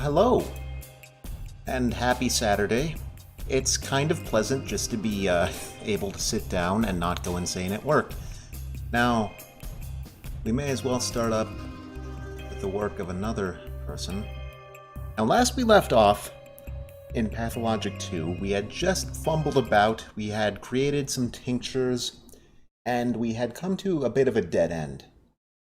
hello, and happy Saturday. It's kind of pleasant just to be able to sit down and not go insane at work. Now, we may as well start up with the work of another person. Now, last we left off, in Pathologic 2, we had just fumbled about, we had created some tinctures, and we had come to a bit of a dead end.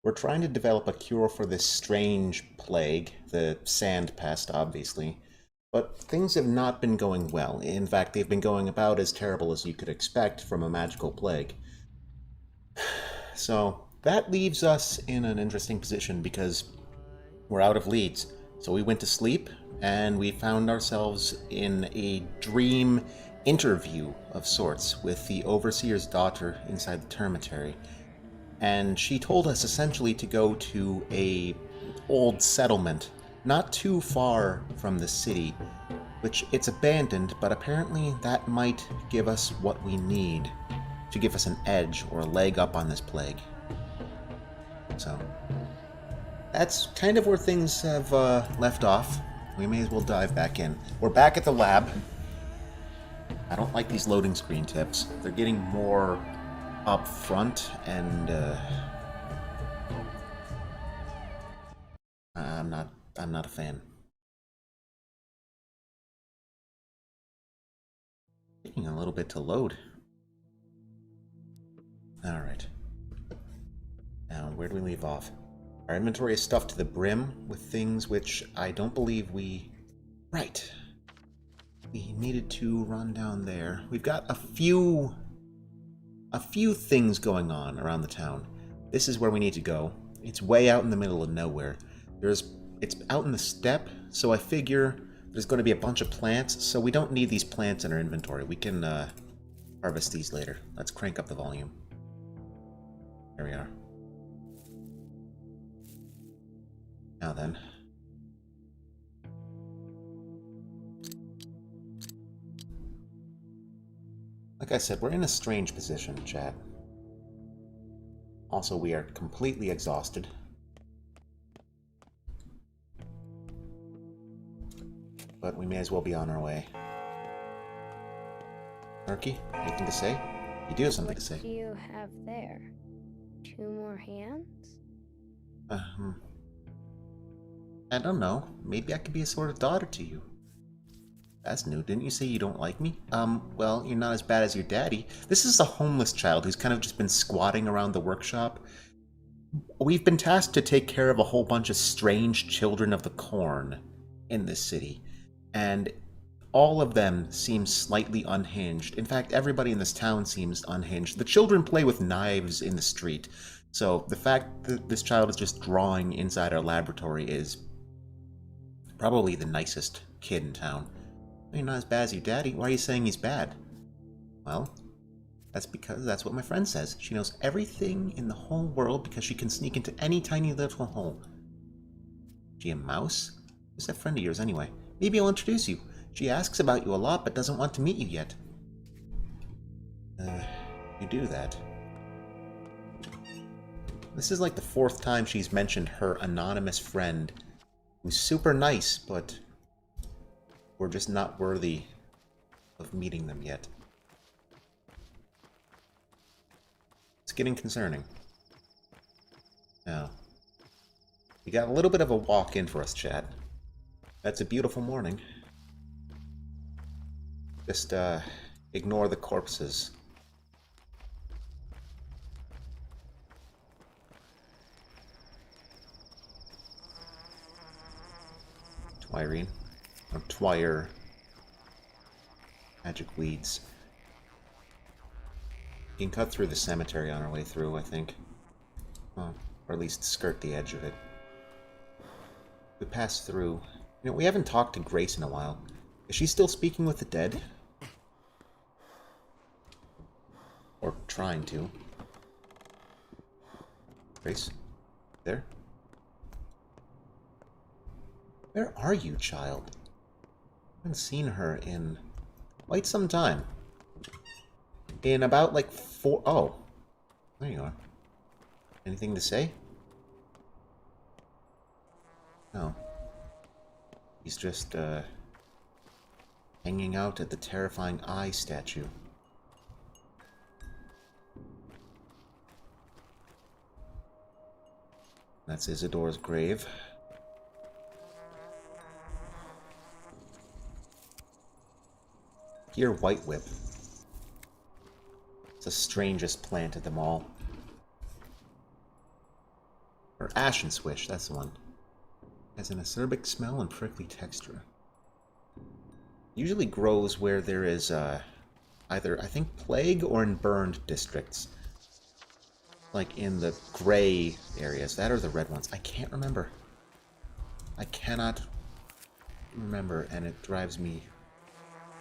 We're trying to develop a cure for this strange plague, the sand pest, obviously. But things have not been going well. In fact, they've been going about as terrible as you could expect from a magical plague. So, that leaves us in an interesting position because we're out of leads. So we went to sleep, and we found ourselves in a dream interview of sorts with the overseer's daughter inside the termitary. And she told us essentially to go to a old settlement not too far from the city, which it's abandoned, but apparently that might give us what we need to give us an edge or a leg up on this plague. So that's kind of where things have left off. We may as well dive back in. We're back at the lab. I don't like these loading screen tips. They're getting more up front, and I'm not a fan. Taking a little bit to load. All right. Now, where do we leave off? Our inventory is stuffed to the brim with things which I don't believe we... Right. We needed to run down there. We've got a few things going on around the town. This is where we need to go. It's way out in the middle of nowhere. It's out in the steppe, so I figure there's going to be a bunch of plants, so we don't need these plants in our inventory. We can harvest these later. Let's crank up the volume. There we are. Now then. Like I said, we're in a strange position, chat. Also, we are completely exhausted. But we may as well be on our way. Murky, anything to say? You do have something to say. What do you have there? 2 more hands? I don't know. Maybe I could be a sort of daughter to you. That's new. Didn't you say you don't like me? Well, you're not as bad as your daddy. This is a homeless child who's kind of just been squatting around the workshop. We've been tasked to take care of a whole bunch of strange children of the corn in this city. And all of them seem slightly unhinged. In fact, everybody in this town seems unhinged. The children play with knives in the street. So the fact that this child is just drawing inside our laboratory is probably the nicest kid in town. You're not as bad as your daddy. Why are you saying he's bad? Well, that's because that's what my friend says. She knows everything in the whole world because she can sneak into any tiny little hole. She a mouse? Who's that friend of yours anyway? Maybe I'll introduce you. She asks about you a lot but doesn't want to meet you yet. You do that. This is like the 4th time she's mentioned her anonymous friend, who's super nice, but we're just not worthy of meeting them yet. It's getting concerning. Now, we got a little bit of a walk in for us, chat. That's a beautiful morning. Just, ignore the corpses. Twirine. Or twire. Magic weeds. We can cut through the cemetery on our way through, I think. Well, or at least skirt the edge of it. We pass through. You know, we haven't talked to Grace in a while. Is she still speaking with the dead? Or trying to. Grace? There? Where are you, child? I haven't seen her in quite some time. In about, like, 4... Oh. There you are. Anything to say? No. He's just, hanging out at the terrifying eye statue. That's Isidor's grave. Here, White Whip. It's the strangest plant of them all. Or Ashen Swish, that's the one. Has an acerbic smell and prickly texture. Usually grows where there is either, I think, plague or in burned districts. Like in the gray areas. That or the red ones. I can't remember. I cannot remember, and it drives me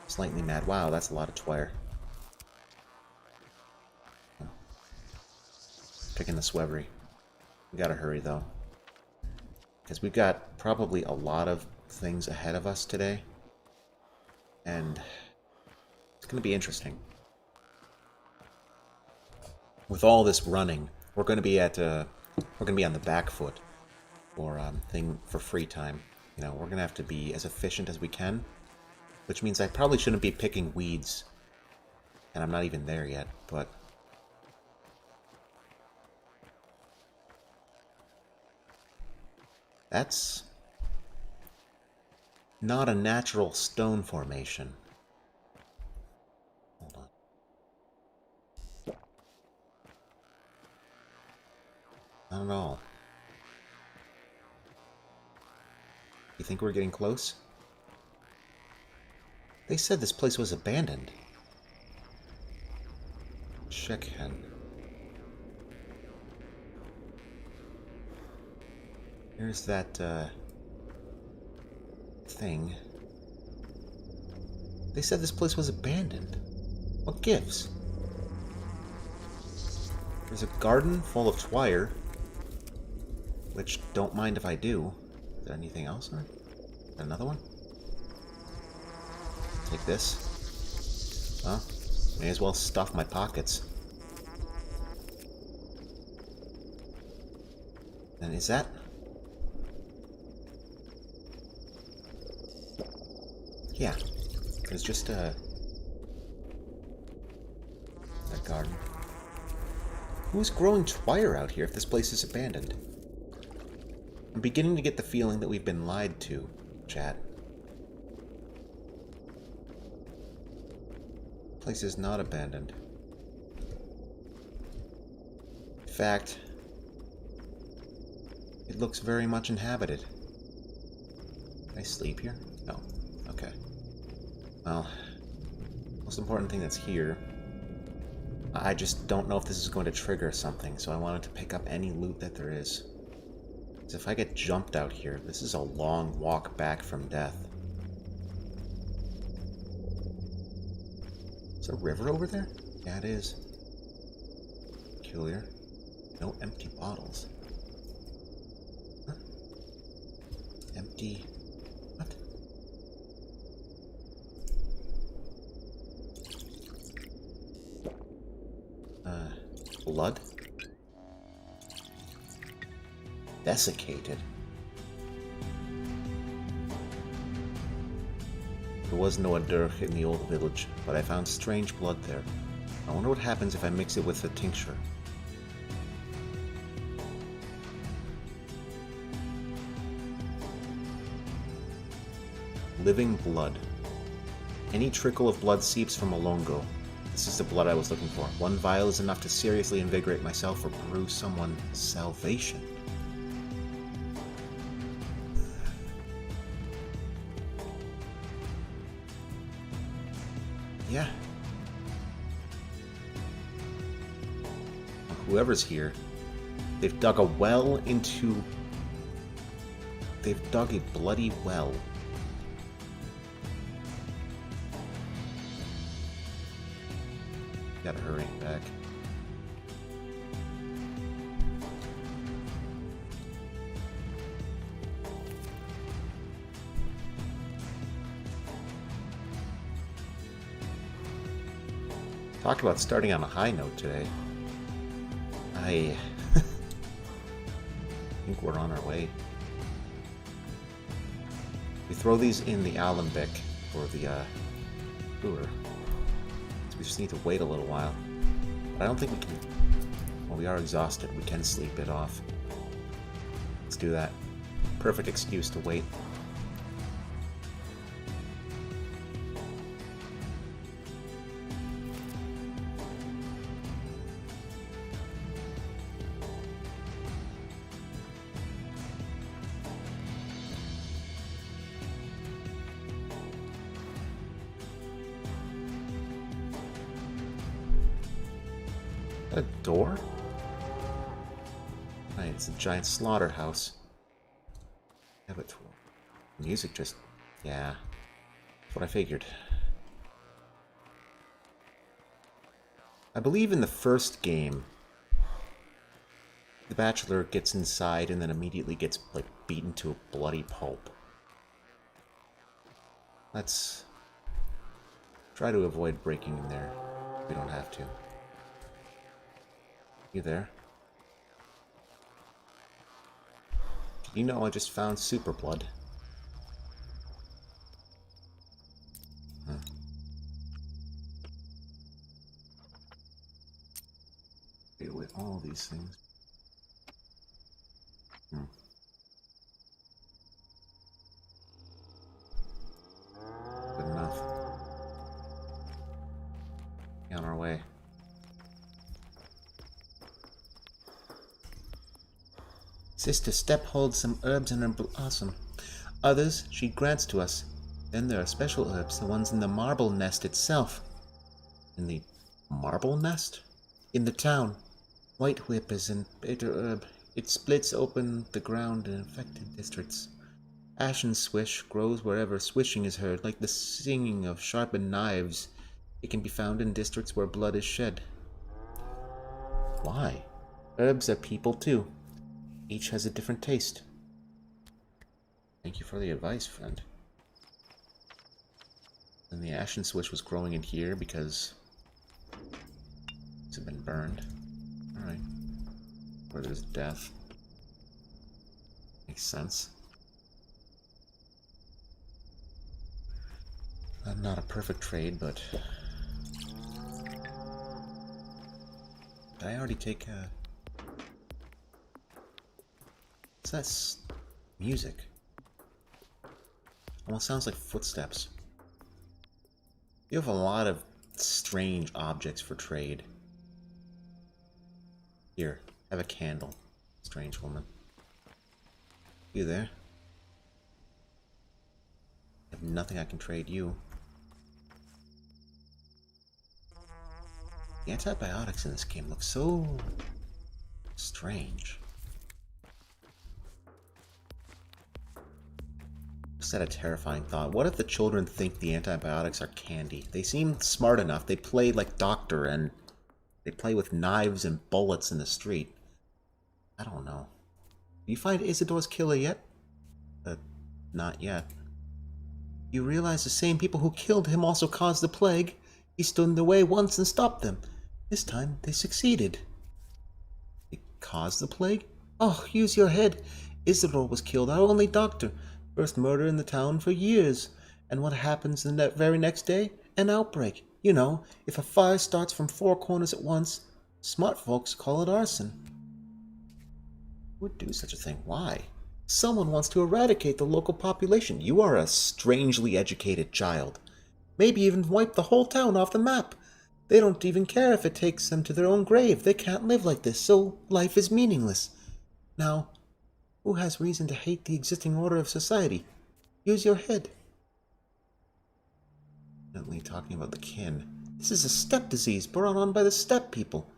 slightly mad. Wow, that's a lot of twire. Picking the Swevery. We gotta hurry, though. Because we've got probably a lot of things ahead of us today. And it's gonna be interesting. With all this running, we're gonna be at we're gonna be on the back foot for free time. You know, we're gonna have to be as efficient as we can, which means I probably shouldn't be picking weeds, and I'm not even there yet. But that's not a natural stone formation. Hold on. Not at all. You think we're getting close? They said this place was abandoned. Check hen. Here's that, thing. They said this place was abandoned. What gives? There's a garden full of twire, which don't mind if I do. Is there anything else? Or another one? Take this. Well, may as well stuff my pockets. And is that... Yeah, there's just a garden. Who's growing twire out here if this place is abandoned? I'm beginning to get the feeling that we've been lied to, chat. Place is not abandoned. In fact, it looks very much inhabited. Can I sleep here? No. Okay. Well, most important thing that's here. I just don't know if this is going to trigger something, so I wanted to pick up any loot that there is. Because if I get jumped out here, this is a long walk back from death. Is there a river over there? Yeah, it is. Peculiar. No empty bottles. Huh? Empty... What? Blood? Desiccated. There was no Adurch in the old village, but I found strange blood there. I wonder what happens if I mix it with a tincture. Living blood. Any trickle of blood seeps from a longo. This is the blood I was looking for. One vial is enough to seriously invigorate myself or brew someone salvation. Yeah. Whoever's here, they've dug a well into... They've dug a bloody well. Gotta hurry back. Talk about starting on a high note today. I think we're on our way. We throw these in the alembic for the brewer. So we just need to wait a little while. But I don't think we can... Well, we are exhausted. We can sleep it off. Let's do that. Perfect excuse to wait. A door? Right, it's a giant slaughterhouse. Yeah, but music just... Yeah. That's what I figured. I believe in the first game, the Bachelor gets inside and then immediately gets, like, beaten to a bloody pulp. Let's try to avoid breaking in there. We don't have to. You there? You know I just found super blood. Huh. Deal with all these things. Good enough. Be on our way. Sister Step holds some herbs in her blossom. Others she grants to us. Then there are special herbs, the ones in the marble nest itself. In the marble nest? In the town. White whip is an bitter herb. It splits open the ground in affected districts. Ashen swish grows wherever swishing is heard, like the singing of sharpened knives. It can be found in districts where blood is shed. Why? Herbs are people too. Each has a different taste. Thank you for the advice, friend. And the ashen swish was growing in here because it's been burned. Alright. Where there's death. Makes sense. Not a perfect trade, but... Did I already take a... What's that music? Almost sounds like footsteps. You have a lot of strange objects for trade. Here, have a candle, strange woman. You there? I have nothing I can trade you. The antibiotics in this game look so strange. Just had a terrifying thought. What if the children think the antibiotics are candy? They seem smart enough. They play like doctor and they play with knives and bullets in the street. I don't know. Do you find Isidor's killer yet? Not yet. You realize the same people who killed him also caused the plague? He stood in the way once and stopped them. This time, they succeeded. They caused the plague? Oh, use your head. Isidor was killed, our only doctor. First murder in the town for years. And what happens the very next day? An outbreak. You know, if a fire starts from 4 corners at once, smart folks call it arson. Who would do such a thing? Why? Someone wants to eradicate the local population. You are a strangely educated child. Maybe even wipe the whole town off the map. They don't even care if it takes them to their own grave. They can't live like this, so life is meaningless. Now, who has reason to hate the existing order of society? Use your head. Definitely talking about the kin. This is a steppe disease brought on by the steppe people.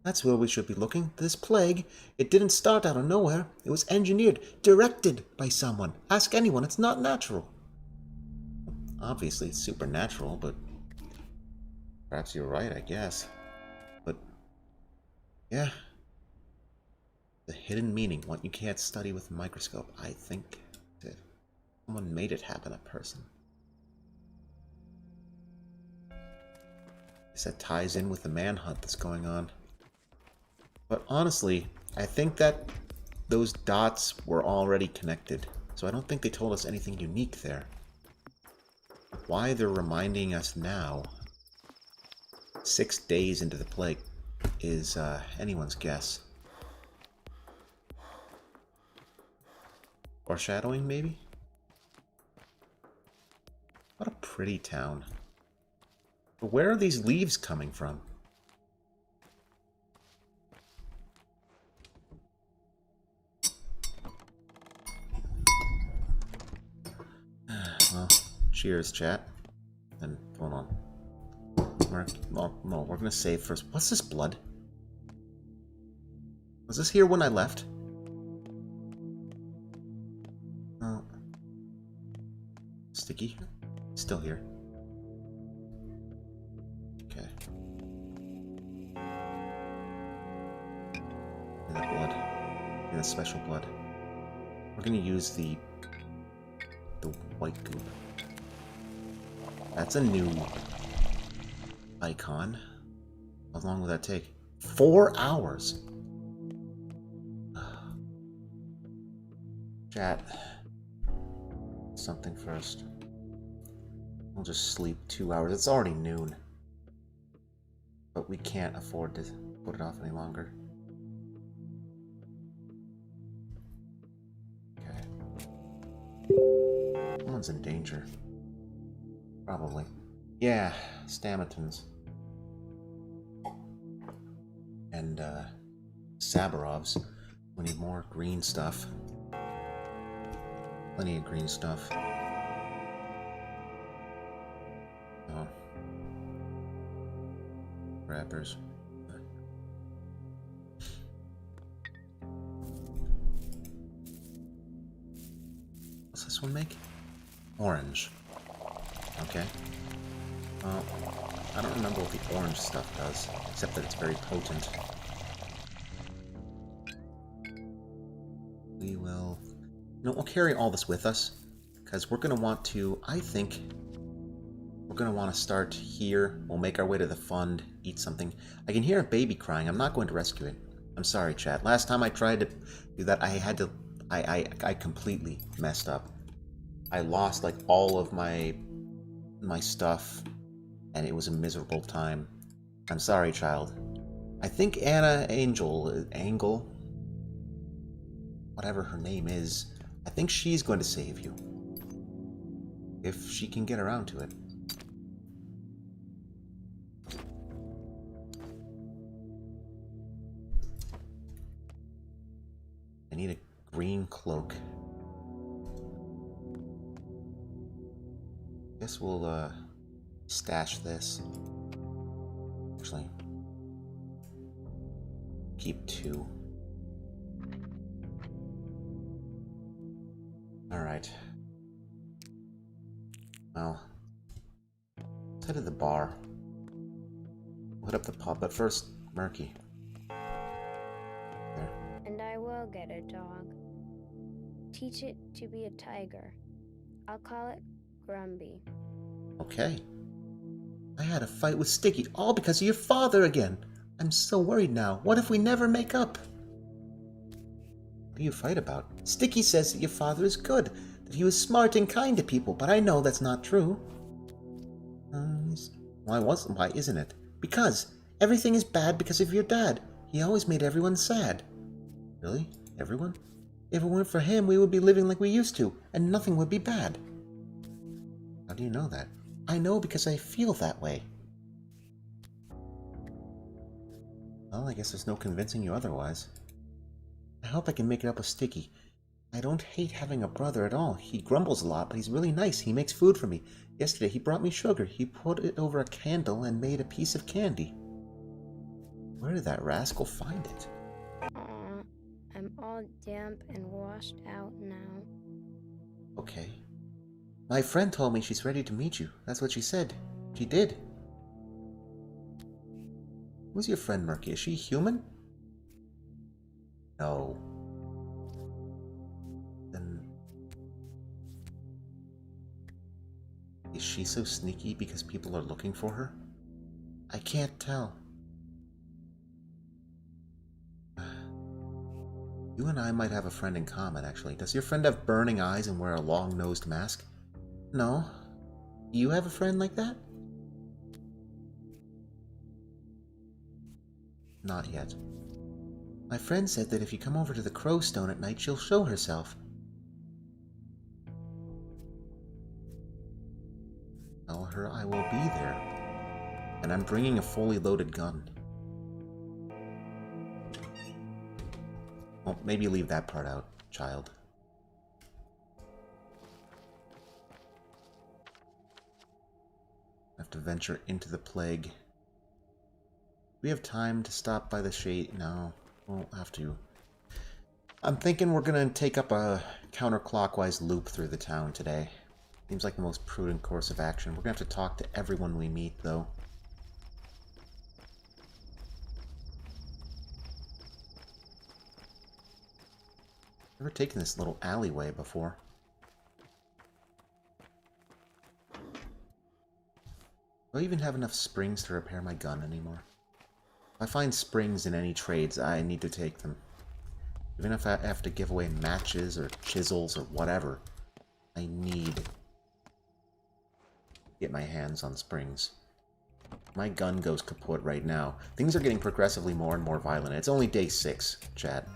That's where we should be looking. This plague, it didn't start out of nowhere. It was engineered, directed by someone. Ask anyone, it's not natural. Obviously, it's supernatural, but perhaps you're right, I guess. But, yeah. The hidden meaning, what you can't study with a microscope. I think that someone made it happen, a person. Guess that ties in with the manhunt that's going on. But honestly, I think that those dots were already connected. so I don't think they told us anything unique there. Why they're reminding us now, 6 days into the plague, is anyone's guess. Foreshadowing, maybe? What a pretty town. But where are these leaves coming from? Well, cheers, chat. And hold on. Well, no, we're gonna save first. What's this blood? Was this here when I left? Oh. Sticky? Still here. Okay. And that blood. And the special blood. We're gonna use the white goop. That's a new icon. How long will that take? 4 hours! Chat. Something first. We'll just sleep 2 hours. It's already noon. But we can't afford to put it off any longer. Okay. Someone's in danger. Probably. Yeah, Stamatins. And, Sabarovs. We need more green stuff. Plenty of green stuff. Oh. Wrappers. What's this one make? Orange. Okay. Well, I don't remember what the orange stuff does, except that it's very potent. We will... You know, we'll carry all this with us, because we're going to want to, I think, we're going to want to start here. We'll make our way to the fund, eat something. I can hear a baby crying. I'm not going to rescue it. I'm sorry, chat. Last time I tried to do that, I had to... I completely messed up. I lost, like, all of my stuff, and it was a miserable time. I'm sorry, child. I think Anna Angle, whatever her name is, I think she's going to save you. If she can get around to it. I need a green cloak. Guess we'll, stash this. Actually, keep 2. Alright. Well, let's head to the bar. We'll hit up the pub, but first, Murky. There. And I will get a dog. Teach it to be a tiger. I'll call it Grumby. Okay. I had a fight with Sticky, all because of your father again. I'm so worried now. What if we never make up? What do you fight about? Sticky says that your father is good, that he was smart and kind to people, but I know that's not true. Why isn't it? Because everything is bad because of your dad. He always made everyone sad. Really? Everyone? If it weren't for him, we would be living like we used to, and nothing would be bad. How do you know that? I know because I feel that way. Well, I guess there's no convincing you otherwise. I hope I can make it up with Sticky. I don't hate having a brother at all. He grumbles a lot, but he's really nice. He makes food for me. Yesterday he brought me sugar. He put it over a candle and made a piece of candy. Where did that rascal find it? Aw, I'm all damp and washed out now. Okay. My friend told me she's ready to meet you. That's what she said. She did. Who's your friend, Murky? Is she human? No. Then... Is she so sneaky because people are looking for her? I can't tell. You and I might have a friend in common, actually. Does your friend have burning eyes and wear a long-nosed mask? No. Do you have a friend like that? Not yet. My friend said that if you come over to the Crow Stone at night, she'll show herself. Tell her I will be there. And I'm bringing a fully loaded gun. Well, maybe leave that part out, child. I have to venture into the plague. We have time to stop by the shade. No, we'll have to. I'm thinking we're gonna take up a counterclockwise loop through the town today. Seems like the most prudent course of action. We're gonna have to talk to everyone we meet, though. Never taken this little alleyway before. Do I even have enough springs to repair my gun anymore? If I find springs in any trades, I need to take them. Even if I have to give away matches or chisels or whatever, I need to get my hands on springs. My gun goes kaput right now. Things are getting progressively more and more violent. It's only day 6, chat.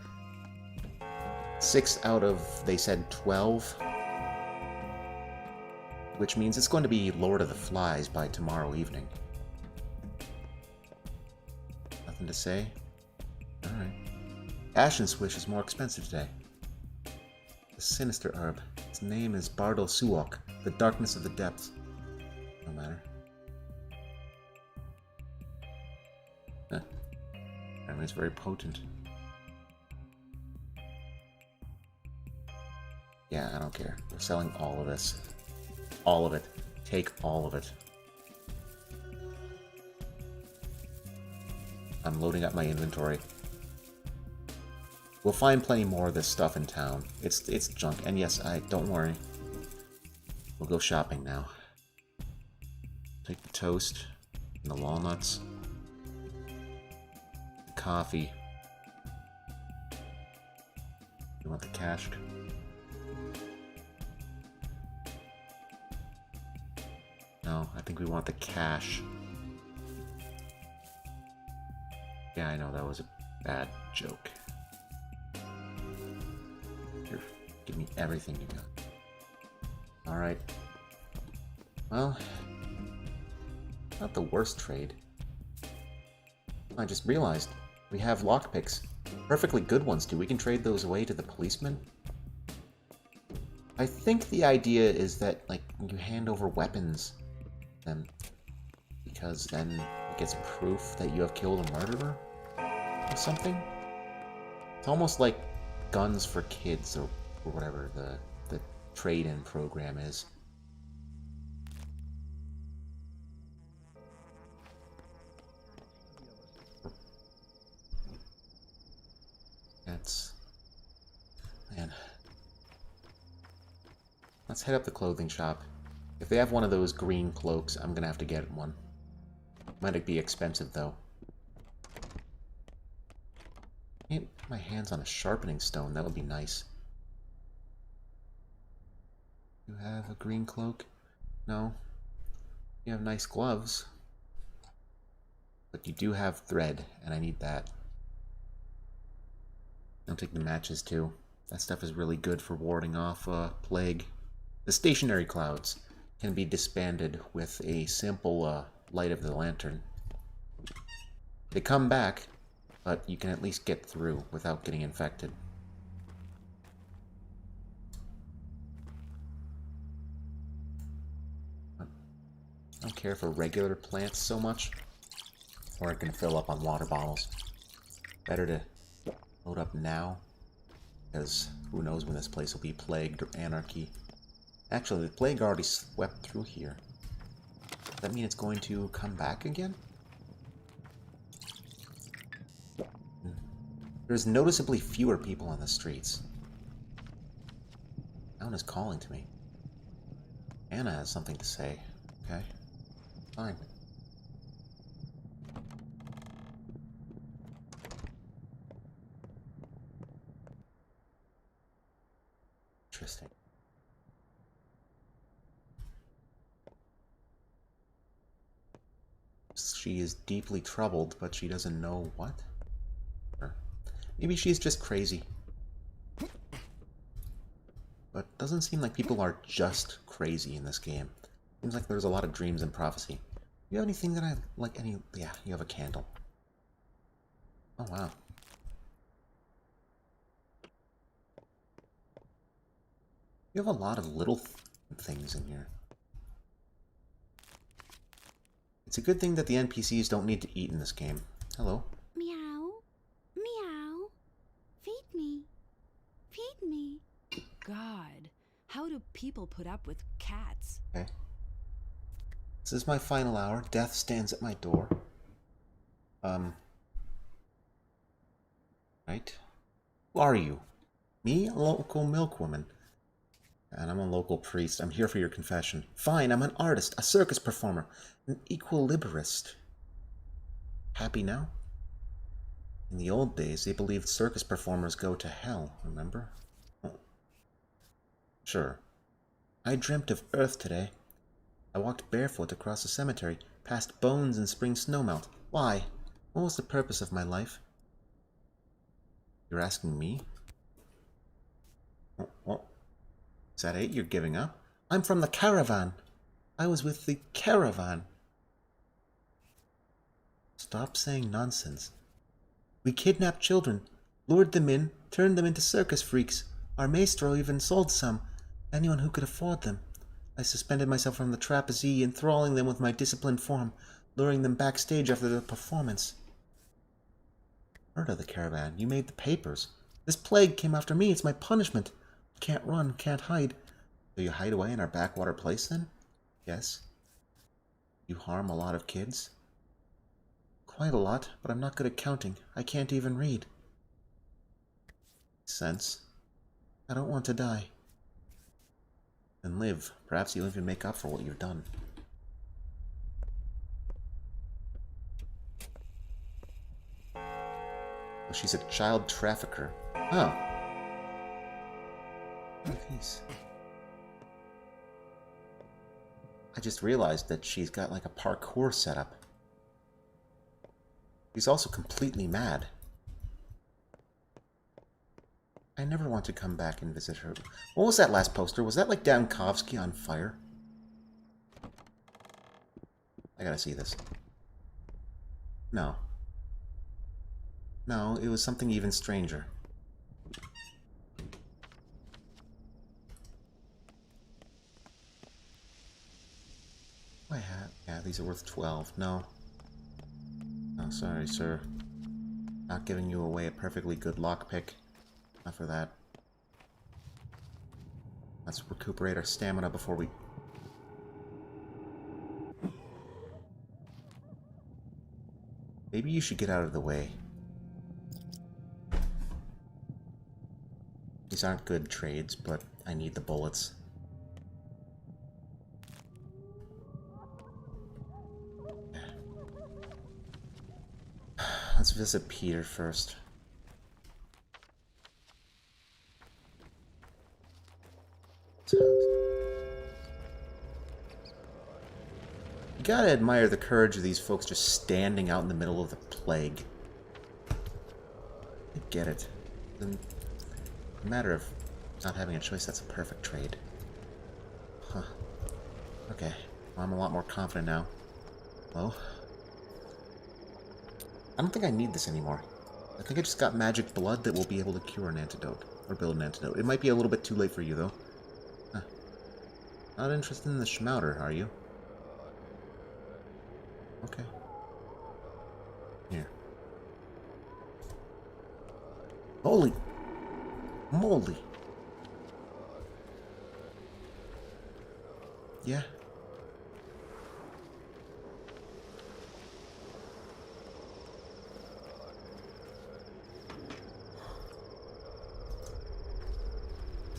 6 out of, they said, 12. Which means it's going to be Lord of the Flies by tomorrow evening. Nothing to say? Alright. Passion Swish is more expensive today. The Sinister Herb. Its name is Bardo Suok, the Darkness of the Depths. No matter. Huh. Apparently it's very potent. Yeah, I don't care. We're selling all of this. All of it. Take all of it. I'm loading up my inventory. We'll find plenty more of this stuff in town. It's junk. And yes, don't worry. We'll go shopping now. Take the toast and the walnuts. The coffee. You want the cash? No, I think we want the cash. Yeah, I know that was a bad joke. Here, give me everything you got. Alright. Well, not the worst trade. I just realized we have lockpicks. Perfectly good ones, too. We can trade those away to the policeman. I think the idea is that, like, you hand over weapons to them, because then it gets proof that you have killed a murderer or something. It's almost like guns for kids or whatever the trade-in program is. That's... man. Let's head up the clothing shop. If they have one of those green cloaks, I'm gonna have to get one. Might be expensive, though. Get my hands on a sharpening stone, that would be nice. You have a green cloak? No. You have nice gloves. But you do have thread, and I need that. I'll take the matches, too. That stuff is really good for warding off plague. The stationary clouds can be disbanded with a simple light of the lantern. They come back, but you can at least get through without getting infected. I don't care for regular plants so much, or I can fill up on water bottles. Better to load up now, because who knows when this place will be plagued or anarchy. Actually, the plague already swept through here. Does that mean it's going to come back again? There's noticeably fewer people on the streets. Anna's calling to me. Anna has something to say. Okay. Fine. Interesting. She is deeply troubled, but she doesn't know what? Or maybe she's just crazy. But doesn't seem like people are just crazy in this game. Seems like there's a lot of dreams and prophecy. You have anything that I like? Any? Yeah, you have a candle. Oh wow. You have a lot of little things in here. It's a good thing that the NPCs don't need to eat in this game. Hello. Meow. Meow. Feed me. Feed me. God, how do people put up with cats? Okay. This is my final hour. Death stands at my door. Right? Who are you? Me? A local milkwoman. And I'm a local priest. I'm here for your confession. Fine, I'm an artist, a circus performer, an equilibrist. Happy now? In the old days, they believed circus performers go to hell, remember? Oh. Sure. I dreamt of Earth today. I walked barefoot across the cemetery, past bones and spring snowmelt. Why? What was the purpose of my life? You're asking me? Oh. Is that it? You're giving up? I'm from the caravan. I was with the caravan. Stop saying nonsense. We kidnapped children, lured them in, turned them into circus freaks. Our maestro even sold some. Anyone who could afford them. I suspended myself from the trapeze, enthralling them with my disciplined form, luring them backstage after the performance. Murder the caravan. You made the papers. This plague came after me. It's my punishment. Can't run, can't hide. So you hide away in our backwater place, then? Yes. You harm a lot of kids? Quite a lot, but I'm not good at counting. I can't even read. Sense. I don't want to die. Then live. Perhaps you'll even make up for what you've done. Oh, she's a child trafficker. Oh. Jeez. I just realized that she's got like a parkour setup. She's also completely mad. I never want to come back and visit her. What was that last poster? Was that like Dankovsky on fire? I gotta see this. No. No, it was something even stranger. I have... Yeah, these are worth 12. No. Oh, sorry, sir. Not giving you away a perfectly good lockpick. Not for that. Let's recuperate our stamina before we... Maybe you should get out of the way. These aren't good trades, but I need the bullets. Let's visit Peter first. You gotta admire the courage of these folks just standing out in the middle of the plague. I get it. In a matter of not having a choice, that's a perfect trade. Huh. Okay. Well, I'm a lot more confident now. Hello? I don't think I need this anymore. I think I just got magic blood that will be able to cure an antidote. Or build an antidote. It might be a little bit too late for you, though. Huh. Not interested in the schmouter, are you? Okay. Here. Holy moly! Yeah.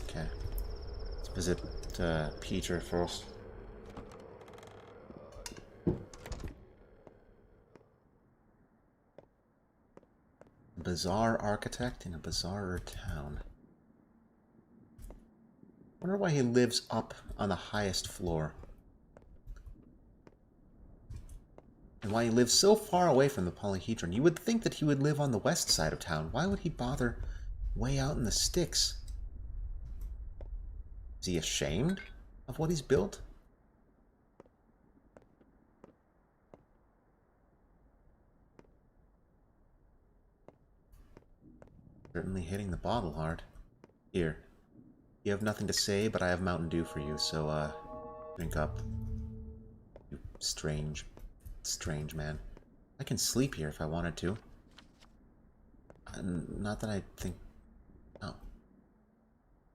Okay. Let's visit Peter first. Bizarre architect in a bizarrer town. Wonder why he lives up on the highest floor. And why he lives so far away from the polyhedron. You would think that he would live on the west side of town. Why would he bother way out in the sticks? Is he ashamed of what he's built? Certainly hitting the bottle hard. Here. You have nothing to say, but I have Mountain Dew for you, so, drink up. You strange man. I can sleep here if I wanted to. Not that I think... Oh.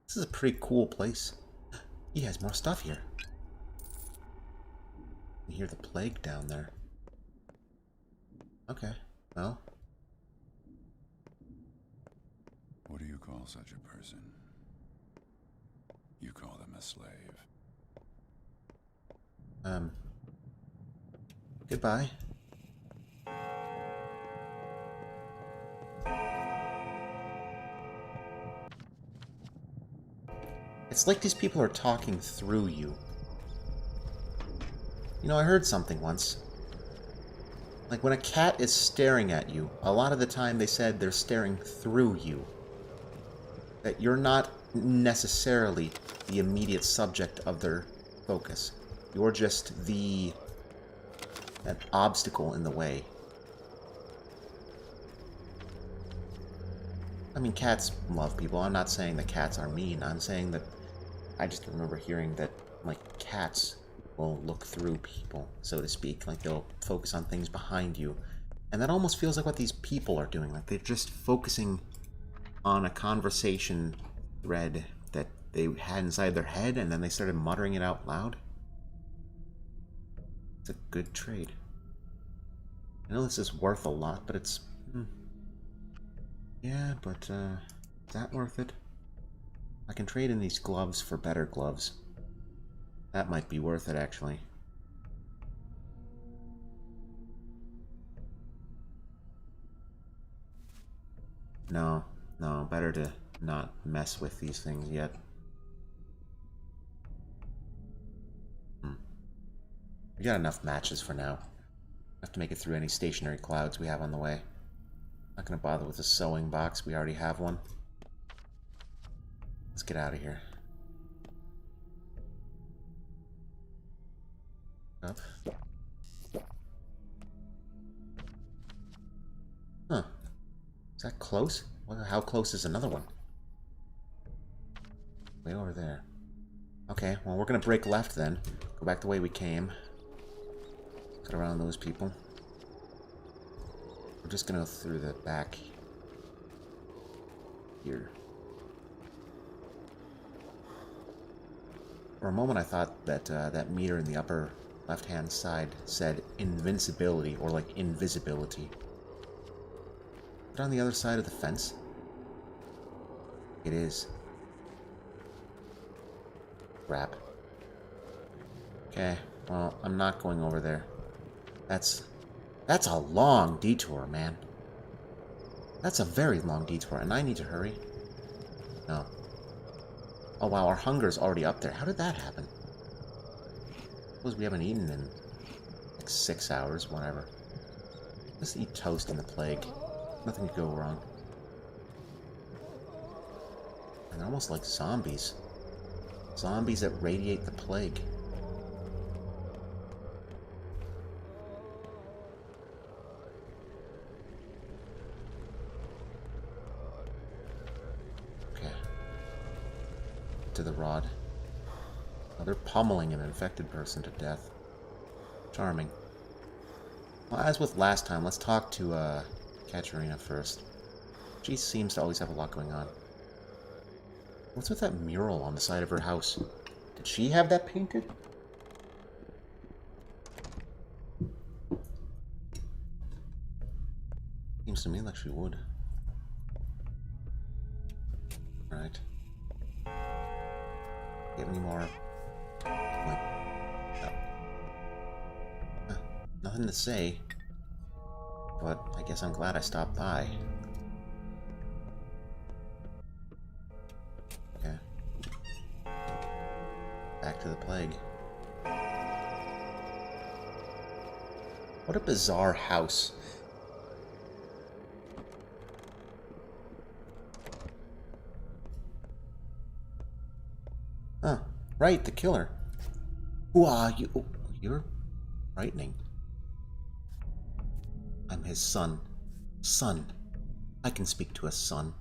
This is a pretty cool place. He has more stuff here. You hear the plague down there. Okay, well... What do you call such a person? You call them a slave. Goodbye. It's like these people are talking through you. You know, I heard something once. Like, when a cat is staring at you, a lot of the time they said they're staring through you. That you're not necessarily the immediate subject of their focus. You're just an obstacle in the way. I mean, cats love people. I'm not saying that cats are mean. I'm saying that I just remember hearing that, like, cats will look through people, so to speak. Like, they'll focus on things behind you. And that almost feels like what these people are doing. Like, they're just focusing on a conversation thread that they had inside their head, and then they started muttering it out loud. It's a good trade. I know this is worth a lot, but it's... Yeah, but, is that worth it? I can trade in these gloves for better gloves. That might be worth it, actually. No, better to not mess with these things yet. We got enough matches for now. Have to make it through any stationary clouds we have on the way. Not gonna bother with a sewing box, we already have one. Let's get out of here. Up. Huh. Is that close? How close is another one? Way over there. Okay, well, we're gonna break left then. Go back the way we came. Cut around those people. We're just gonna go through the back here. For a moment I thought that that meter in the upper left-hand side said invincibility, or like invisibility. Is it on the other side of the fence? It is. Crap. Okay, well, I'm not going over there. That's a long detour, man. That's a very long detour, and I need to hurry. No. Oh wow, our hunger's already up there. How did that happen? Suppose we haven't eaten in like 6 hours, whatever. Let's eat toast in the plague. Nothing could go wrong. And they're almost like zombies. Zombies that radiate the plague. Okay. To the rod. Oh, they're pummeling an infected person to death. Charming. Well, as with last time, let's talk to, Katerina first. She seems to always have a lot going on. What's with that mural on the side of her house? Did she have that painted? Seems to me like she would. Alright. Do you have any more? Like, nothing to say. But I guess I'm glad I stopped by. Okay. Back to the plague. What a bizarre house. Huh. Right, the killer. Who are you? Oh, you're frightening. I'm his son. Son. I can speak to a son.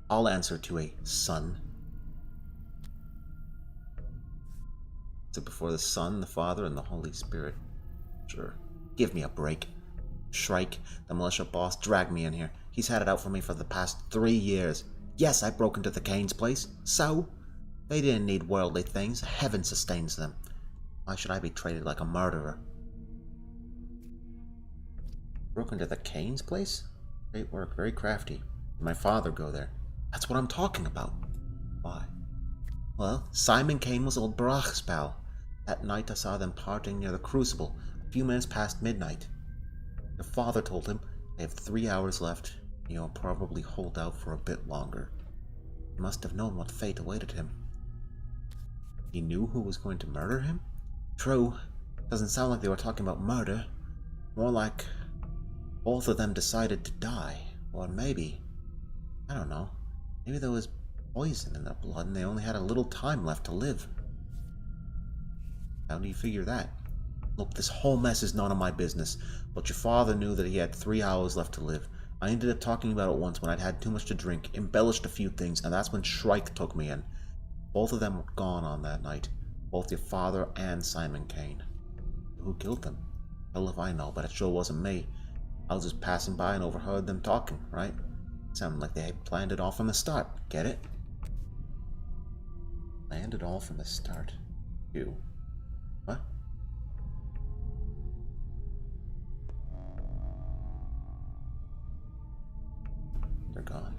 I'll answer to a son. Is it before the Son, the Father, and the Holy Spirit? Sure. Give me a break. Shrike, the militia boss, dragged me in here. He's had it out for me for the past 3 years. Yes, I broke into the Kane's place. So? They didn't need worldly things. Heaven sustains them. Why should I be treated like a murderer? Broke into the Kane's place? Great work, very crafty. Did my father go there? That's what I'm talking about. Why? Well, Simon Kane was old Barach's pal. That night I saw them parting near the Crucible, a few minutes past midnight. Your father told him, they have 3 hours left. You'll probably hold out for a bit longer. He must have known what fate awaited him. He knew who was going to murder him? True. Doesn't sound like they were talking about murder. More like both of them decided to die. Or maybe, I don't know, maybe there was poison in their blood and they only had a little time left to live. How do you figure that? Look, this whole mess is none of my business, but your father knew that he had 3 hours left to live. I ended up talking about it once when I'd had too much to drink, embellished a few things, and that's when Shrike took me in. Both of them were gone on that night. Both your father and Simon Kane. Who killed them? Hell if I know, but it sure wasn't me. I was just passing by and overheard them talking, right? Sounded like they had planned it all from the start. Get it? Planned it all from the start. You. What? They're gone.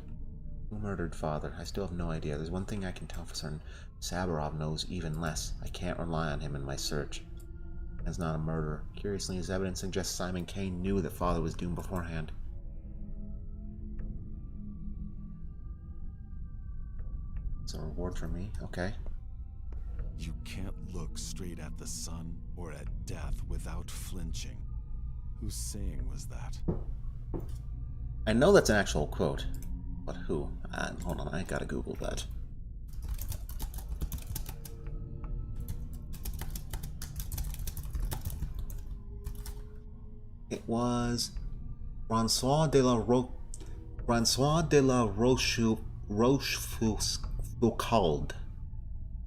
Who murdered father? I still have no idea. There's one thing I can tell for certain. Saburov knows even less. I can't rely on him in my search. As not a murderer. Curiously, his evidence suggests Simon Kane knew that father was doomed beforehand. It's a reward for me. Okay. You can't look straight at the sun or at death without flinching. Whose saying was that? I know that's an actual quote. But who? Hold on, I gotta Google that. It was François de la Rochefoucauld.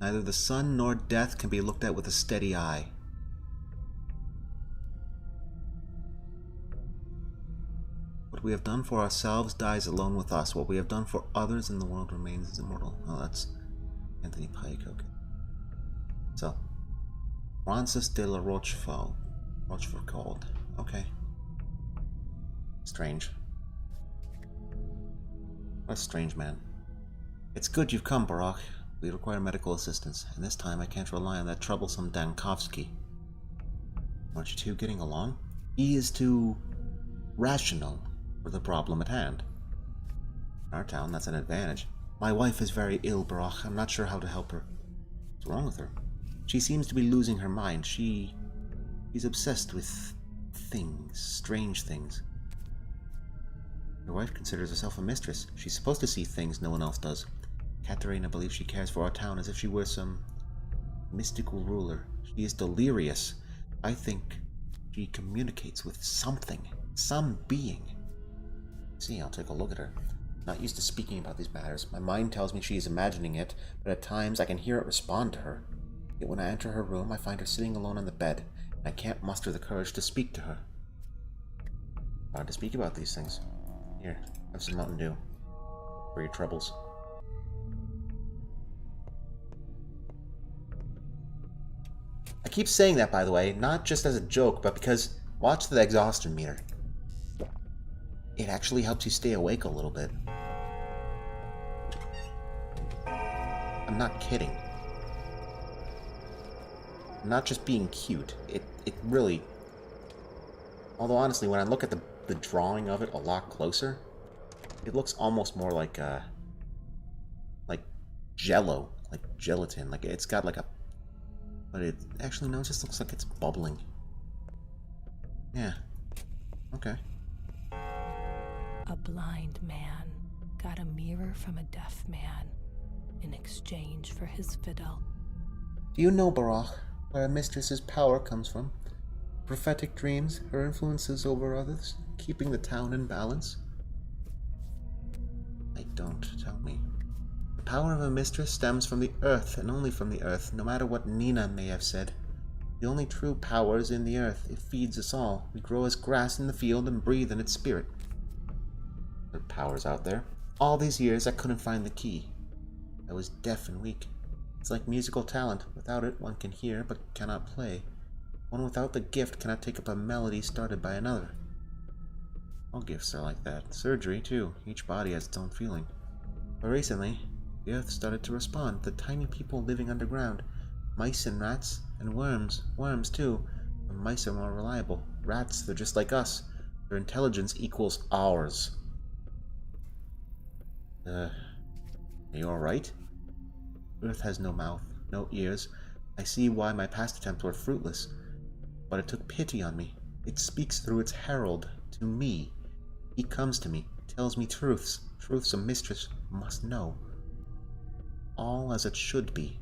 Neither the sun nor death can be looked at with a steady eye. What we have done for ourselves dies alone with us. What we have done for others in the world remains as immortal. Oh, that's Anthony Pike, okay. So, Francis de la Rochefoucauld. Okay. Strange. What a strange man. It's good you've come, Barach. We require medical assistance, and this time I can't rely on that troublesome Dankovsky. Aren't you two getting along? He is too rational for the problem at hand. In our town, that's an advantage. My wife is very ill, Barach. I'm not sure how to help her. What's wrong with her? She seems to be losing her mind. She's obsessed with things, strange things. Your wife considers herself a mistress. She's supposed to see things no one else does. Katerina believes she cares for our town as if she were some mystical ruler. She is delirious. I think she communicates with something, some being. See, I'll take a look at her. Not used to speaking about these matters. My mind tells me she is imagining it, but at times I can hear it respond to her. Yet when I enter her room, I find her sitting alone on the bed, and I can't muster the courage to speak to her. Hard to speak about these things. Here, have some Mountain Dew. For your troubles. I keep saying that, by the way, not just as a joke, but because watch the exhaustion meter. It actually helps you stay awake a little bit. I'm not kidding. I'm not just being cute. It really... Although honestly, when I look at the drawing of it a lot closer, it looks almost more like Jello, like gelatin. Like it's got like a But it actually, no, it just looks like it's bubbling. Yeah. Okay. A blind man got a mirror from a deaf man in exchange for his fiddle. Do you know, Barak, where a mistress's power comes from? Prophetic dreams, her influences over others, keeping the town in balance? I don't. Tell me. The power of a mistress stems from the earth, and only from the earth, no matter what Nina may have said. The only true power is in the earth. It feeds us all. We grow as grass in the field and breathe in its spirit. There are powers out there. All these years I couldn't find the key. I was deaf and weak. It's like musical talent. Without it, one can hear but cannot play. One without the gift cannot take up a melody started by another. All gifts are like that. Surgery, too. Each body has its own feeling. But recently, the earth started to respond. The tiny people living underground. Mice and rats, and worms. Worms, too. But mice are more reliable. Rats, they're just like us. Their intelligence equals ours. Are you alright? Earth has no mouth, no ears. I see why my past attempts were fruitless. But it took pity on me. It speaks through its herald to me. He comes to me, tells me truths a mistress must know. All as it should be.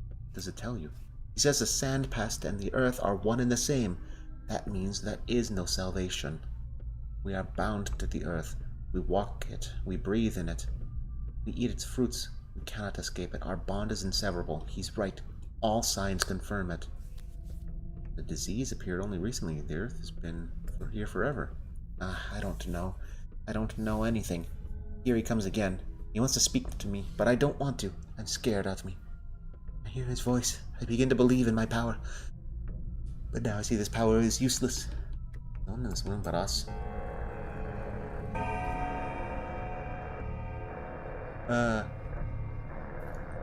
What does it tell you? He says the sand past and the earth are one and the same. That means there is no salvation. We are bound to the earth. We walk it. We breathe in it. We eat its fruits. We cannot escape it. Our bond is inseverable. He's right. All signs confirm it. The disease appeared only recently. The earth has been here forever. I don't know. I don't know anything. Here he comes again. He wants to speak to me, but I don't want to. I'm scared of me. I hear his voice. I begin to believe in my power. But now I see this power is useless. No one in this room but us.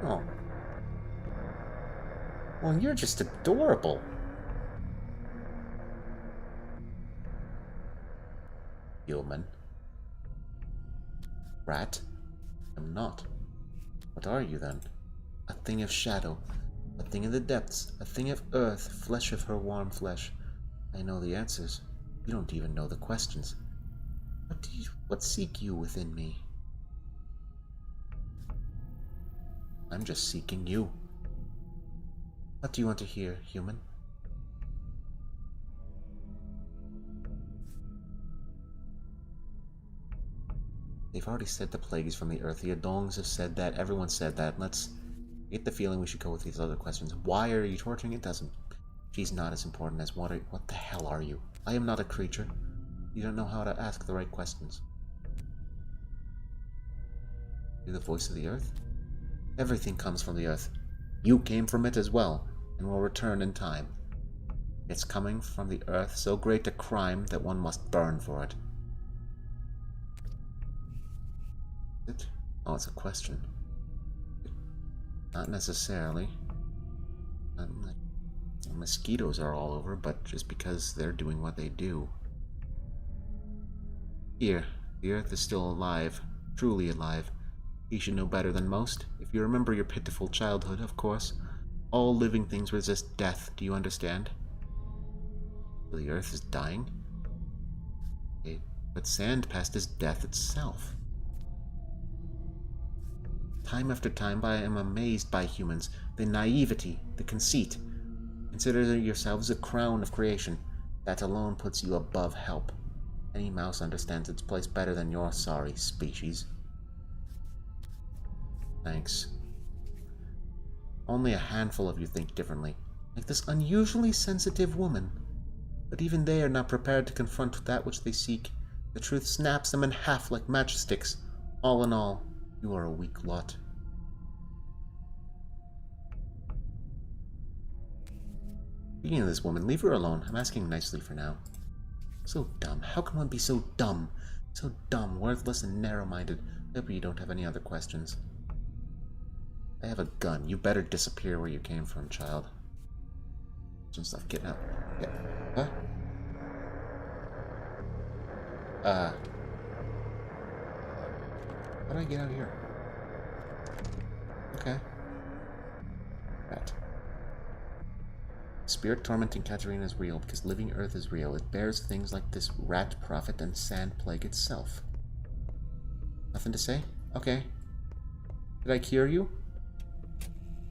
Oh. Well, you're just adorable. Human. Rat? I'm not. What are you then? A thing of shadow. A thing in the depths. A thing of earth. Flesh of her warm flesh. I know the answers. You don't even know the questions. What seek you within me? I'm just seeking you. What do you want to hear, human? They've already said the plagues from the earth. The Adongs have said that. Everyone said that. Let's get the feeling we should go with these other questions. Why are you torturing? It doesn't. She's not as important as what the hell are you? I am not a creature. You don't know how to ask the right questions. You're the voice of the earth? Everything comes from the earth. You came from it as well, and will return in time. It's coming from the earth, so great a crime that one must burn for it. It? Oh, it's a question. Not necessarily. Mosquitoes are all over, but just because they're doing what they do. Here, the earth is still alive, truly alive. You should know better than most. If you remember your pitiful childhood, of course. All living things resist death, do you understand? The earth is dying? Okay, but sand past is death itself. Time after time I am amazed by humans, the naivety, the conceit. Consider yourselves a crown of creation. That alone puts you above help. Any mouse understands its place better than your sorry species. Thanks. Only a handful of you think differently, like this unusually sensitive woman. But even they are not prepared to confront that which they seek. The truth snaps them in half like matchsticks. All in all, you are a weak lot. Speaking of this woman, leave her alone. I'm asking nicely for now. So dumb. How can one be so dumb? So dumb, worthless, and narrow-minded. I hope you don't have any other questions. I have a gun. You better disappear where you came from, child. Some stuff. Get out. Yeah. What? How do I get out of here? Okay. Right. Spirit tormenting Katerina is real because living Earth is real. It bears things like this rat prophet and sand plague itself. Nothing to say? Okay. Did I cure you?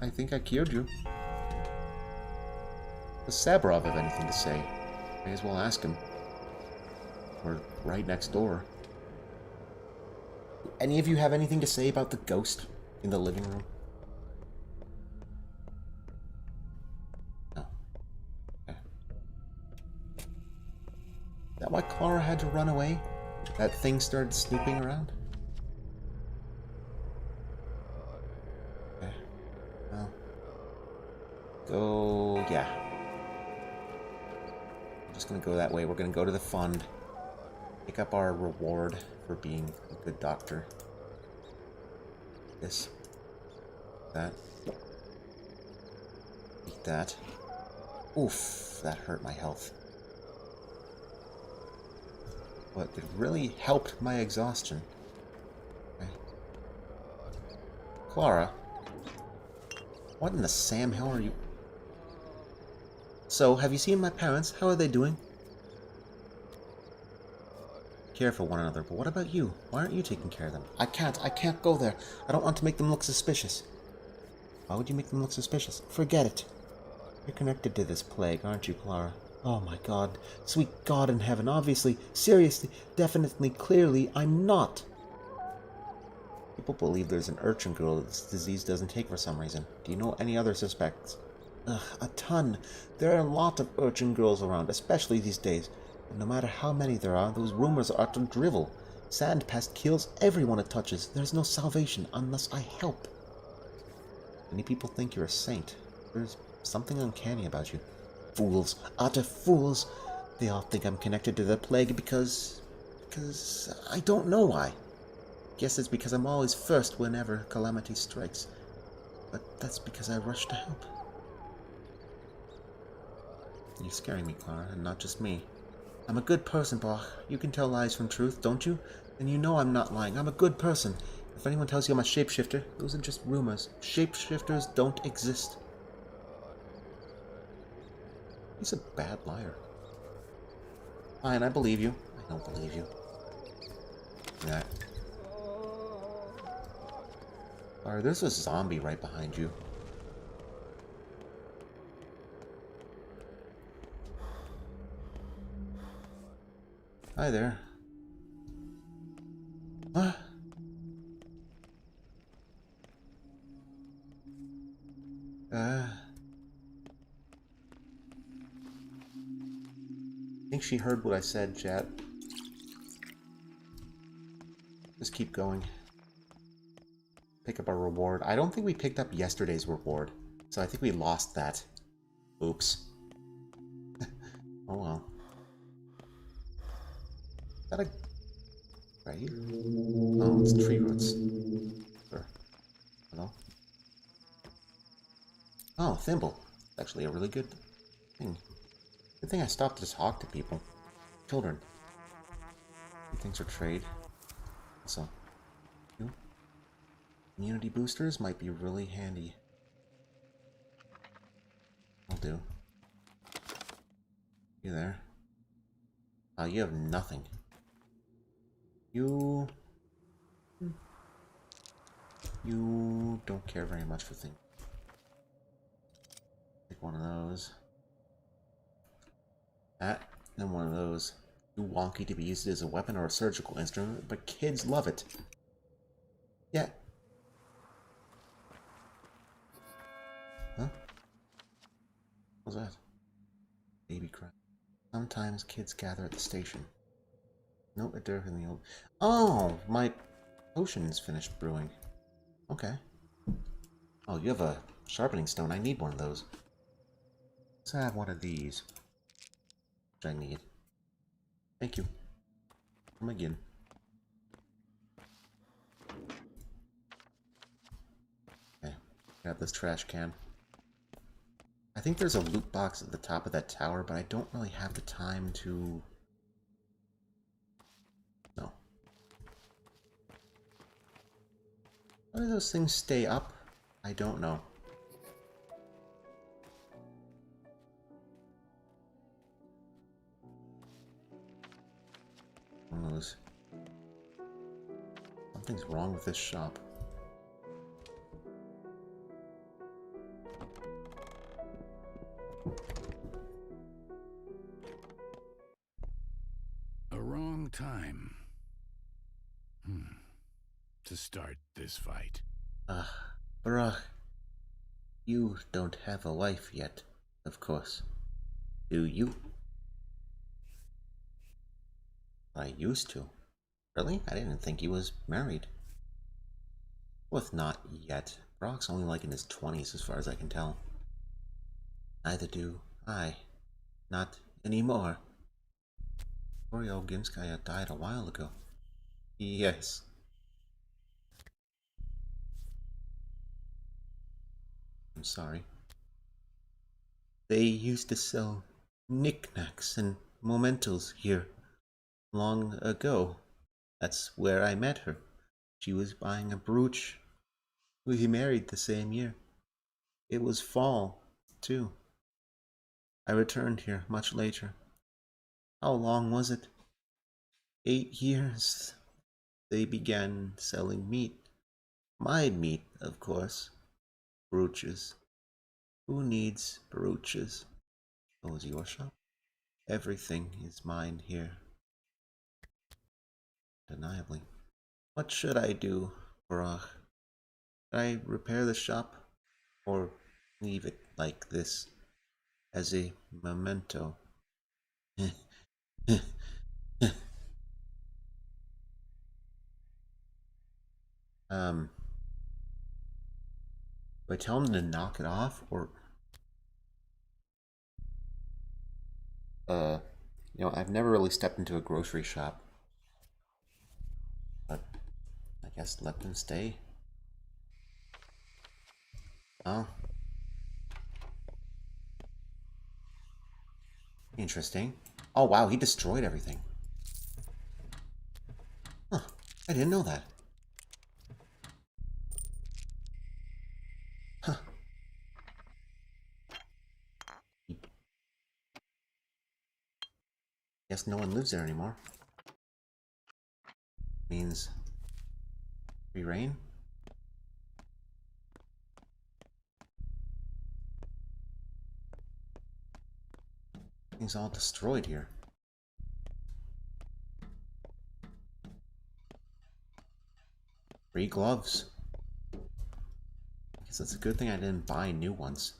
I think I cured you. Does Sabrov have anything to say? May as well ask him. We're right next door. Do any of you have anything to say about the ghost in the living room? No. Okay. Is that why Clara had to run away? That thing started snooping around? Okay. Well. Go... yeah. I'm just gonna go that way. We're gonna go to the fund. Pick up our reward for being a good doctor. This. That. Eat that. Oof, that hurt my health. But it really helped my exhaustion. Okay. Clara. What in the Sam hell are you... So, have you seen my parents? How are they doing? Care for one another, but what about you? Why aren't you taking care of them? I can't go there. I don't want to make them look suspicious. Why would you make them look suspicious? Forget it. You're connected to this plague, aren't you, Clara? Oh my god. Sweet God in heaven. Obviously, seriously, definitely, clearly, I'm not. People believe there's an urchin girl that this disease doesn't take for some reason. Do you know any other suspects? Ugh, a ton. There are a lot of urchin girls around, especially these days. And no matter how many there are, those rumors are utter drivel. Sand pest kills everyone it touches. There's no salvation unless I help. Many people think you're a saint. There's something uncanny about you. Fools. Utter fools. They all think I'm connected to the plague because I don't know why. Guess it's because I'm always first whenever calamity strikes. But that's because I rush to help. You're scaring me, Clara, and not just me. I'm a good person, Bach. You can tell lies from truth, don't you? And you know I'm not lying. I'm a good person. If anyone tells you I'm a shapeshifter, those are just rumors. Shapeshifters don't exist. He's a bad liar. Fine, I believe you. I don't believe you. That. Clara, there's a zombie right behind you. Hi there. What? I think she heard what I said, chat. Just keep going. Pick up our reward. I don't think we picked up yesterday's reward, so I think we lost that. Oops. Oh well. Is that a grave? Oh, it's tree roots. Sure. Hello? Oh, thimble. Actually a really good thing. Good thing I stopped to talk to people. Children. Things are trade. So, you? Immunity boosters might be really handy. I'll do. You there? Oh, you have nothing. You don't care very much for things. Take one of those. That, and one of those. Too wonky to be used as a weapon or a surgical instrument, but kids love it. Yeah. Huh? What was that? Baby cry. Sometimes kids gather at the station. Note a dirk in the old... Oh! My potion's finished brewing. Okay. Oh, you have a sharpening stone. I need one of those. Let's have one of these. Which I need. Thank you. Come again. Okay. Grab this trash can. I think there's a loot box at the top of that tower, but I don't really have the time to... No. How do those things stay up? I don't know. knows? Something's wrong with this shop. A wrong time. To start this fight. Barak, you don't have a wife yet, of course. Do you? I used to. Really? I didn't think he was married. Well, not yet. Barak's only like in his 20s as far as I can tell. Neither do I. Not anymore. Victoria Oginskaya died a while ago. Yes. I'm sorry. They used to sell knickknacks and mementos here long ago. That's where I met her. She was buying a brooch. We married the same year. It was fall, too. I returned here much later. How long was it? 8 years. They began selling meat. My meat, of course. Brooches. Who needs brooches? Oh, is your shop? Everything is mine here. Undeniably. What should I do, Barak? Should I repair the shop? Or leave it like this? As a memento? Do I tell him to knock it off, or I've never really stepped into a grocery shop, but I guess let them stay. Oh, interesting. Oh wow, he destroyed everything. Huh, I didn't know that. Huh. Guess no one lives there anymore. Means free reign? Things all destroyed here. Free gloves. Guess it's a good thing I didn't buy new ones.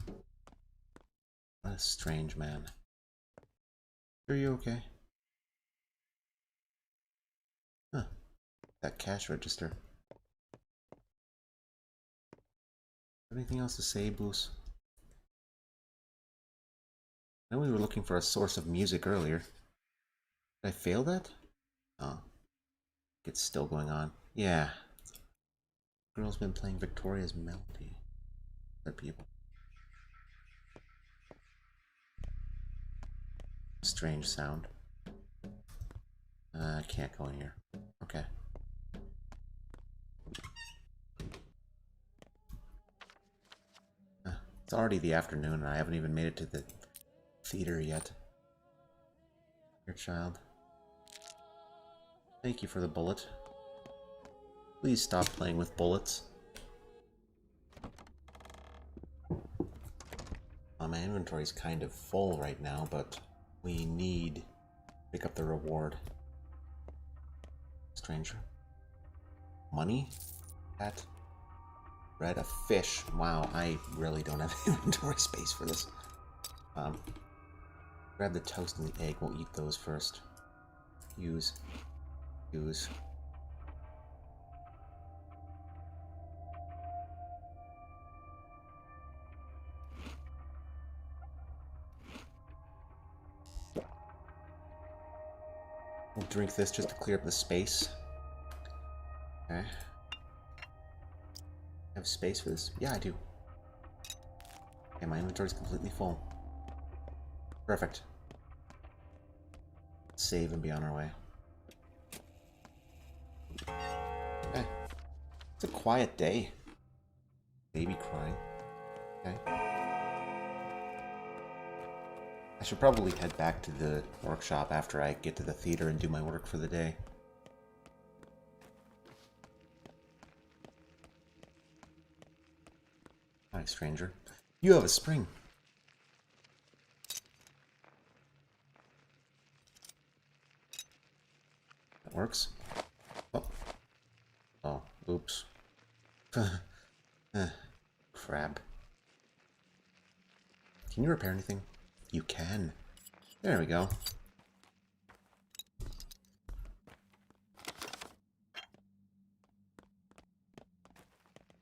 What a strange man. Are you okay? Huh. That cash register. Anything else to say, Boos? I know we were looking for a source of music earlier. Did I fail that? Oh. It's still going on. Yeah. Girl's been playing Victoria's melody. Other people. Strange sound. I can't go in here. Okay. It's already the afternoon and I haven't even made it to the theater yet. Your child. Thank you for the bullet. Please stop playing with bullets. My inventory's kind of full right now, but we need to pick up the reward. Stranger. Money? Cat? Bread? A fish? Wow, I really don't have inventory space for this. Grab the toast and the egg. We'll eat those first. Use. We'll drink this just to clear up the space. Okay. Have space for this? Yeah, I do. Okay, my inventory's completely full. Perfect. Save and be on our way. Okay. It's a quiet day. Baby crying. Okay. I should probably head back to the workshop after I get to the theater and do my work for the day. Hi, stranger. You have a spring. That works. Oh. Oh, oops. Crap. Can you repair anything? You can. There we go.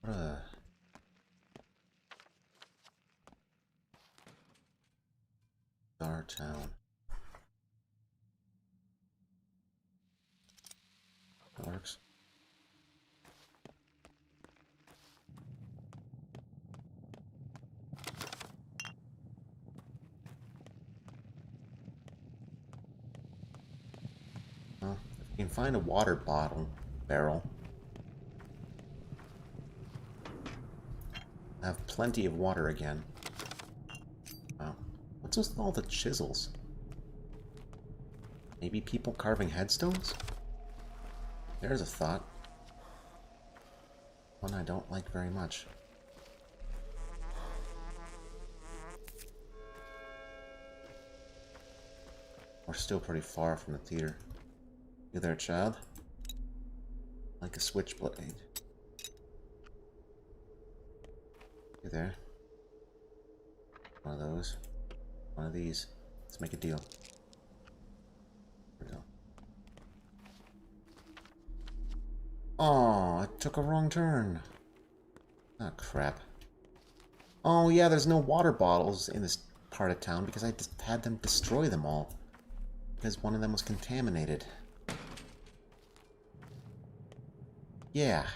What a... Star Town. That works. Well, if we can find a water barrel. I have plenty of water again. Wow. What's with all the chisels? Maybe people carving headstones? There's a thought. One I don't like very much. We're still pretty far from the theater. You there, child? Like a switchblade. You there? One of those. One of these. Let's make a deal. Here we go. Oh, I took a wrong turn. Ah, crap. Oh, yeah, there's no water bottles in this part of town because I just had them destroy them all. Because one of them was contaminated. Yeah.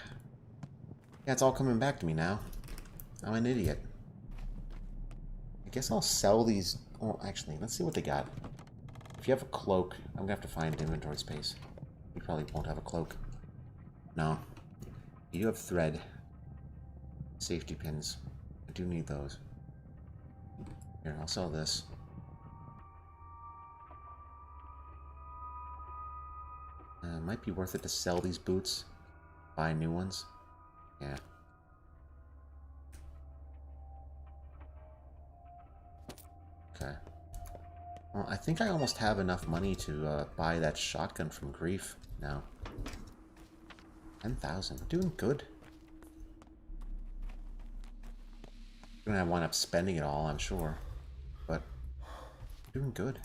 Yeah, it's all coming back to me now. I'm an idiot. I guess I'll sell these... Oh, actually, let's see what they got. If you have a cloak, I'm gonna have to find inventory space. You probably won't have a cloak. No. You do have thread. Safety pins. I do need those. Here, I'll sell this. Might be worth it to sell these boots. Buy new ones. Yeah. Okay. Well, I think I almost have enough money to buy that shotgun from Grief now. 10,000. We're doing good. We're gonna wind up spending it all, I'm sure. But we're doing good.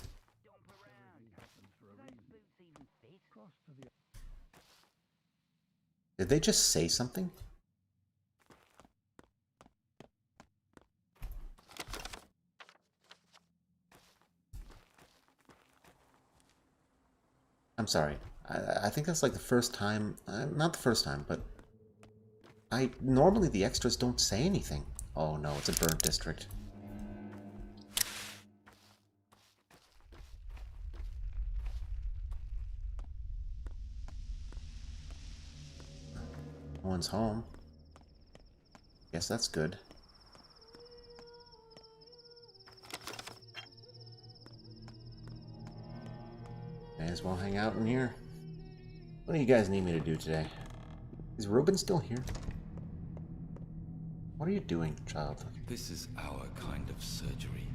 Did they just say something? I'm sorry. I think that's like the first time... not the first time, but... Normally the extras don't say anything. Oh no, it's a burnt district. No one's home. Guess that's good. May as well hang out in here. What do you guys need me to do today? Is Ruben still here? What are you doing, child? This is our kind of surgery.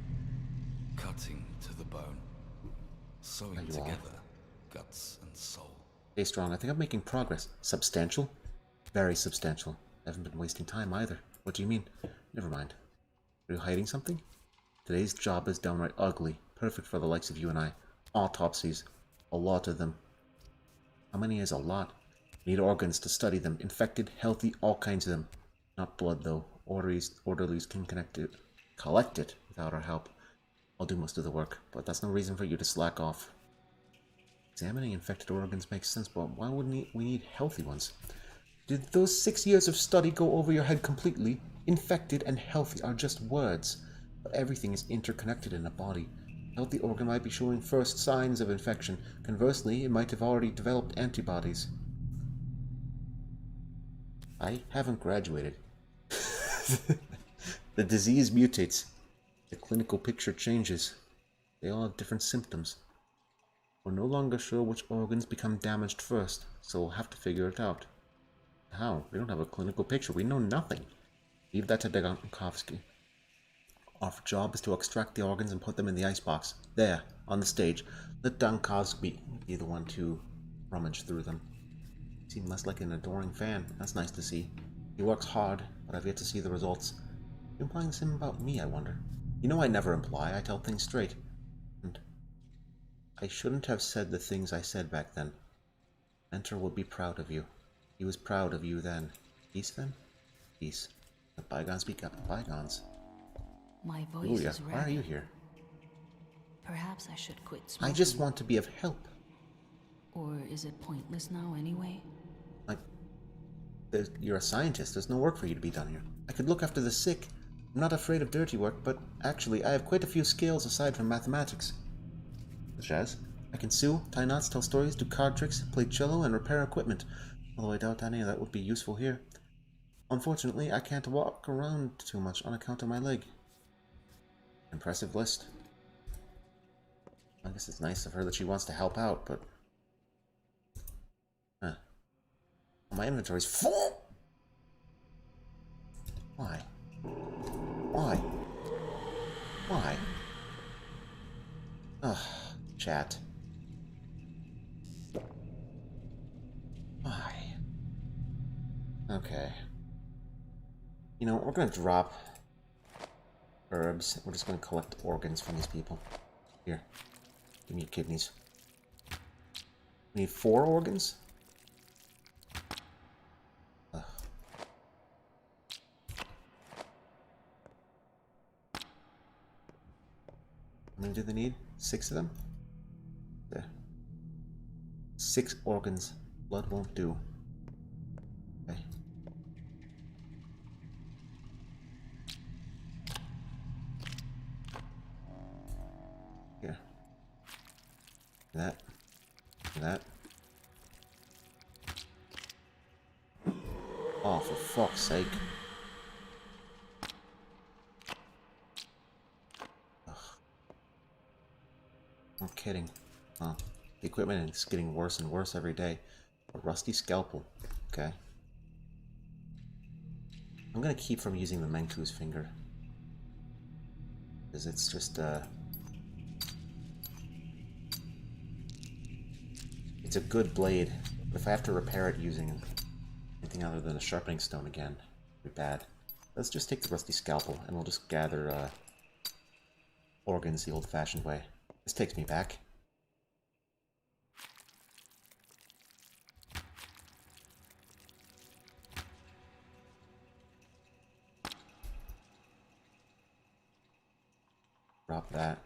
Cutting to the bone. Sewing together guts and soul. Stay strong. I think I'm making progress. Substantial? Very substantial. I haven't been wasting time either. What do you mean? Never mind. Are you hiding something? Today's job is downright ugly. Perfect for the likes of you and I. Autopsies. A lot of them. How many is a lot? Need organs to study them. Infected, healthy, all kinds of them. Not blood, though. Orderlies can collect it without our help. I'll do most of the work, but that's no reason for you to slack off. Examining infected organs makes sense, but why wouldn't we need healthy ones? Did those 6 years of study go over your head completely? Infected and healthy are just words, but everything is interconnected in a body. Healthy organ might be showing first signs of infection. Conversely, it might have already developed antibodies. I haven't graduated. The disease mutates. The clinical picture changes. They all have different symptoms. We're no longer sure which organs become damaged first, so we'll have to figure it out. How? We don't have a clinical picture. We know nothing. Leave that to Dankovsky. Our job is to extract the organs and put them in the icebox. There, on the stage. Let Dankovsky be the one to rummage through them. You seem less like an adoring fan. That's nice to see. He works hard, but I've yet to see the results. You're implying the same about me, I wonder. You know I never imply. I tell things straight. And I shouldn't have said the things I said back then. Mentor would be proud of you. He was proud of you then. Peace, then? Peace. Let bygones be bygones. My voice Julia, is ready. why are you here? Perhaps I should quit smoking. I just want to be of help. Or is it pointless now anyway? Like, you're a scientist. There's no work for you to be done here. I could look after the sick. I'm not afraid of dirty work, but actually, I have quite a few skills aside from mathematics. Such as, I can sew, tie knots, tell stories, do card tricks, play cello, and repair equipment. Although I doubt any of that would be useful here. Unfortunately, I can't walk around too much on account of my leg. Impressive list. I guess it's nice of her that she wants to help out, but... Huh. My inventory's full! Why? Why? Why? Ugh, chat. Why? Okay. You know, we're gonna drop herbs. We're just gonna collect organs from these people. Here. Give me your kidneys. We need 4 organs? Ugh. How many do they need? 6 of them? There. 6 organs. Blood won't do. Okay. Here. That. That. Oh, for fuck's sake. Ugh. No kidding. Huh. The equipment is getting worse and worse every day. A rusty scalpel. Okay. I'm gonna keep from using the Menku's finger. Because it's just, it's a good blade, but if I have to repair it using anything other than a sharpening stone again, it'd be bad. Let's just take the rusty scalpel, and we'll just gather, organs the old-fashioned way. This takes me back. Drop that.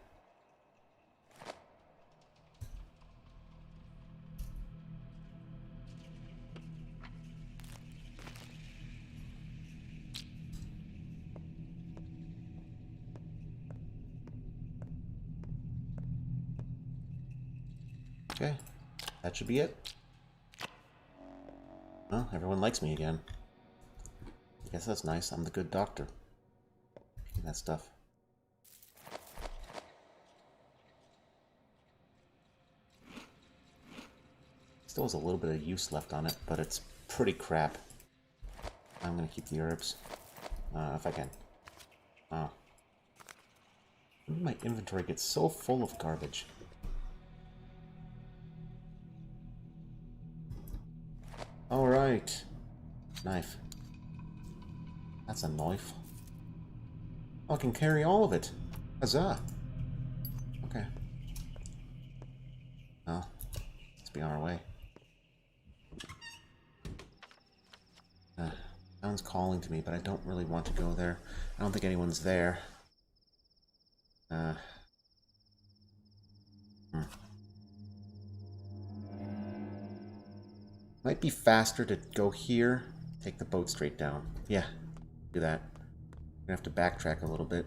Okay, that should be it. Well, everyone likes me again. I guess that's nice. I'm the good doctor. Picking that stuff. Still has a little bit of use left on it, but it's pretty crap. I'm gonna keep the herbs. If I can. Oh. My inventory gets so full of garbage. Alright. Knife. That's a knife. Oh, I can carry all of it. Huzzah. Okay. Well, let's be on our way. Someone's calling to me, but I don't really want to go there. I don't think anyone's there. Might be faster to go here, take the boat straight down. Yeah, do that. We're gonna have to backtrack a little bit,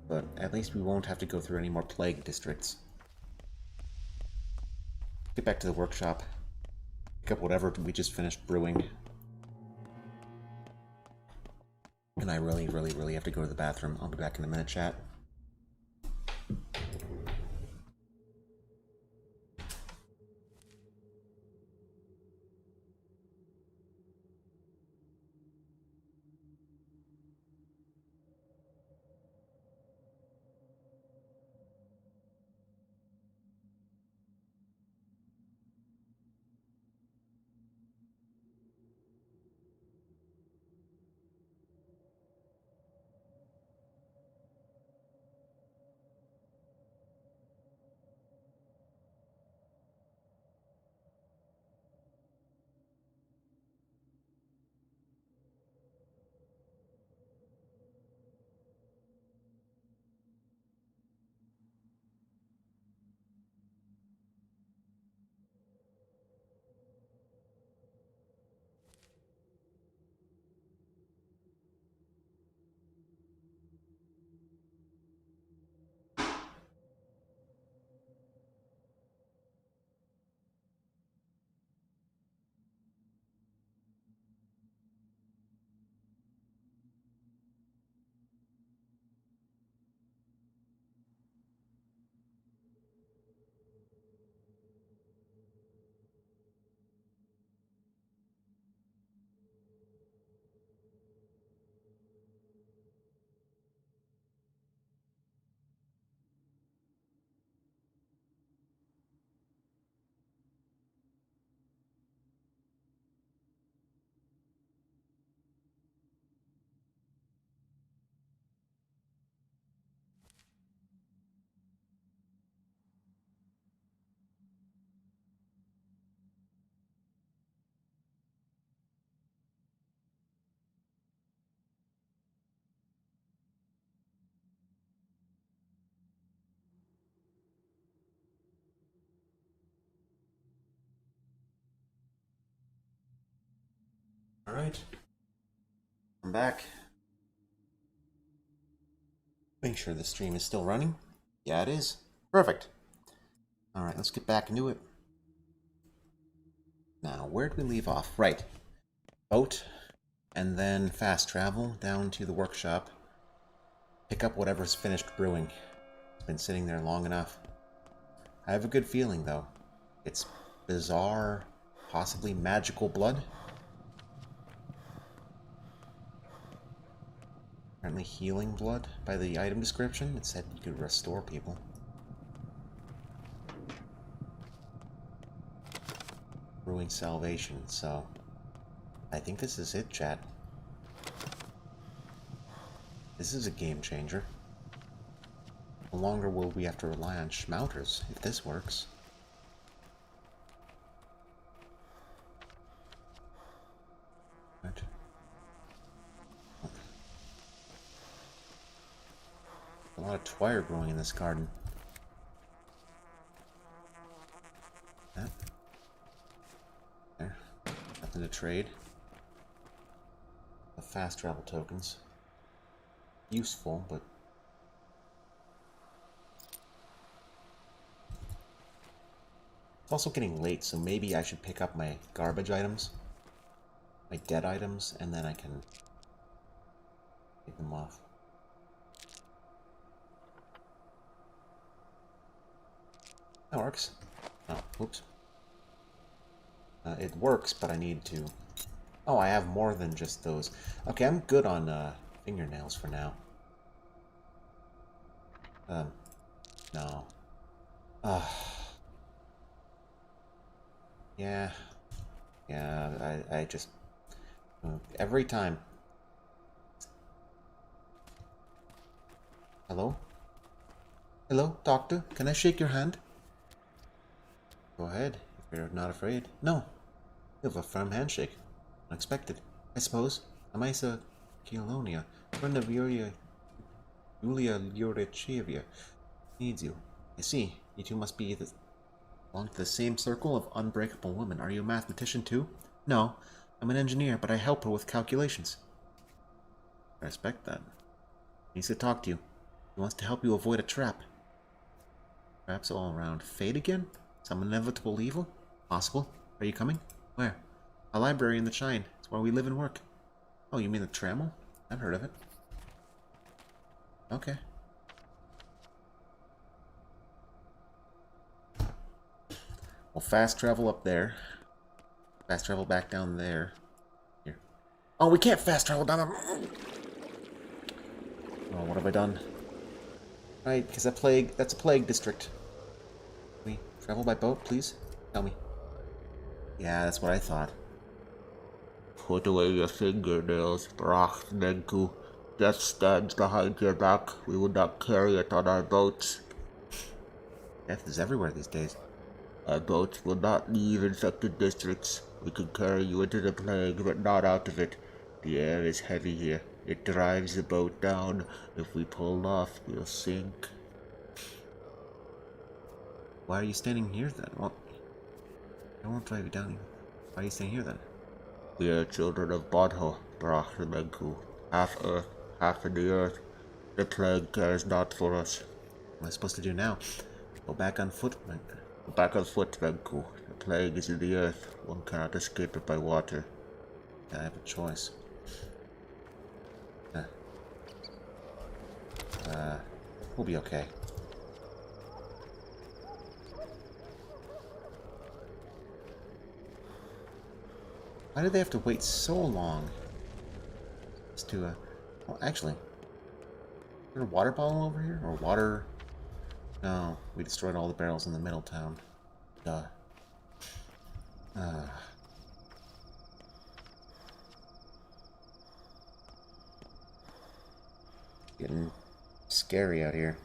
but at least we won't have to go through any more plague districts. Get back to the workshop. Pick up whatever we just finished brewing. And I really, really, really have to go to the bathroom. I'll be back in a minute, chat. Alright. I'm back. Make sure the stream is still running. Yeah, it is. Perfect. Alright, let's get back into it. Now, where did we leave off? Right. Boat, and then fast travel down to the workshop. Pick up whatever's finished brewing. It's been sitting there long enough. I have a good feeling, though. It's bizarre, possibly magical blood. Apparently healing blood by the item description. It said you could restore people. Brewing salvation, so I think this is it, chat. This is a game changer. No longer will we have to rely on schmouters if this works. Right. A lot of twire growing in this garden. That. There. Nothing to trade. The fast travel tokens. Useful, but it's also getting late, so maybe I should pick up my garbage items, my dead items, and then I can take them off. That works. Oh, oops. It works, but I need to... Oh, I have more than just those. Okay, I'm good on fingernails for now. No. Yeah. Yeah, I just... every time. Hello? Hello, doctor? Can I shake your hand? Go ahead, if you're not afraid. No. You have a firm handshake. Unexpected. I suppose. Amaisa Kilonia, friend of Yulia Yurichevia, needs you. I see. You two must belong to the same circle of unbreakable women. Are you a mathematician too? No. I'm an engineer, but I help her with calculations. I respect that. He needs to talk to you. He wants to help you avoid a trap. Traps all around. Fate again? Some inevitable evil? Possible. Are you coming? Where? A library in the Shine. It's where we live and work. Oh, you mean the Trammel? I've heard of it. Okay. Well, fast travel up there. Fast travel back down there. Here. Oh, we can't fast travel down there. Oh, what have I done? Right, because that's a plague district. Can we travel by boat, please? Tell me. Yeah, that's what I thought. Put away your fingernails, Brach Nenku. Death stands behind your back. We will not carry it on our boats. Death is everywhere these days. Our boats will not leave infected districts. We can carry you into the plague, but not out of it. The air is heavy here. It drives the boat down. If we pull off, we'll sink. Why are you standing here then? Well, I won't drive you down here. Why are you staying here then? We are children of Bodho, Brachmenku. Half earth, half in the earth. The plague cares not for us. What am I supposed to do now? Go back on foot, Menku. Go back on foot, Menku. The plague is in the earth. One cannot escape it by water. I have a choice. We'll be okay. Why did they have to wait so long? Just to, well, actually, is there a water bottle over here? Or water? No, we destroyed all the barrels in the middle town. Duh. Getting scary out here.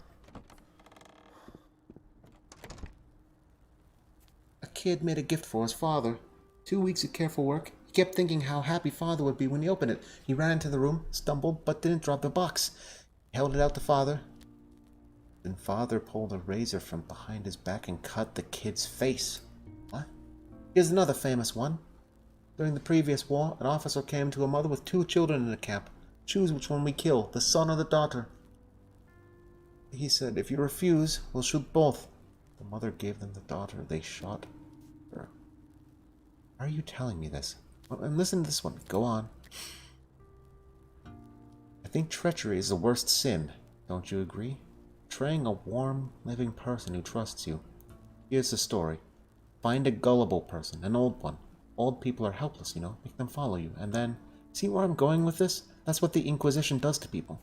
A kid made a gift for his father. 2 weeks of careful work. He kept thinking how happy father would be when he opened it. He ran into the room, stumbled, but didn't drop the box. He held it out to father. Then father pulled a razor from behind his back and cut the kid's face. What? Here's another famous one. During the previous war, an officer came to a mother with 2 children in a camp. Choose which one we kill, the son or the daughter. He said, if you refuse, we'll shoot both. The mother gave them the daughter. They shot her. Why are you telling me this? Well, and listen to this one. Go on. I think treachery is the worst sin. Don't you agree? Betraying a warm, living person who trusts you. Here's the story. Find a gullible person, an old one. Old people are helpless, you know. Make them follow you. And then, see where I'm going with this? That's what the Inquisition does to people.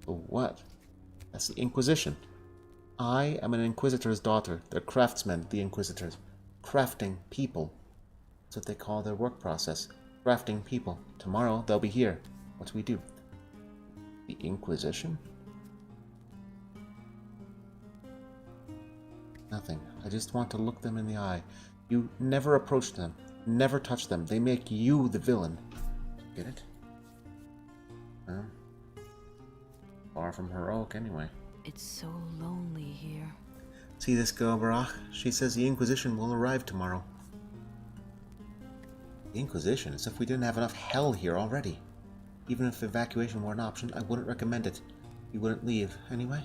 What? That's the Inquisition. I am an Inquisitor's daughter. They're craftsmen, the Inquisitors. Crafting people. That's what they call their work process. Crafting people. Tomorrow, they'll be here. What do we do? The Inquisition? Nothing. I just want to look them in the eye. You never approach them. Never touch them. They make you the villain. Get it? Well, far from heroic anyway. It's so lonely here. See this girl, Barach? She says the Inquisition will arrive tomorrow. The Inquisition? As if we didn't have enough hell here already. Even if evacuation were an option, I wouldn't recommend it. You wouldn't leave, anyway?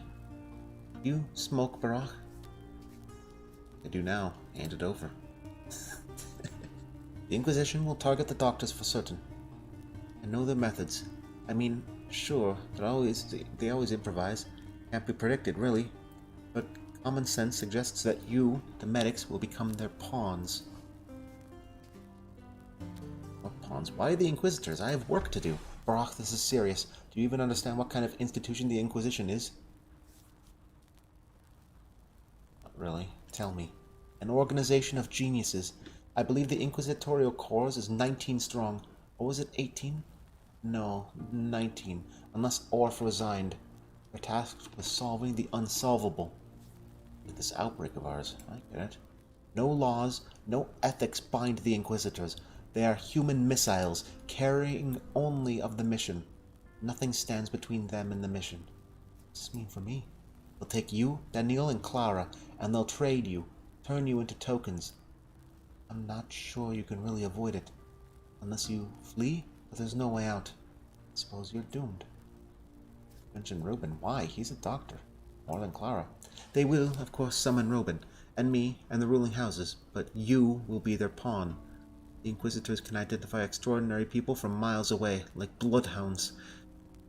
You smoke, Barach? I do now. Hand it over. The Inquisition will target the doctors for certain. I know their methods. I mean, sure, they always improvise. Can't be predicted, really. But common sense suggests that you, the medics, will become their pawns. What pawns? Why the Inquisitors? I have work to do. Barach, this is serious. Do you even understand what kind of institution the Inquisition is? Not really. Tell me. An organization of geniuses. I believe the Inquisitorial Corps is 19 strong. Or was it 18? No, 19. Unless Orff resigned. They're tasked with solving the unsolvable. Like this outbreak of ours. I get it. No laws, no ethics bind the Inquisitors. They are human missiles, carrying only of the mission. Nothing stands between them and the mission. What does this mean for me? They'll take you, Daniel, and Clara, and they'll trade you, turn you into tokens. I'm not sure you can really avoid it. Unless you flee, but there's no way out. I suppose you're doomed. Mention Reuben. Why? He's a doctor. More than Clara. They will, of course, summon Reuben, and me, and the ruling houses, but you will be their pawn. The Inquisitors can identify extraordinary people from miles away, like bloodhounds.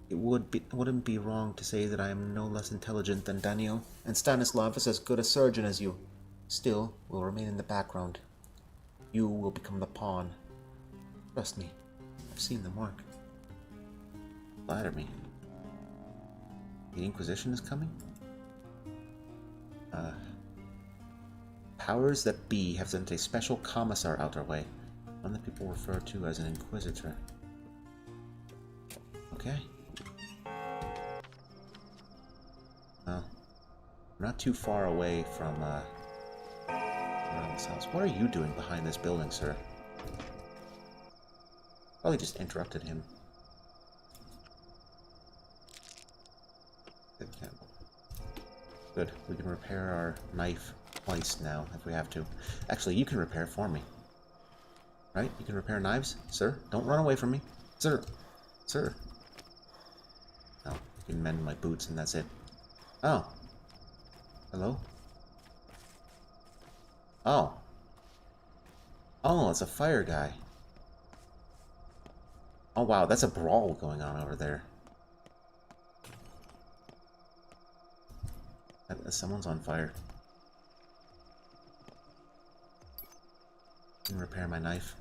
It wouldn't be wrong to say that I am no less intelligent than Daniel, and Stanislav is as good a surgeon as you. Still, will remain in the background. You will become the pawn. Trust me, I've seen them work. Flatter me. The Inquisition is coming? Powers that be have sent a special commissar out our way. One that people refer to as an Inquisitor. Okay. Well, we're not too far away from, around this house. What are you doing behind this building, sir? Probably just interrupted him. Good. We can repair our knife twice now, if we have to. Actually, you can repair for me. Right? You can repair knives? Sir? Don't run away from me. Sir! Sir! No, you can mend my boots and that's it. Oh. Hello? Oh. Oh, it's a fire guy. Oh wow, that's a brawl going on over there. Someone's on fire. I can repair my knife.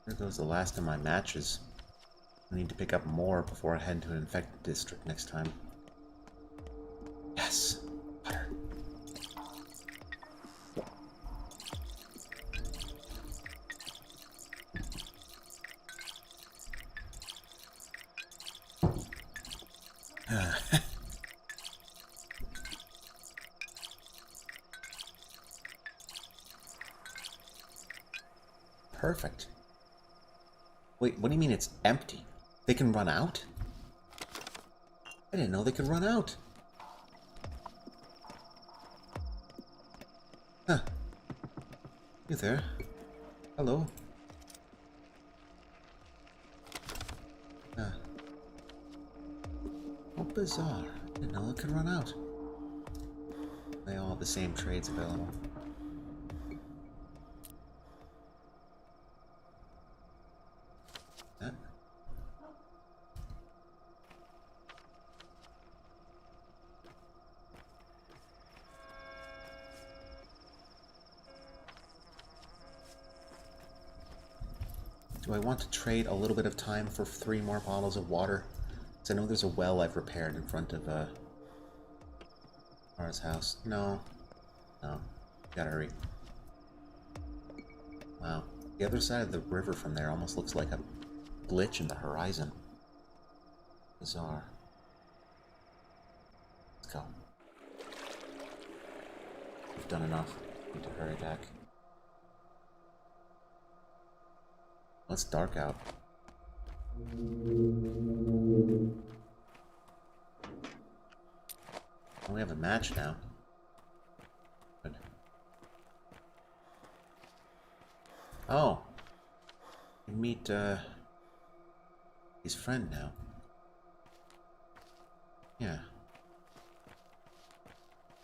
There goes the last of my matches. I need to pick up more before I head to an infected district next time. Yes! Butter. Perfect. Wait, what do you mean it's empty? They can run out? I didn't know they could run out. Huh. You there? Hello? How bizarre. I didn't know it could run out. They all have the same trades available. That. Do I want to trade a little bit of time for 3 more bottles of water? Because I know there's a well I've repaired in front of Mara's house. No. No. Gotta hurry. Wow. The other side of the river from there almost looks like a glitch in the horizon. Bizarre. Let's go. We've done enough. Need to hurry back. Well, it's dark out. We have a match now. Good. Oh. You meet, his friend now. Yeah.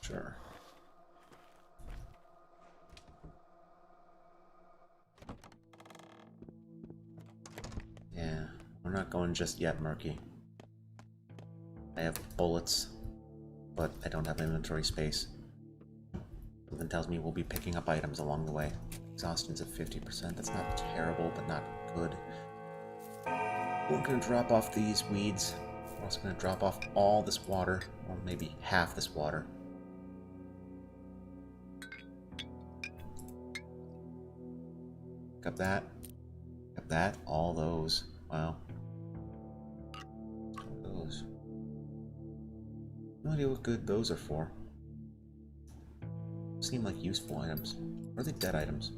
Sure. Yeah. We're not going just yet, Murky. I have bullets, but I don't have inventory space. Something tells me we'll be picking up items along the way. Exhaustion's at 50%. That's not terrible, but not good. We're gonna drop off these weeds. We're also gonna drop off all this water, or maybe half this water. Pick up that. Pick up that. All those. Wow. Those. No idea what good those are for. Seem like useful items. Or are they dead items?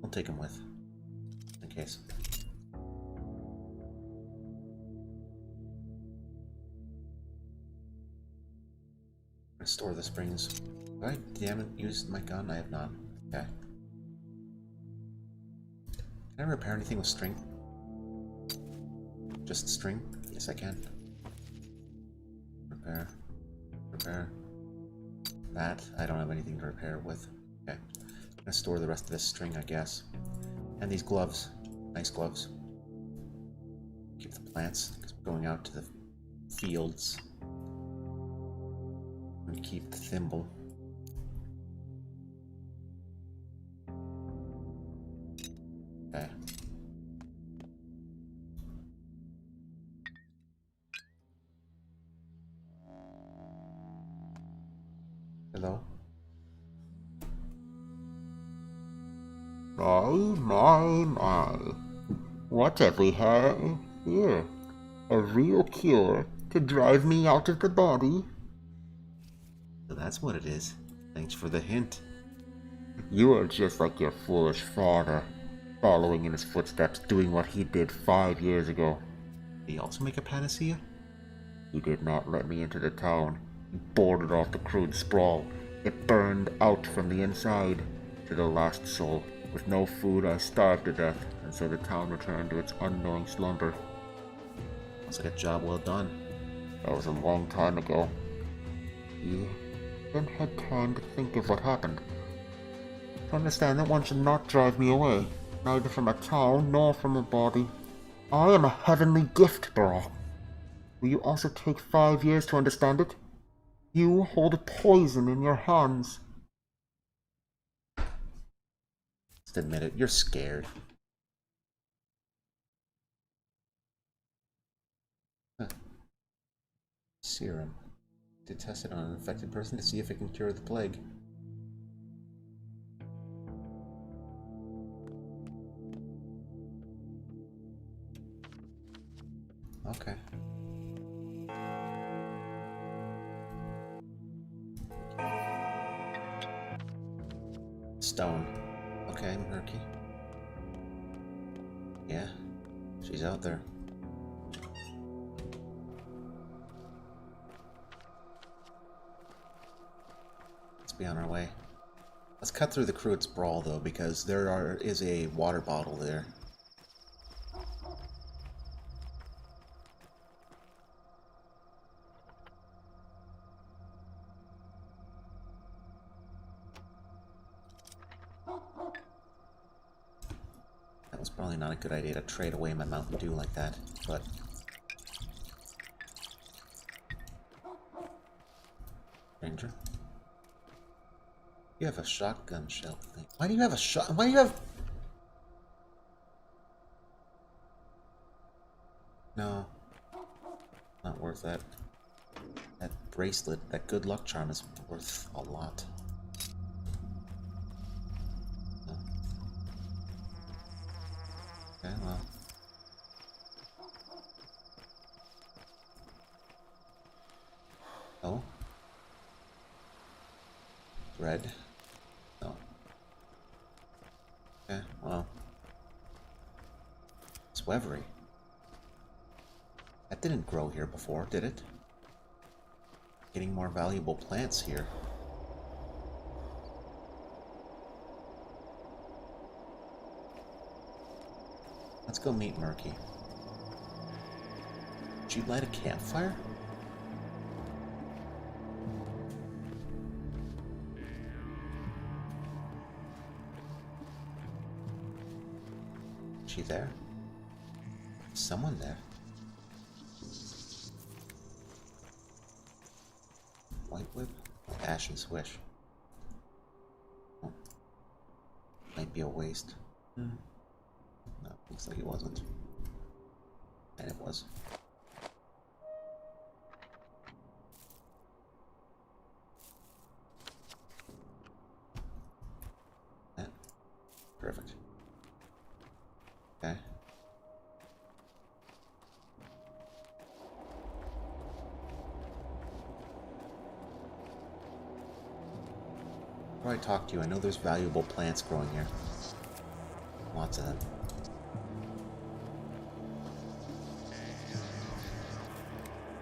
I'll take them with. In case. I'm gonna store the springs. Have I damn it used my gun? I have not. Okay. Can I repair anything with string? Just string? Yes, I can. Repair. Repair. That. I don't have anything to repair it with. Okay. I'm gonna store the rest of this string, I guess. And these gloves. Nice gloves. Keep the plants, because we're going out to the fields. I'm gonna keep the thimble. Okay. Hello? My. What have we had here? A real cure to drive me out of the body? So that's what it is. Thanks for the hint. You are just like your foolish father, following in his footsteps, doing what he did 5 years ago. Did he also make a panacea? He did not let me into the town. He boarded off the crude sprawl. It burned out from the inside to the last soul. With no food, I starved to death, and so the town returned to its unknowing slumber. Looks like a job well done. That was a long time ago. You then had time to think of what happened. To understand that one should not drive me away, neither from a town nor from a body. I am a heavenly gift, bro. Will you also take 5 years to understand it? You hold poison in your hands. Just admit it, you're scared. Huh. Serum. To test it on an infected person to see if it can cure the plague. Okay. Stone. Okay, Murky. Yeah, she's out there. be on our way. Let's cut through the Crude's brawl, though, because is a water bottle there. That was probably not a good idea to trade away my Mountain Dew like that, but... Ranger? You have a shotgun shell thing. Why do you have a Why do you have... No. Not worth that. That bracelet, that good luck charm is worth a lot. No. Okay, well. Oh. Red. No. Okay, well. Swevery. That didn't grow here before, did it? Getting more valuable plants here. Let's go meet Murky. Did you light a campfire? Is she there? Is someone there? White whip? Ash and swish. Oh. Might be a waste. No, looks like it wasn't. And it was. Yeah. Perfect. Okay. Before I talk to you, I know there's valuable plants growing here. Lots of them.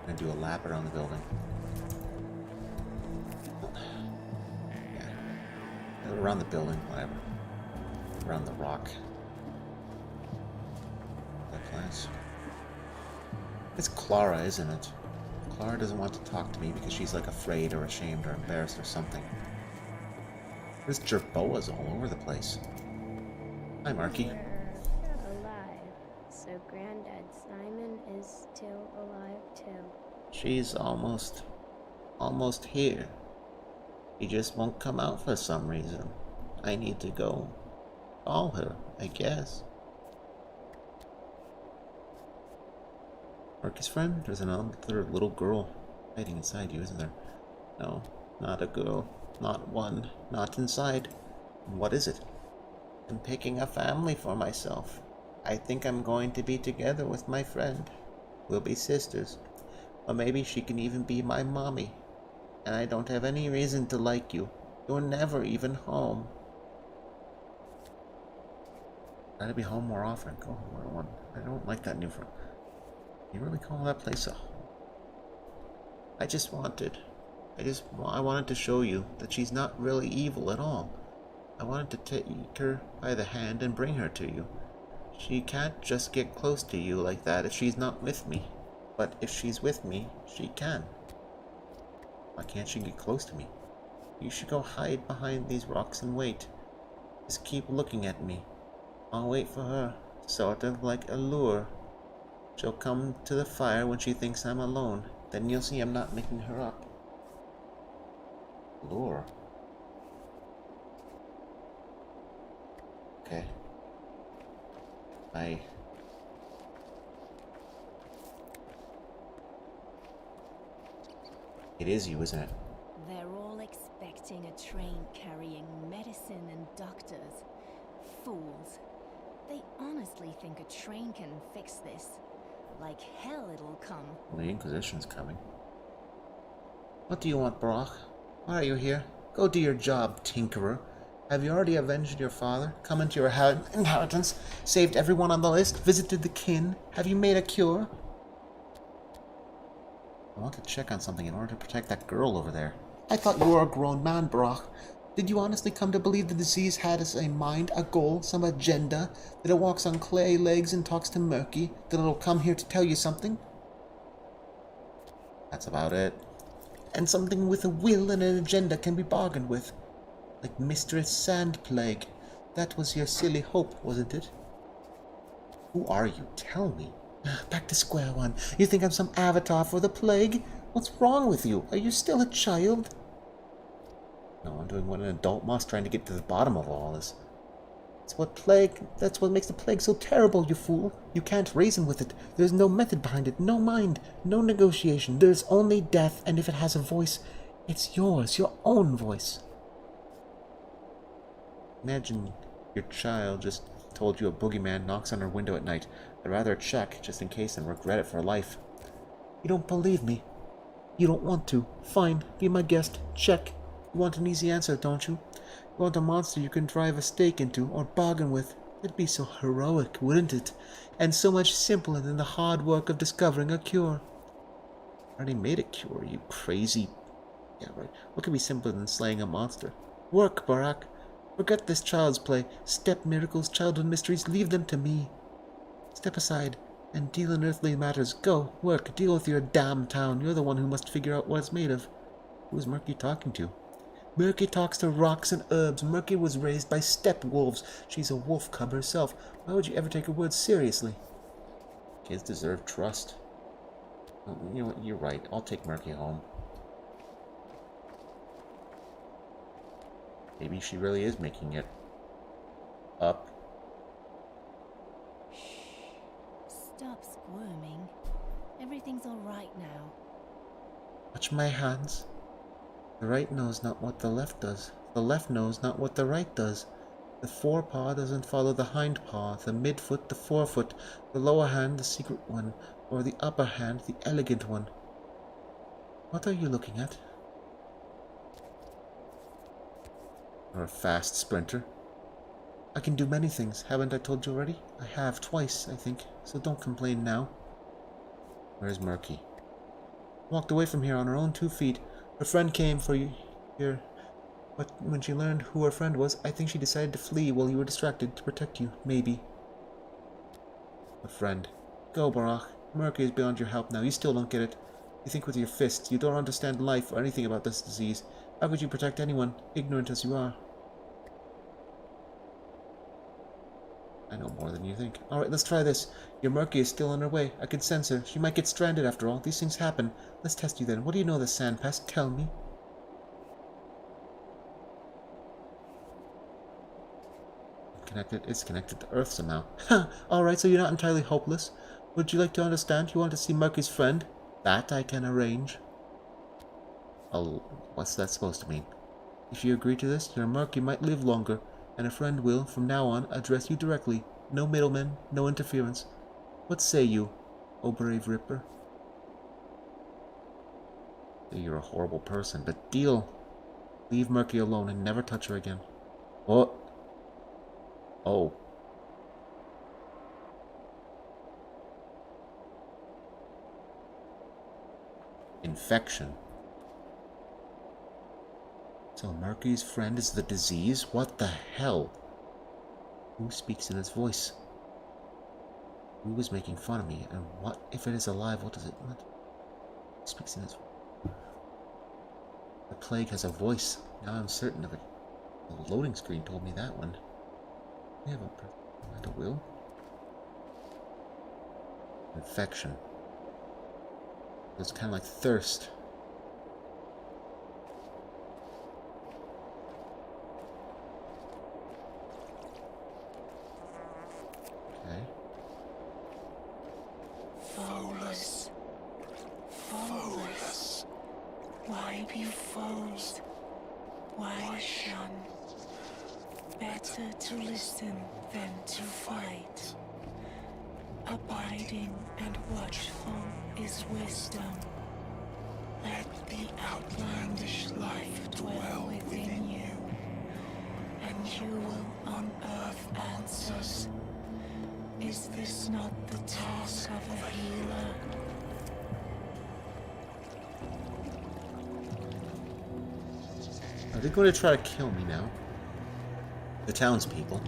I'm gonna do a lap around the building. Yeah. Around the building, whatever. Around the rock. That plants. It's Clara, isn't it? Clara doesn't want to talk to me because she's like afraid or ashamed or embarrassed or something. There's jerboas all over the place. Hi, Marky. We're alive. So Granddad Simon is still alive too. She's almost here. She just won't come out for some reason. I need to go call her, I guess. Marky's friend? There's another little girl hiding inside you, isn't there? No, not a girl. Not one. Not inside. What is it? I'm picking a family for myself. I think I'm going to be together with my friend. We'll be sisters. Or maybe she can even be my mommy. And I don't have any reason to like you. You're never even home. Try to be home more often. Go home more often. I don't like that new friend. You really call that place a home? I wanted to show you that she's not really evil at all. I wanted to take her by the hand and bring her to you. She can't just get close to you like that if she's not with me. But if she's with me, she can. Why can't she get close to me? You should go hide behind these rocks and wait. Just keep looking at me. I'll wait for her, sort of like a lure. She'll come to the fire when she thinks I'm alone. Then you'll see I'm not making her up. Lure? Okay. It is you, isn't it? They're all expecting a train carrying medicine and doctors. Fools. They honestly think a train can fix this. Like hell it'll come. Well, the Inquisition's coming. What do you want, Brock? Why are you here? Go do your job, tinkerer. Have you already avenged your father? Come into your inheritance? Saved everyone on the list? Visited the kin? Have you made a cure? I want to check on something in order to protect that girl over there. I thought you were a grown man, Brock. Did you honestly come to believe the disease had as a mind, a goal, some agenda? That it walks on clay legs and talks to Murky? That it'll come here to tell you something? That's about it. And something with a will and an agenda can be bargained with. Like Mistress Sand Plague. That was your silly hope, wasn't it? Who are you? Tell me. Back to square one. You think I'm some avatar for the plague? What's wrong with you? Are you still a child? No, I'm doing what an adult must, trying to get to the bottom of all this. That's what makes the plague so terrible, you fool. You can't reason with it. There's no method behind it, no mind, no negotiation. There's only death, and if it has a voice, it's yours, your own voice. Imagine your child just told you a boogeyman knocks on her window at night. I'd rather check, just in case, than regret it for life. You don't believe me. You don't want to. Fine, be my guest. Check. You want an easy answer, don't you? You want a monster you can drive a stake into, or bargain with. It'd be so heroic, wouldn't it? And so much simpler than the hard work of discovering a cure. I already made a cure, you crazy... Yeah, right. What could be simpler than slaying a monster? Work, Barak. Forget this child's play. Step miracles, childhood mysteries, leave them to me. Step aside and deal in earthly matters. Go, work, deal with your damn town. You're the one who must figure out what it's made of. Who's Murky talking to? Murky talks to rocks and herbs. Murky was raised by steppe wolves. She's a wolf cub herself. Why would you ever take her words seriously? Kids deserve trust. Oh, you know what, you're right. I'll take Murky home. Maybe she really is making it up. Stop squirming. Everything's all right now. Watch my hands. The right knows not what the left does. The left knows not what the right does. The forepaw doesn't follow the hind paw, the midfoot the forefoot, the lower hand the secret one, or the upper hand the elegant one. What are you looking at? You're a fast sprinter. I can do many things, haven't I told you already? I have, twice, I think, so don't complain now. Where's Murky? Walked away from here on her own 2 feet. Her friend came for you here, but when she learned who her friend was, I think she decided to flee while you were distracted to protect you, maybe. A friend. Go, Barak. Murky is beyond your help now. You still don't get it. You think with your fists. You don't understand life or anything about this disease. How could you protect anyone, ignorant as you are? I know more than you think. Alright, let's try this. Your Murky is still on her way. I can sense her. She might get stranded after all. These things happen. Let's test you then. What do you know of the sand pest? Tell me. It's connected to Earth somehow. Ha! Alright, so you're not entirely hopeless. Would you like to understand? You want to see Murky's friend? That I can arrange. Oh, what's that supposed to mean? If you agree to this, your Murky might live longer, and a friend will, from now on, address you directly. No middlemen, no interference. What say you, O brave Ripper? You're a horrible person, but deal. Leave Murky alone and never touch her again. What? Oh. Infection. So Murky's friend is the disease? What the hell? Who speaks in its voice? Who was making fun of me? And what if it is alive? What does it want? Who speaks in its voice? The plague has a voice. Now I'm certain of it. The loading screen told me that one. We have a will. Infection. It's kind of like thirst. Okay. Foeless. Foeless. Why be foes? Why shun? Better to listen than to fight. Abiding and watchful is wisdom. Let the outlandish life dwell within you, and you will unearth answers. Is this not the task of a healer? Are they going to try to kill me now? The townspeople.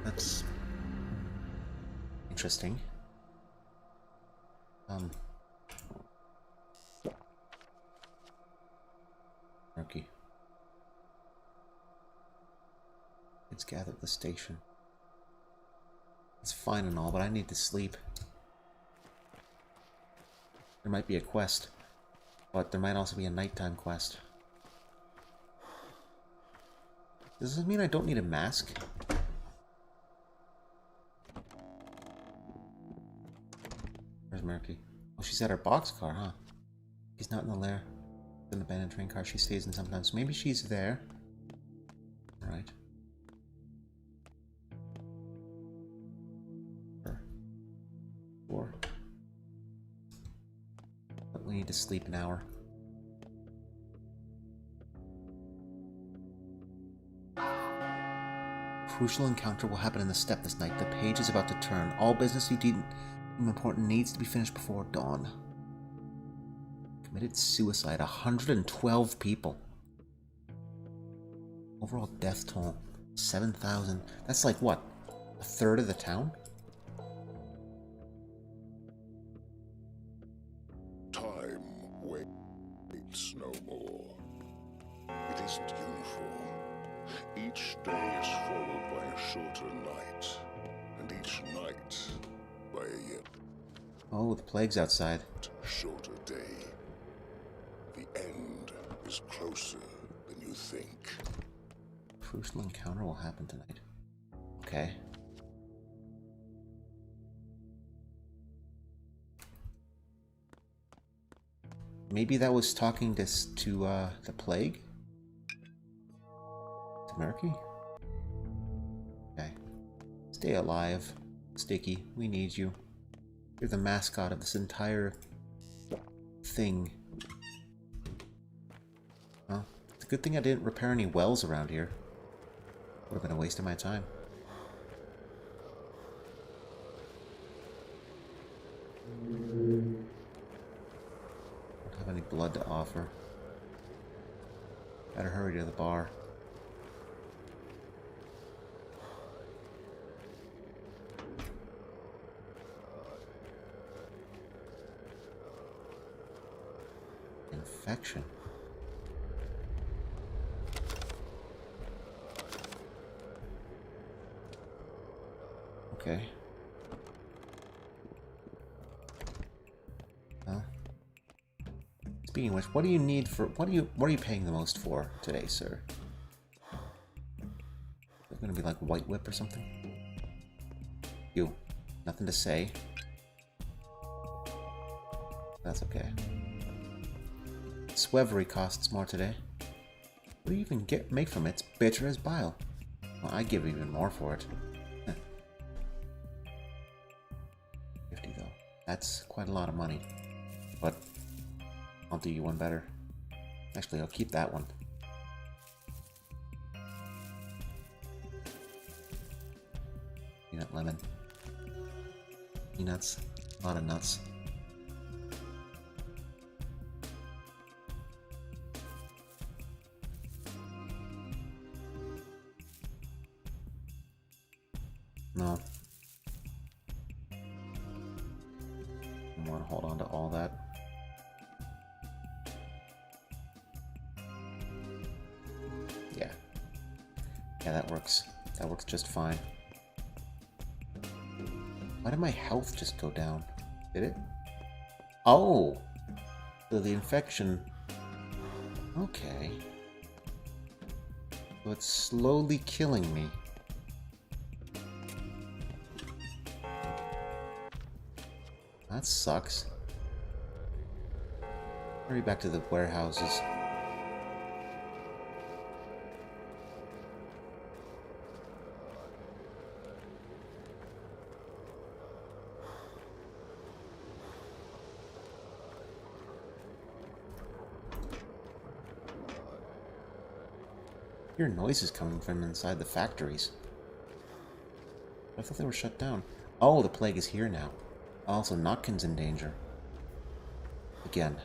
That's interesting. Murky. It's gathered at the station. It's fine and all, but I need to sleep. There might be a quest, but there might also be a nighttime quest. Does this mean I don't need a mask? Where's Murky? Oh, she's at her boxcar, huh? She's not in the lair. It's an abandoned train car she stays in sometimes. Maybe she's there. Alright. Four. But we need to sleep an hour. Crucial encounter will happen in the steppe this night. The page is about to turn. All business you deem important needs to be finished before dawn. Committed suicide. 112 people. Overall death toll. 7,000. That's like what? A third of the town? Time waits no more. It isn't uniform. Each day is followed by a shorter night, and each night by a yet Oh, the plague's outside. shorter day. The end is closer than you think. Crucial encounter will happen tonight. Okay. Maybe that was talking to the plague? To Murky? Okay. Stay alive. Sticky, we need you. You're the mascot of this entire thing. Well, it's a good thing I didn't repair any wells around here. Would have been a waste of my time. Don't have any blood to offer. Better hurry to the bar. Infection. Okay. Well, speaking of which, what do you need for what are you paying the most for today, sir? Is it gonna be like White Whip or something? You. Nothing to say. That's okay. Swevery costs more today. What do you even make from it? It's bitter as bile. Well, I give even more for it. 50 though. That's quite a lot of money. But I'll do you one better. Actually, I'll keep that one. Peanut lemon. Peanuts. A lot of nuts. No. I want to hold on to all that. Yeah. Yeah, that works. That works just fine. Why did my health just go down? Did it? Oh! So the infection... Okay. So it's slowly killing me. That sucks. Hurry back to the warehouses. I hear noises coming from inside the factories. I thought they were shut down. Oh, the plague is here now. Also, Notkin's in danger. The again.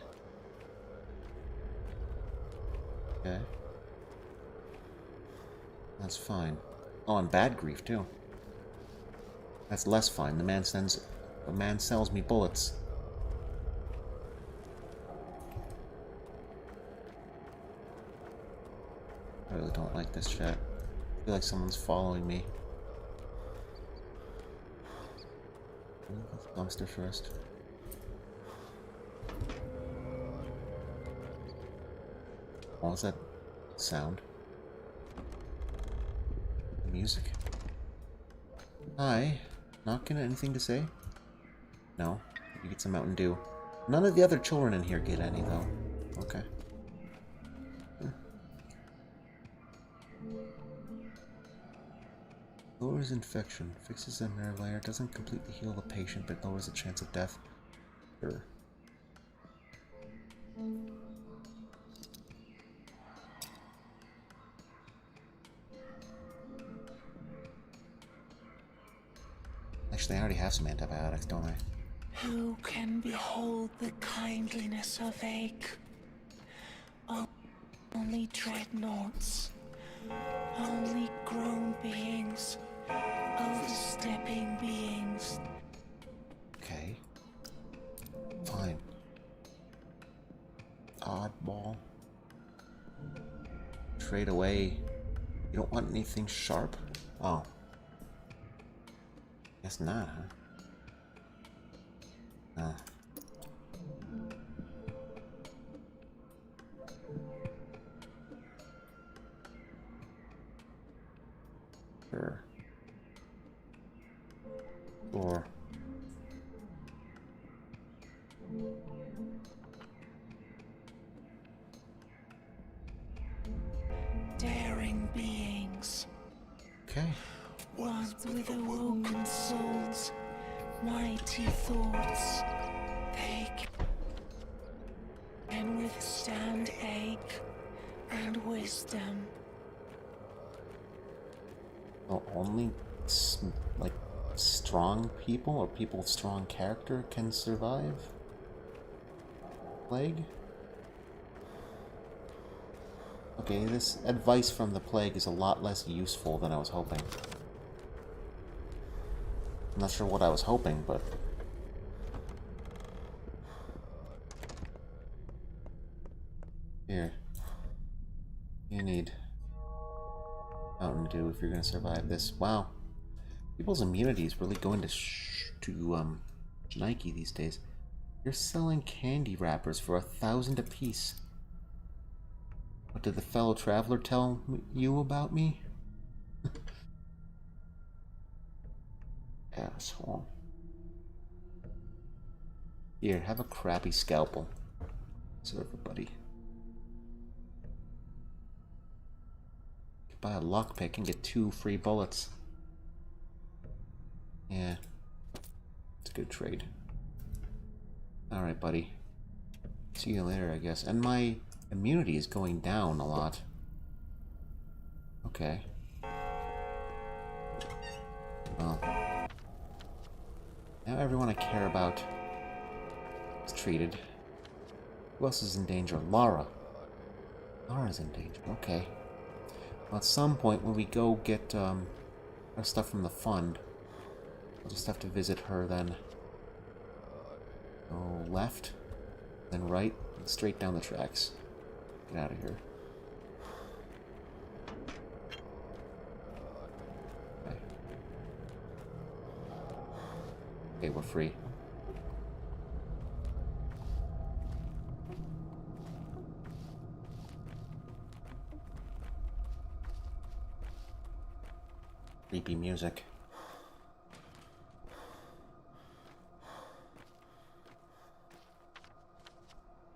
Okay. That's fine. Oh, and bad grief, too. That's less fine. The man sells me bullets. I really don't like this chat. I feel like someone's following me. Dumpster first. What was that sound? The music. Hi. Not gonna anything to say? No. You get some Mountain Dew. None of the other children in here get any, though. Okay. Lowers infection. Fixes the nerve layer. Doesn't completely heal the patient, but lowers the chance of death. Sure. Actually, I already have some antibiotics, don't I? Who can behold the kindliness of ache? Only dreadnoughts, only grown beings, overstepping beings. Okay. Fine. Oddball. Trade away. You don't want anything sharp? Oh. Guess not, huh? No. Sure. Or Daring beings. okay. Ones with awoken souls, mighty thoughts. They can withstand ache and wisdom. Well, only like strong people or people with strong character can survive plague? Okay, this advice from the plague is a lot less useful than I was hoping. I'm not sure what I was hoping, but... Here. You need Mountain Dew if you're gonna survive this. Wow. People's immunity is really going to Nike these days. You're selling candy wrappers for 1,000 apiece. What did the fellow traveler tell you about me? Asshole. Here, have a crappy scalpel. So everybody. Buy a lockpick and get 2 free bullets. Yeah. It's a good trade. Alright, buddy. See you later, I guess. And my immunity is going down a lot. Okay. Well. Now everyone I care about is treated. Who else is in danger? Lara. Lara's in danger. Okay. Well, at some point when we go get our stuff from the fund, we'll just have to visit her then. Go left, then right, and straight down the tracks. Get out of here. Okay. Okay, we're free. Creepy music.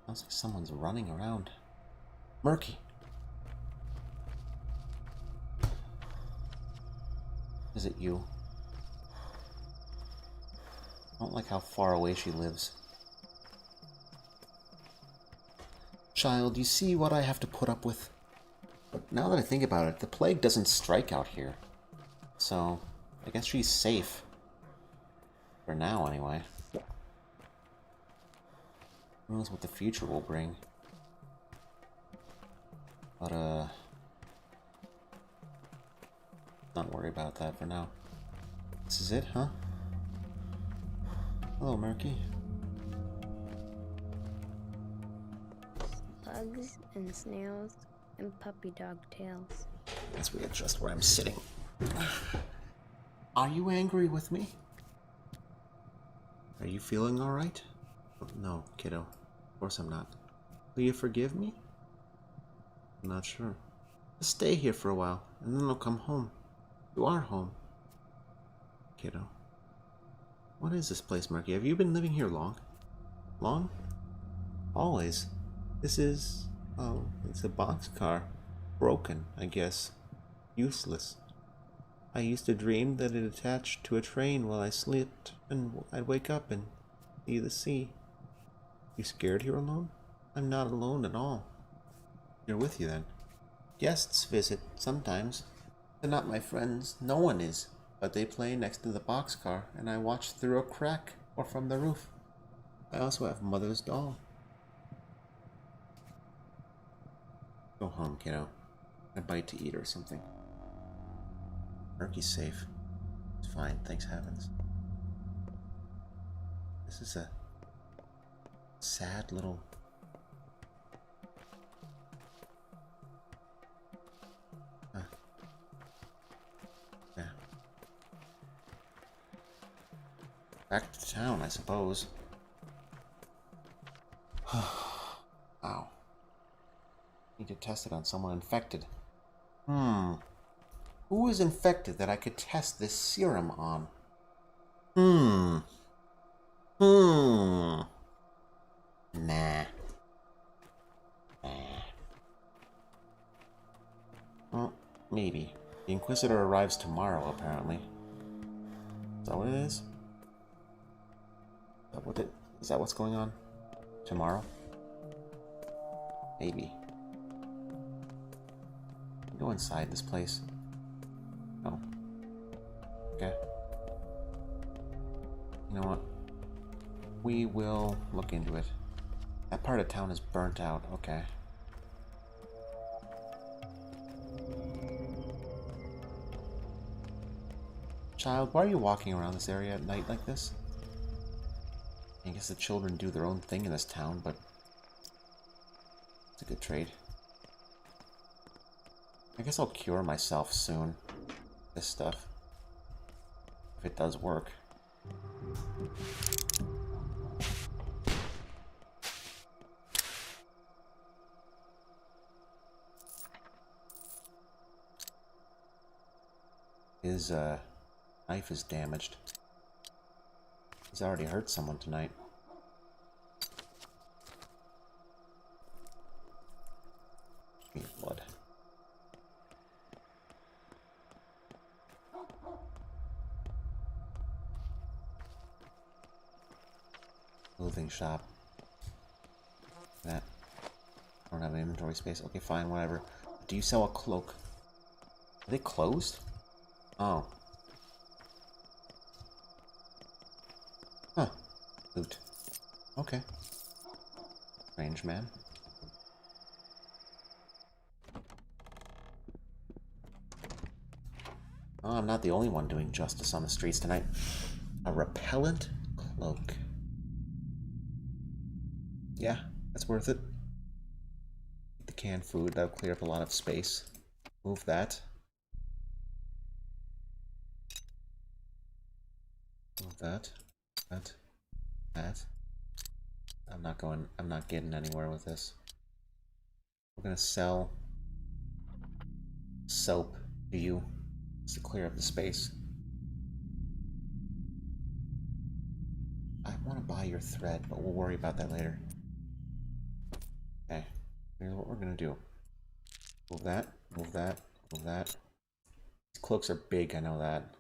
Sounds like someone's running around. Murky. Is it you? I don't like how far away she lives. Child, you see what I have to put up with? But now that I think about it, the plague doesn't strike out here. So, I guess she's safe. For now, anyway. Who knows what the future will bring. But, not worry about that for now. This is it, huh? Hello, Murky. Bugs and snails and puppy dog tails. Let's readjust where I'm sitting. Are you angry with me? Are you feeling alright? No, kiddo. Of course I'm not. Will you forgive me? I'm not sure. Just stay here for a while, and then I'll come home. You are home. Kiddo. What is this place, Murky? Have you been living here long? Long? Always. This is... oh, it's a boxcar. Broken, I guess. Useless. I used to dream that it attached to a train while I slept, and I'd wake up and see the sea. You scared here alone? I'm not alone at all. You're with you then? Guests visit, sometimes. They're not my friends, no one is, but they play next to the boxcar, and I watch through a crack or from the roof. I also have Mother's doll. Go home, kiddo. A bite to eat or something. Murky's safe. It's fine, thanks heavens. This is a sad little... Yeah. Back to town, I suppose. Ow. Need to test it on someone infected. Who is infected that I could test this serum on? Nah. Well, maybe. The Inquisitor arrives tomorrow, apparently. Is that what it is? Is that what's going on? Tomorrow? Maybe. Go inside this place. No. Okay. You know what? We will look into it. That part of town is burnt out. Okay. Child, why are you walking around this area at night like this? I guess the children do their own thing in this town, but it's a good trade. I guess I'll cure myself soon. This stuff. If it does work. His, knife is damaged. He's already hurt someone tonight. Give me blood. Clothing shop. That. I don't have an inventory space. Okay, fine, whatever. Do you sell a cloak? Are they closed? Oh. Huh. Boot. Okay. Strange man. Oh, I'm not the only one doing justice on the streets tonight. A repellent cloak. Yeah, that's worth it. Eat the canned food, that'll clear up a lot of space. Move that. Move that. That. I'm not getting anywhere with this. We're gonna sell soap to you just to clear up the space. I want to buy your thread, but we'll worry about that later. Okay, here's what we're gonna do. Move that, move that, move that. These cloaks are big, I know that.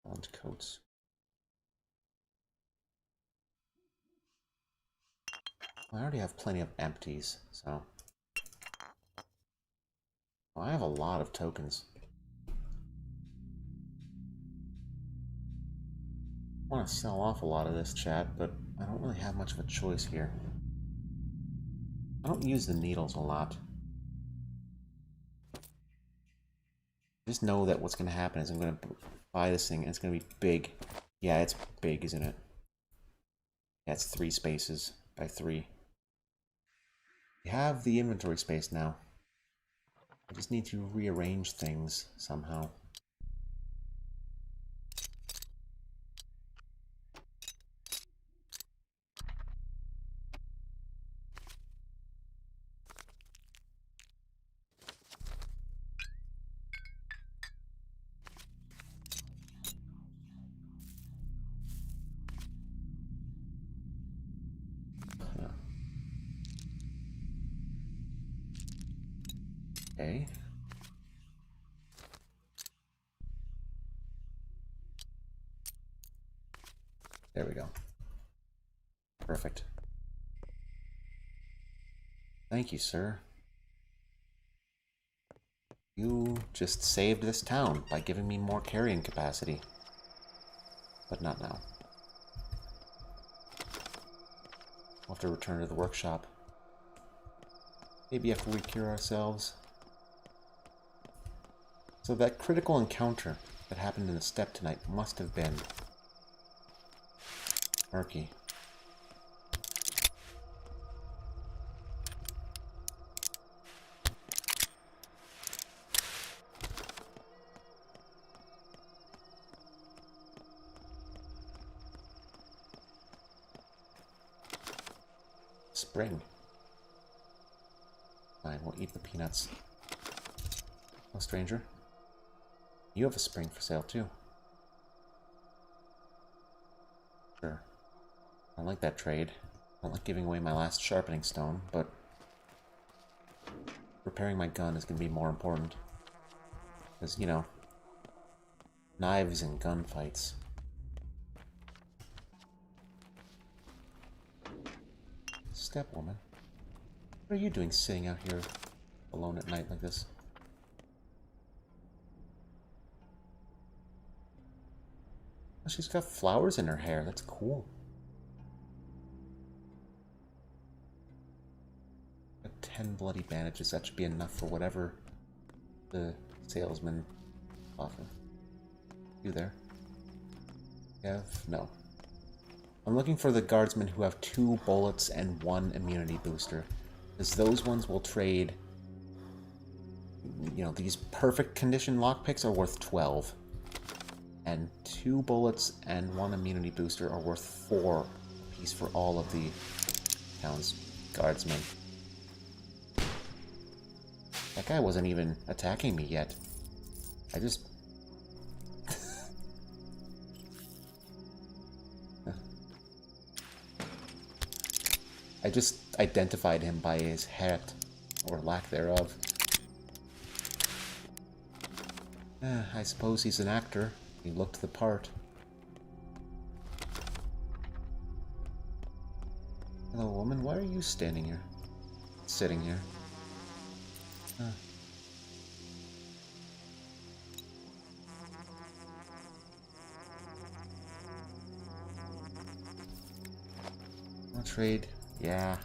Orange coats. I already have plenty of empties, so... Well, I have a lot of tokens. I want to sell off a lot of this, chat, but I don't really have much of a choice here. I don't use the needles a lot. Just know that what's going to happen is I'm going to buy this thing and it's going to be big. Yeah, it's big, isn't it? Yeah, it's 3 spaces by 3. We have the inventory space now. I just need to rearrange things somehow. Okay. There we go. Perfect. Thank you, sir. You just saved this town by giving me more carrying capacity. But not now. We'll have to return to the workshop. Maybe after we cure ourselves. So that critical encounter that happened in the steppe tonight must have been murky. Spring. Fine, we'll eat the peanuts. Oh, stranger. You have a spring for sale, too. Sure. I don't like that trade. I don't like giving away my last sharpening stone, but repairing my gun is going to be more important. Because, you know, knives and gunfights. Step woman. What are you doing sitting out here alone at night like this? Oh, she's got flowers in her hair. That's cool. Got 10 bloody bandages. That should be enough for whatever the salesman offer. You there? Have? No. I'm looking for the guardsmen who have 2 bullets and 1 immunity booster. Because those ones will trade... You know, these perfect condition lockpicks are worth 12. And 2 bullets and 1 immunity booster are worth 4 apiece for all of the town's guardsmen. That guy wasn't even attacking me yet. I just... I just identified him by his hat, or lack thereof. I suppose he's an actor. He looked the part. Hello, woman. Why are you standing here? Sitting here? I'll trade. Yeah.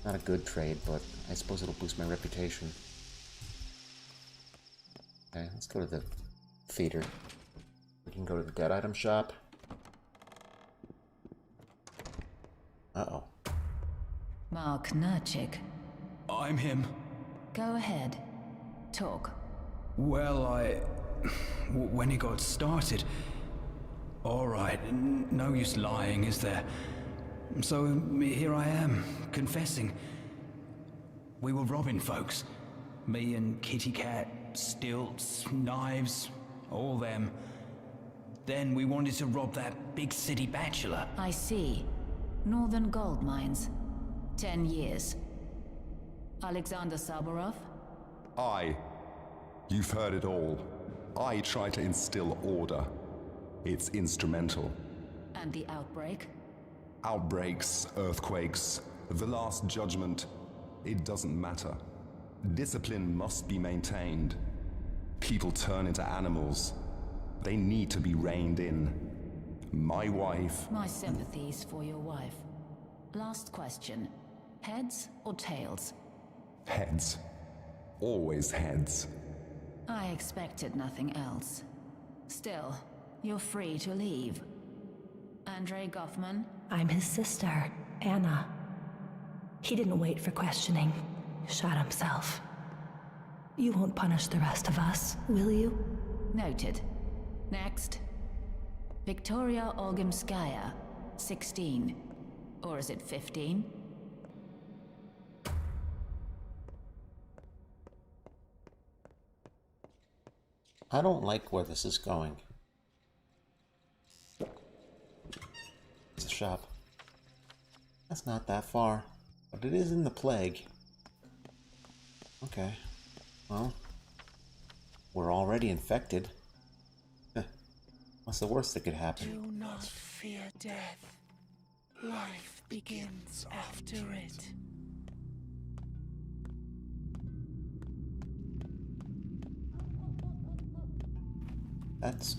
Not a good trade, but I suppose it'll boost my reputation. Okay, let's go to the theater. We can go to the dead item shop. Uh-oh. Mark Nurchik. I'm him. Go ahead. Talk. Well, when it got started... Alright, no use lying, is there? So, here I am, confessing. We were robbing folks. Me and Kitty Cat, stilts, knives, all them. Then we wanted to rob that big city bachelor. I see. Northern gold mines. 10 years. Alexander Saburov? You've heard it all. I try to instill order. It's instrumental. And the outbreak? Outbreaks, earthquakes, the Last Judgment, it doesn't matter. Discipline must be maintained. People turn into animals. They need to be reined in. My wife. My sympathies for your wife. Last question. Heads or tails? Heads. Always heads. I expected nothing else. Still, you're free to leave. Andre Goffman? I'm his sister, Anna. He didn't wait for questioning. Shot himself. You won't punish the rest of us, will you? Noted. Next. Victoria Olgimskaya, 16. Or is it 15? I don't like where this is going. It's a shop. That's not that far, but it is in the plague. Okay. Well, we're already infected. What's the worst that could happen? Do not fear death. Life begins after it. That's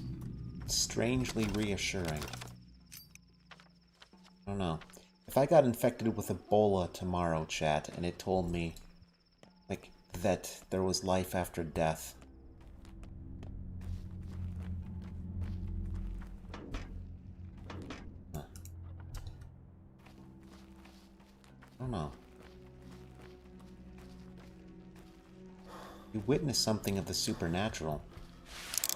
strangely reassuring. I don't know. If I got infected with Ebola tomorrow, chat, and it told me, like, that there was life after death. Huh. I don't know. You witness something of the supernatural.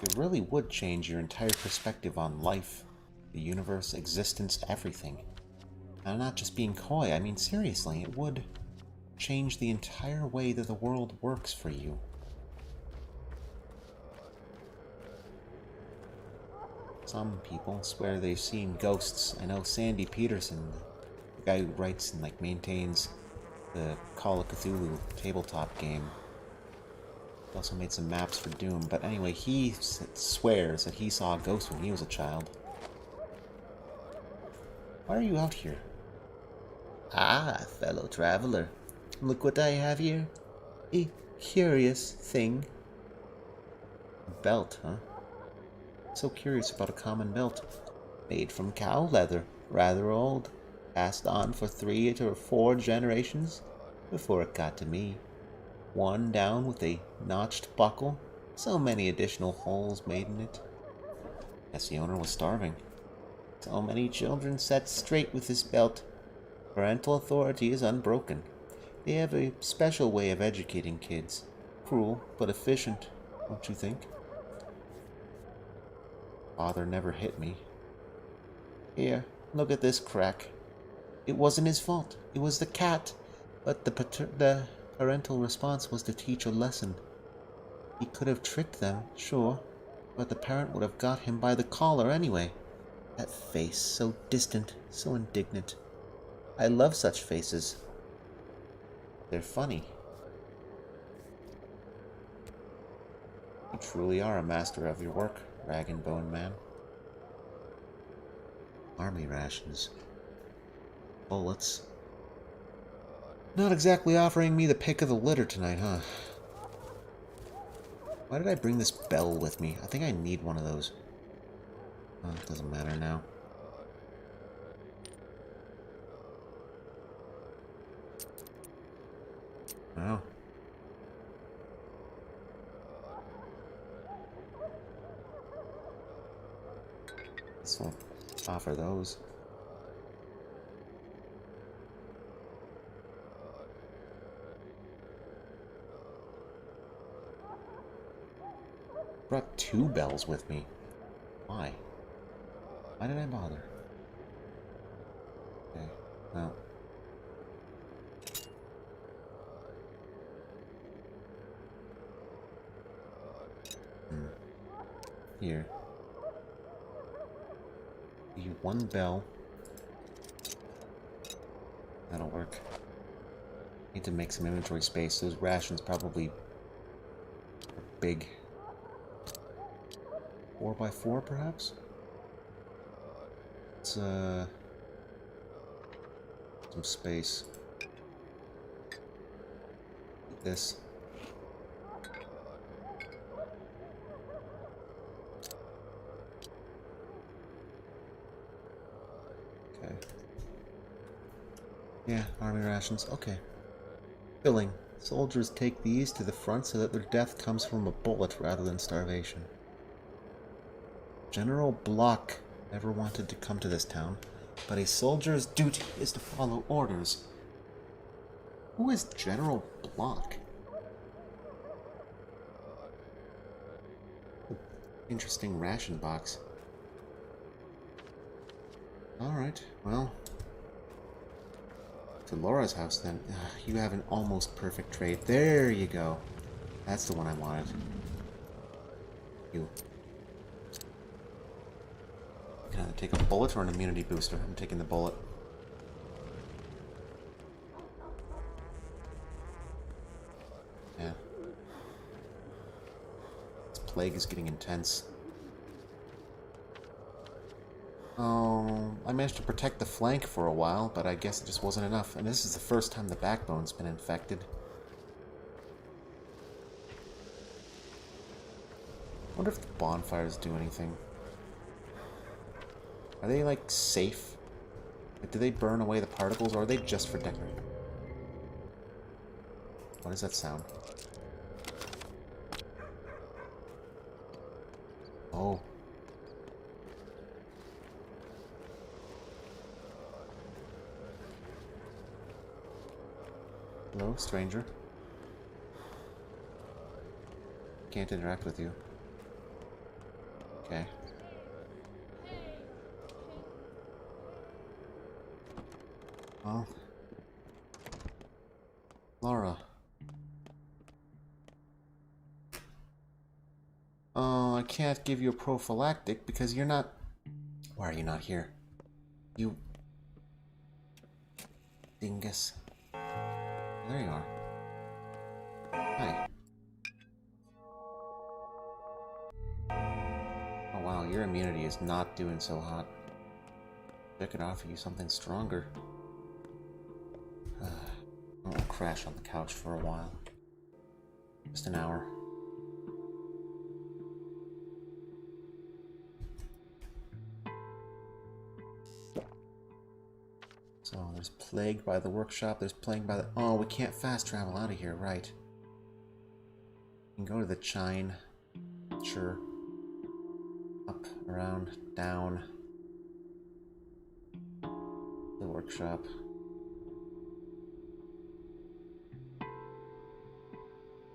It really would change your entire perspective on life, the universe, existence, everything. I'm not just being coy, I mean seriously, it would change the entire way that the world works for you. Some people swear they've seen ghosts. I know Sandy Peterson, the guy who writes and maintains the Call of Cthulhu tabletop game. He also made some maps for Doom, but anyway, he swears that he saw a ghost when he was a child. Why are you out here? Ah, fellow traveler. Look what I have here. A curious thing. Belt, huh? So curious about a common belt. Made from cow leather. Rather old. Passed on for 3 or 4 generations before it got to me. One down with a notched buckle. So many additional holes made in it. Guess the owner was starving. So many children set straight with this belt. Parental authority is unbroken. They have a special way of educating kids. Cruel, but efficient, don't you think? Father never hit me. Here, look at this crack. It wasn't his fault. It was the cat. But the parental response was to teach a lesson. He could have tricked them, sure, but the parent would have got him by the collar anyway. That face, so distant, so indignant. I love such faces. They're funny. You truly are a master of your work, Rag and Bone Man. Army rations. Bullets. Not exactly offering me the pick of the litter tonight, huh? Why did I bring this bell with me? I think I need one of those. Oh, it doesn't matter now. Oh. This will offer those. Brought 2 bells with me. Why? Why did I bother? Okay, well. Here. You 1 bell. That'll work. Need to make some inventory space. Those rations probably are big. 4x4 perhaps? It's some space. Like this. Yeah, army rations. Okay. Filling. Soldiers take these to the front so that their death comes from a bullet rather than starvation. General Block never wanted to come to this town, but a soldier's duty is to follow orders. Who is General Block? Interesting ration box. Alright, well. To Laura's house then. You have an almost perfect trade. There you go. That's the one I wanted. You. You can either take a bullet or an immunity booster. I'm taking the bullet. Yeah. This plague is getting intense. Oh, I managed to protect the flank for a while, but I guess it just wasn't enough. And this is the first time the backbone's been infected. I wonder if the bonfires do anything. Are they, like, safe? Like, do they burn away the particles, or are they just for decorating? What does that sound? Oh. Hello, stranger. Can't interact with you. Okay. Well. Laura. Oh, I can't give you a prophylactic because you're not... Why are you not here? You... dingus. There you are. Hi. Oh wow, your immunity is not doing so hot. I could offer you something stronger. I'll crash on the couch for a while. Just an hour. So there's plague by the workshop, there's plague by the... Oh, we can't fast travel out of here, right. We can go to the Chine. Sure. Up, around, down. The workshop.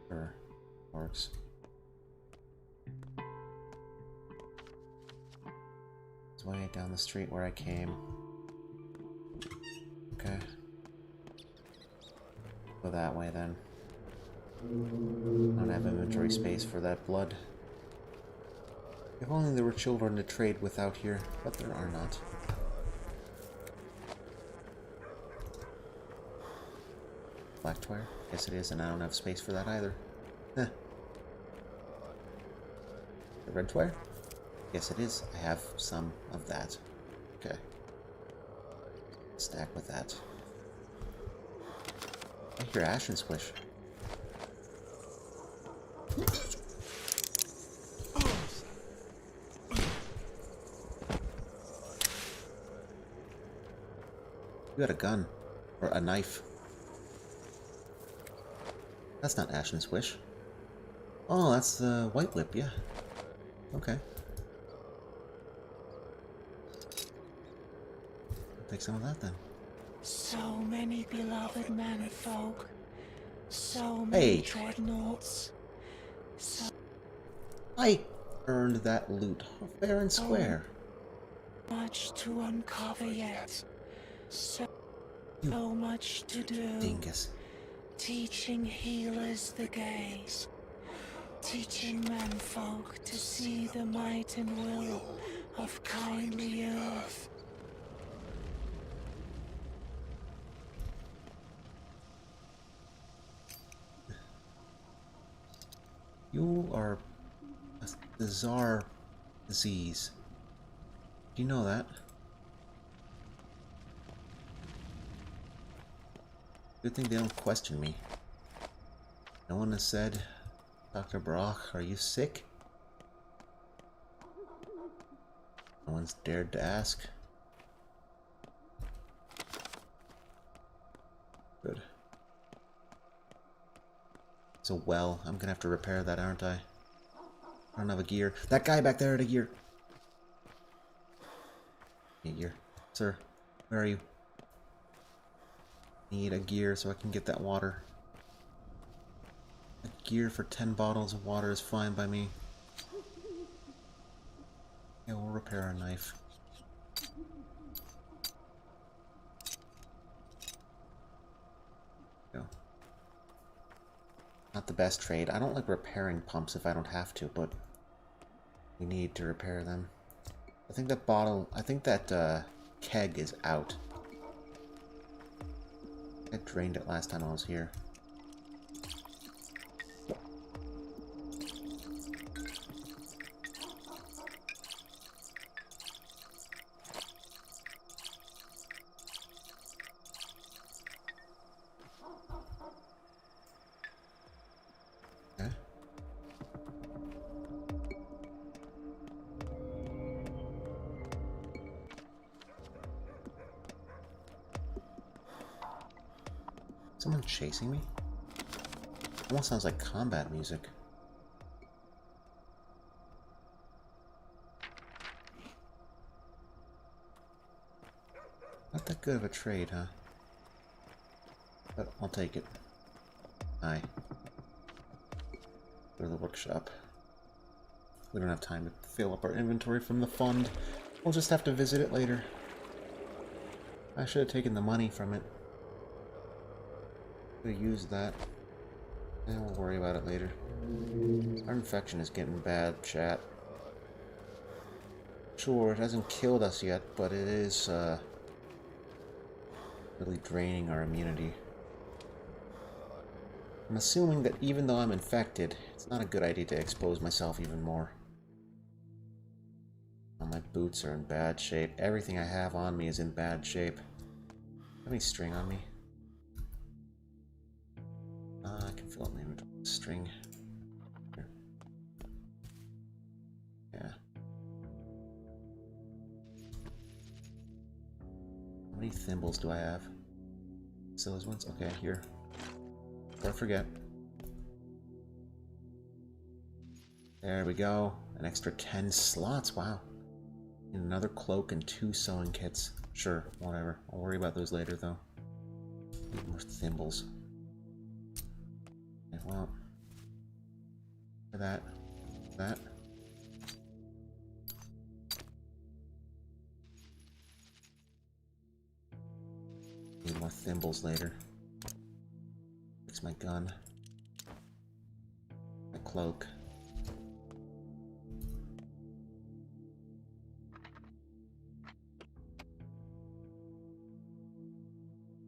Sure. Works. It's way down the street where I came. Okay. Go that way then. I don't have inventory space for that blood. If only there were children to trade with out here, but there are not. Black twire? Yes it is, and I don't have space for that either. Huh. The red twire? Yes it is, I have some of that. Okay. Stack with that. I hear Ashen Squish. You got a gun. Or a knife. That's not Ashen Swish. Oh, that's the White Whip, yeah. Okay. Take some of that then. So many beloved menfolk. So many Hey. dreadnoughts. So I earned that loot fair and square. much to uncover yet. So much to do. Dingus. Teaching healers the gaze. Teaching menfolk to see the might and will of kindly earth. You are a bizarre disease. Do you know that? Good thing they don't question me. No one has said, Dr. Brock, are you sick? No one's dared to ask. It's a well. I'm gonna have to repair that, aren't I? I don't have a gear. That guy back there had a gear. Need a gear. Sir, where are you? Need a gear so I can get that water. A gear for 10 bottles of water is fine by me. Yeah, we'll repair our knife. Go. Not the best trade. I don't like repairing pumps if I don't have to, but we need to repair them. I think that keg is out. I drained it last time I was here. Okay. Someone chasing me? Almost sounds like combat music. Not that good of a trade, huh? But I'll take it. Aye. Go to the workshop. We don't have time to fill up our inventory from the fund. We'll just have to visit it later. I should have taken the money from it. Could have used that. And we'll worry about it later. Our infection is getting bad, chat. Sure, it hasn't killed us yet, but it is, really draining our immunity. I'm assuming that even though I'm infected, it's not a good idea to expose myself even more. Oh, my boots are in bad shape. Everything I have on me is in bad shape. Have any string on me? I can fill up my inventory with string. Here. Yeah. How many thimbles do I have? So those ones? Okay, here. Before I forget. There we go. An extra 10 slots. Wow. Need another cloak and 2 sewing kits. Sure, whatever. I'll worry about those later, though. Need more thimbles. Okay, well. That. That. Need more thimbles later. Fix my gun. My cloak.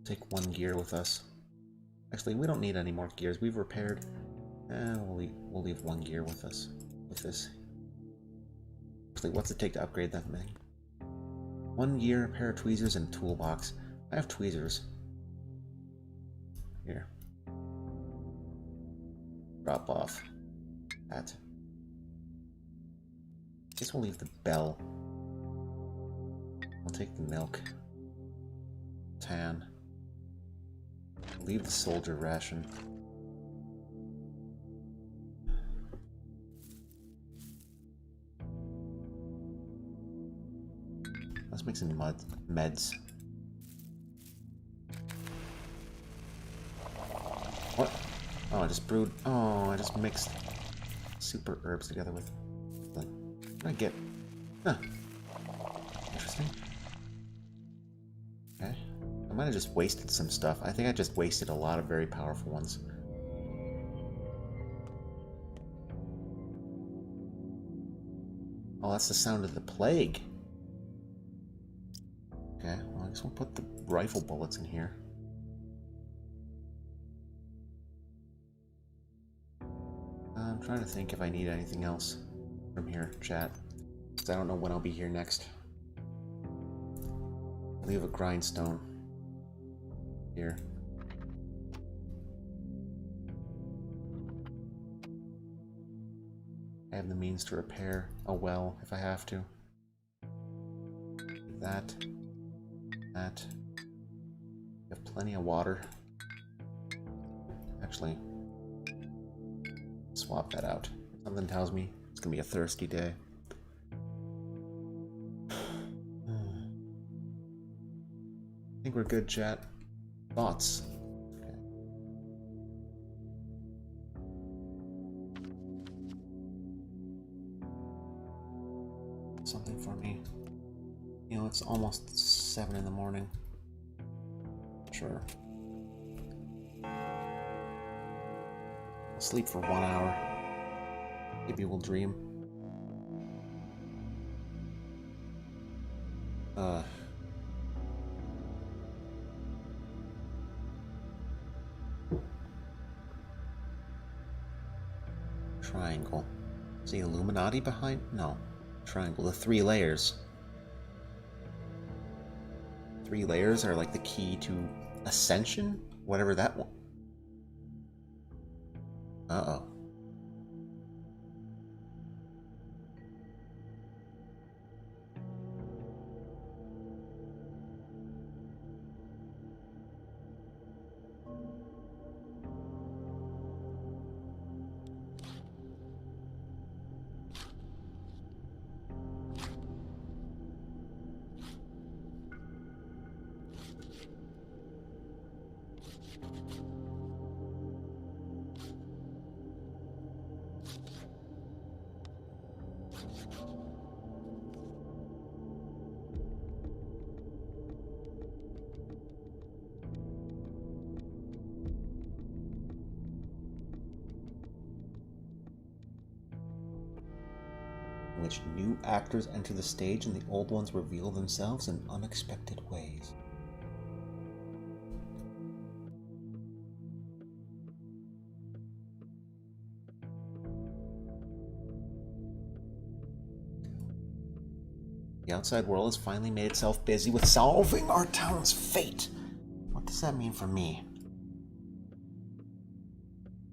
Take 1 gear with us. Actually, we don't need any more gears. We've repaired. We'll leave 1 gear with us. With this. Actually, what's it take to upgrade that thing? 1 gear, a pair of tweezers, and a toolbox. I have tweezers. Here. Drop off. That. Guess we'll leave the bell. I'll take the milk. Tan. Leave the soldier ration. Let's make some meds. What? Oh, I just brewed. Oh, I just mixed super herbs together with. What did I get? Huh. Interesting. Okay. I might have just wasted some stuff. I think I just wasted a lot of very powerful ones. Oh, that's the sound of the plague. Okay, well, I guess we'll put the rifle bullets in here. I'm trying to think if I need anything else from here, chat. Because I don't know when I'll be here next. Leave a grindstone. Here. I have the means to repair a well if I have to. That. That. I have plenty of water. Actually, swap that out. Something tells me it's gonna be a thirsty day. I think we're good, chat. Thoughts? Okay. Something for me. You know, it's almost 7 in the morning. Sure. I'll sleep for 1 hour. Maybe we'll dream. Triangle. Is the Illuminati behind? No. Triangle. The 3 layers. 3 layers are like the key to ascension? Whatever that one. Uh-oh. In which new actors enter the stage and the old ones reveal themselves in unexpected ways. The outside world has finally made itself busy with solving our town's fate. What does that mean for me?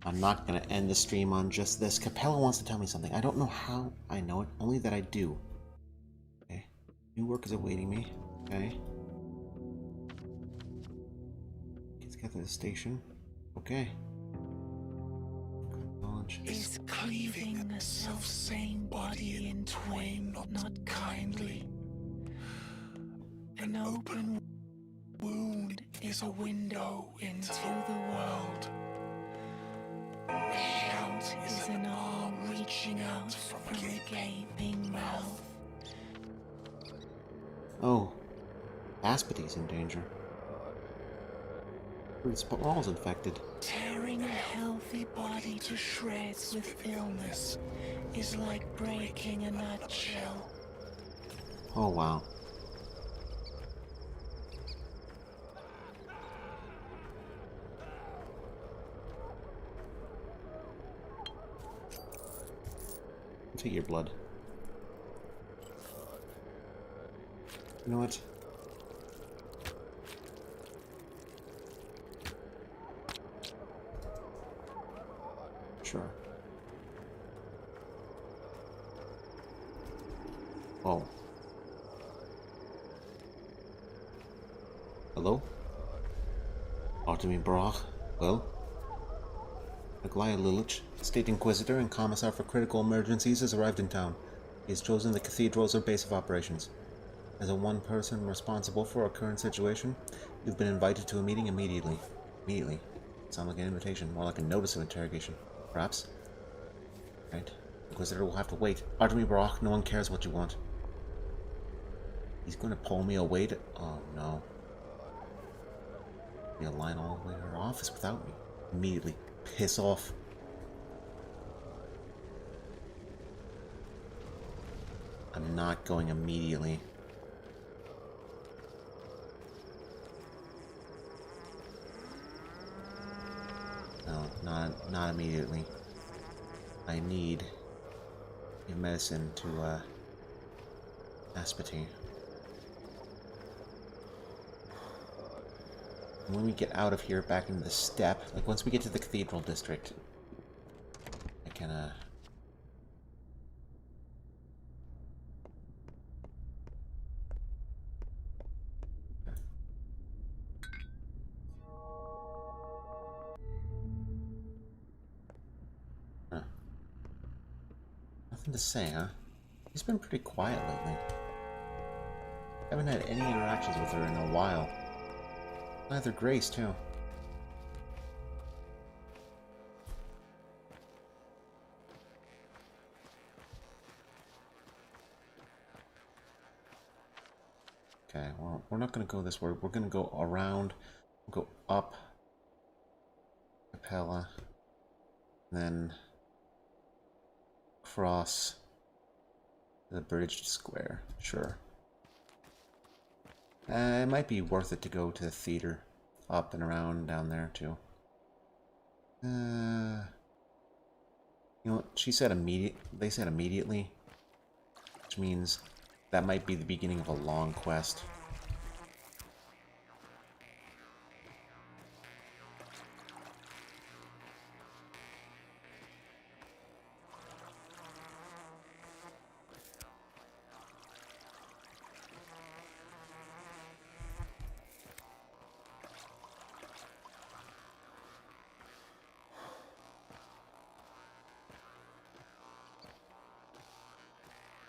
I'm not going to end the stream on just this. Capella wants to tell me something. I don't know how I know it, only that I do. Okay. New work is awaiting me. Okay. Let's get to the station. Okay. Knowledge. Is cleaving a self-same body in twain not kindly? An open wound is a window into the world. A shout is an arm reaching out from a gaping mouth. Oh. Aspity's in danger. Spiral's infected. Tearing a healthy body to shreds with illness is like breaking a nutshell. Oh, wow. Take your blood. You know what? Sure. Oh. Hello? Artemi Brach? Well? Aglaya Lilich, State Inquisitor and Commissar for Critical Emergencies, has arrived in town. He has chosen the cathedral as our base of operations. As a one person responsible for our current situation, you've been invited to a meeting immediately. Immediately. Sounds like an invitation, more like a notice of interrogation. Perhaps? Right. Inquisitor will have to wait. Artemi Brach, no one cares what you want. He's gonna pull me away to... Oh, no. He'll line all the way to her office without me. Immediately. Piss off. I'm not going immediately. No, not immediately. I need a medicine to Aspity. When we get out of here back into the steppe, like once we get to the cathedral district, I can Nothing to say, huh? She's been pretty quiet lately. Haven't had any interactions with her in a while. Neither Grace, too. Okay, well, we're not going to go this way. We're going to go around, go up, Capella, then cross the bridge square. Sure. It might be worth it to go to the theater, up and around down there too. You know what? She said immediate. They said immediately, which means that might be the beginning of a long quest.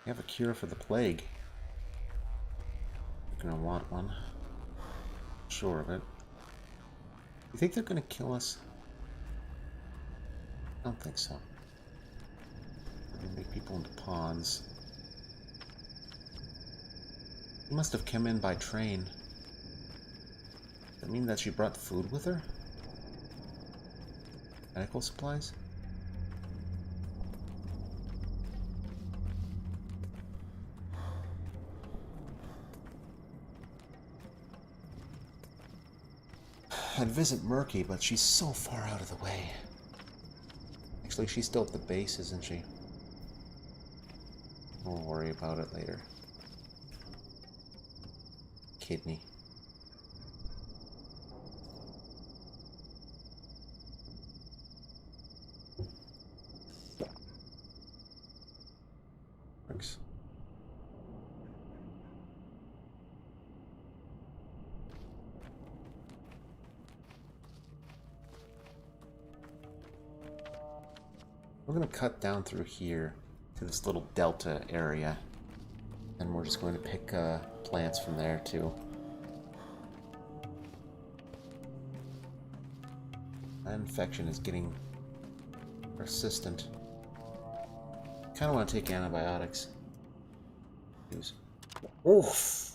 You have a cure for the plague. You're gonna want one. Sure of it. You think they're gonna kill us? I don't think so. They're gonna make people into pawns. She must have come in by train. Does that mean that she brought food with her? Medical supplies? I'd visit Murky, but she's so far out of the way. Actually, she's still at the base, isn't she? We'll worry about it later. Kidney. Thanks. We're going to cut down through here to this little delta area, and we're just going to pick plants from there too. That infection is getting persistent. Kind of want to take antibiotics. Use. Oof!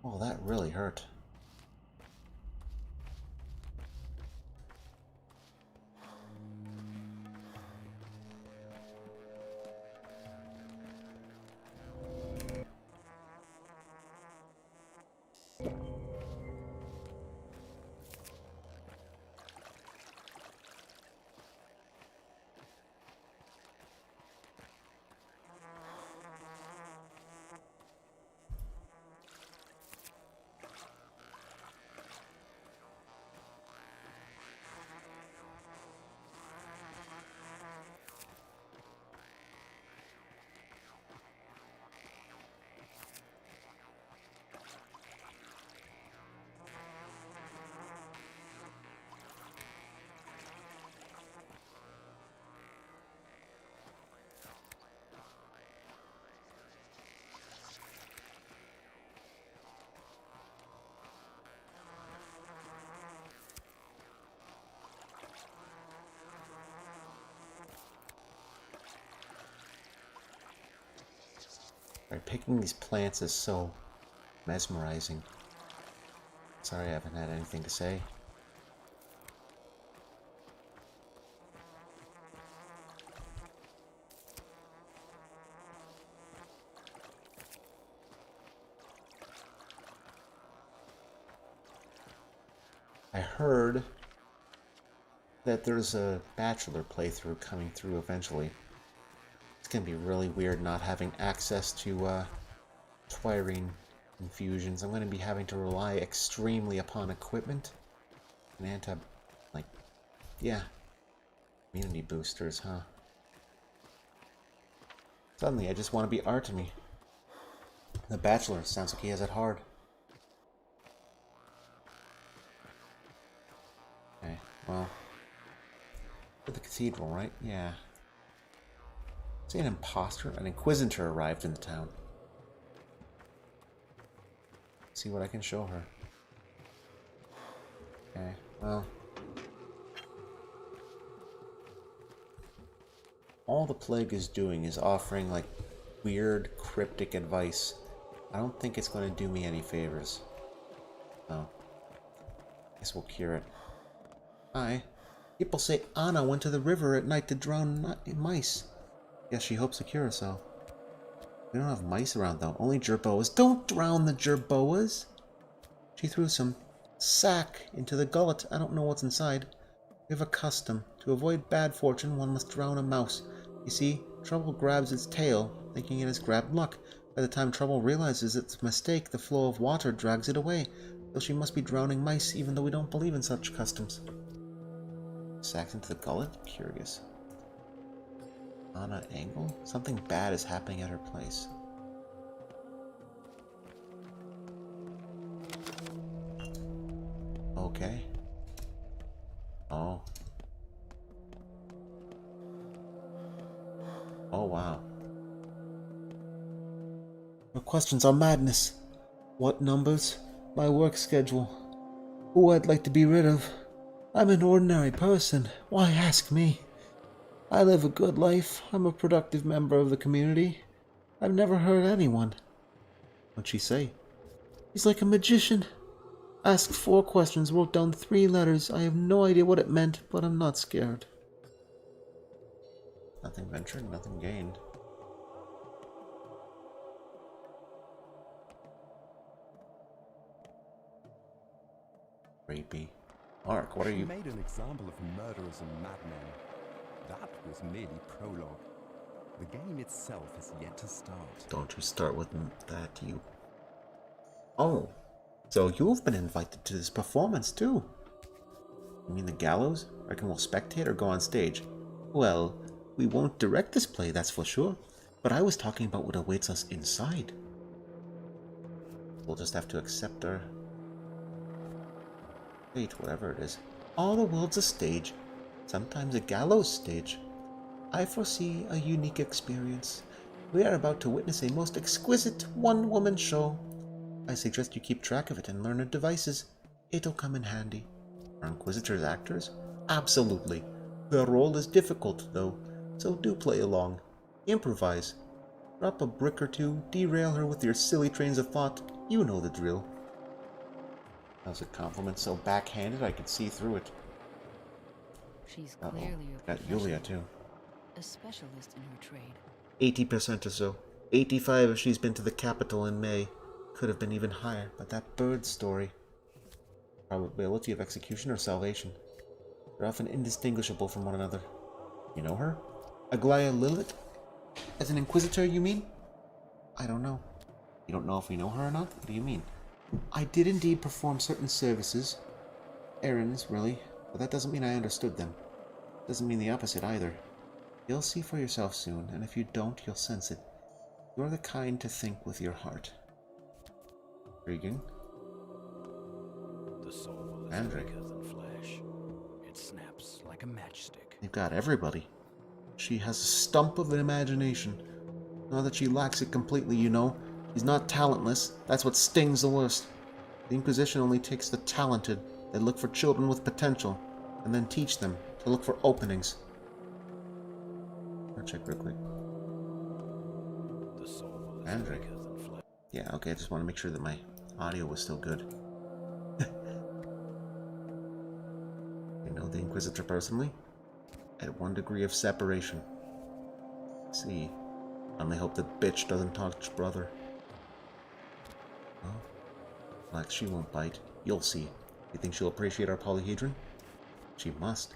Oh, that really hurt. Picking these plants is so mesmerizing. Sorry I haven't had anything to say. I heard that there's a Bachelor playthrough coming through eventually. It's gonna be really weird not having access to Twirine infusions. I'm gonna be having to rely extremely upon equipment and immunity boosters, huh? Suddenly I just want to be Artemy. The Bachelor sounds like he has it hard. Okay, well, to the cathedral, right? Yeah. Say an imposter? An inquisitor arrived in the town. See what I can show her. Okay, well. All the plague is doing is offering, like, weird, cryptic advice. I don't think it's going to do me any favors. Oh. Guess we'll cure it. Hi. People say Anna went to the river at night to drown mice. Guess she hopes to cure herself. We don't have mice around, though. Only jerboas. Don't drown the jerboas! She threw some sack into the gullet. I don't know what's inside. We have a custom. To avoid bad fortune, one must drown a mouse. You see, trouble grabs its tail, thinking it has grabbed luck. By the time trouble realizes its mistake, the flow of water drags it away. So she must be drowning mice, even though we don't believe in such customs. Sacks into the gullet? Curious. Anna Angle? Something bad is happening at her place. Okay. Oh. Oh, wow. Your questions are madness. What numbers? My work schedule. Who I'd like to be rid of. I'm an ordinary person. Why ask me? I live a good life. I'm a productive member of the community. I've never hurt anyone. What'd she say? He's like a magician. Asked 4 questions, wrote down 3 letters. I have no idea what it meant, but I'm not scared. Nothing ventured, nothing gained. Rapey. Mark, what are you? She made an example of murderers and madmen. That was merely prologue. The game itself is yet to start. Don't you start with that, you. Oh, so you've been invited to this performance too. You mean the gallows? Reckon we'll spectate or go on stage? Well, we won't direct this play, that's for sure. But I was talking about what awaits us inside. We'll just have to accept our fate, whatever it is. All the world's a stage. Sometimes a gallows stage. I foresee a unique experience. We are about to witness a most exquisite one-woman show. I suggest you keep track of it and learn her devices. It'll come in handy. Are Inquisitors actors? Absolutely. Her role is difficult, though, so do play along. Improvise. Drop a brick or two, derail her with your silly trains of thought. You know the drill. That was a compliment so backhanded I could see through it. She's clearly a got Yulia too. A specialist in her trade. 80% or so. 85 if she's been to the capital in May. Could have been even higher, but that bird story. Probability of execution or salvation. They're often indistinguishable from one another. You know her? Aglaya Lilith? As an Inquisitor, you mean? I don't know. You don't know if we know her or not? What do you mean? I did indeed perform certain services. Errands, really. But that doesn't mean I understood them. Doesn't mean the opposite either. You'll see for yourself soon, and if you don't, you'll sense it. You're the kind to think with your heart. Intriguing. The soul is thicker than flesh. It snaps like a matchstick. You've got everybody. She has a stump of an imagination. Not that she lacks it completely, you know. She's not talentless. That's what stings the worst. The Inquisition only takes the talented. They look for children with potential, and then teach them to look for openings. I'll check real quick. The soul is Andre. thicker than flesh. Yeah, okay, I just want to make sure that my audio was still good. I know the Inquisitor personally. At 1 degree of separation. Let's see. Only hope that bitch doesn't touch brother. Oh. Like she won't bite. You'll see. You think she'll appreciate our polyhedron? She must.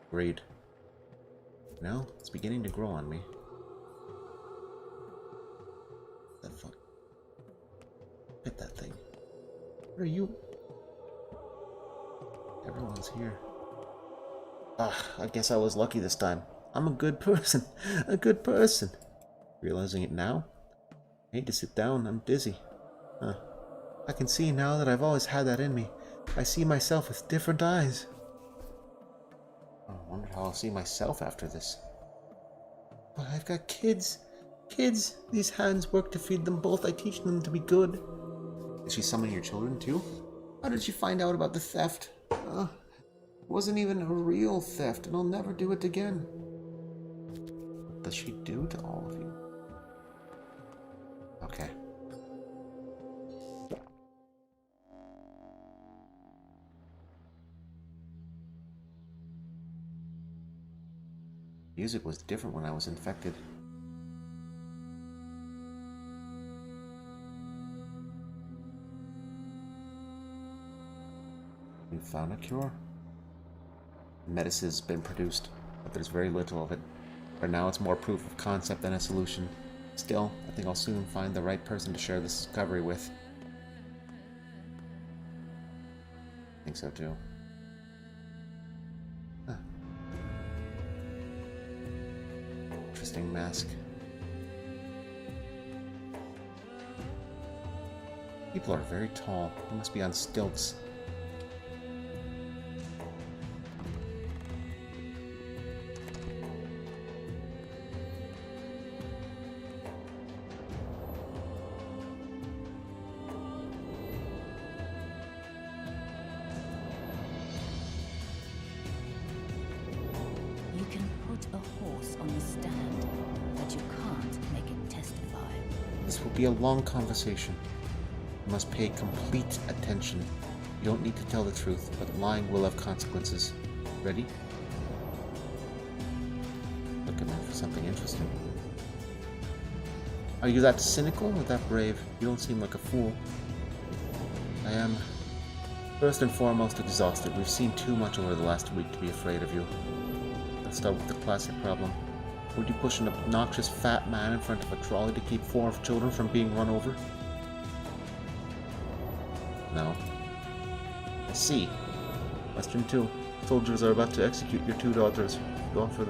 Agreed. No, it's beginning to grow on me. The fuck? Hit that thing. What are you? Everyone's here. I guess I was lucky this time. I'm a good person. A good person. Realizing it now? I hate to sit down. I'm dizzy. I can see now that I've always had that in me. I see myself with different eyes. I wonder how I'll see myself after this. But I've got kids. Kids! These hands work to feed them both. I teach them to be good. Is she summoning your children too? How did she find out about the theft? It wasn't even a real theft, and I'll never do it again. What does she do to all of you? Okay. Music was different when I was infected. We found a cure. Medicine's been produced, but there's very little of it. For now, it's more proof of concept than a solution. Still, I think I'll soon find the right person to share this discovery with. I think so too. Huh. Interesting mask. People are very tall. They must be on stilts. You can put a horse on the stand, but you can't make it testify. This will be a long conversation. You must pay complete attention. You don't need to tell the truth, but lying will have consequences. Ready? Looking for something interesting. Are you that cynical or that brave? You don't seem like a fool. I am, first and foremost, exhausted. We've seen too much over the last week to be afraid of you. Let's start with the classic problem. Would you push an obnoxious fat man in front of a trolley to keep 4 children from being run over? No. I see. Question 2. Soldiers are about to execute your 2 daughters. You offer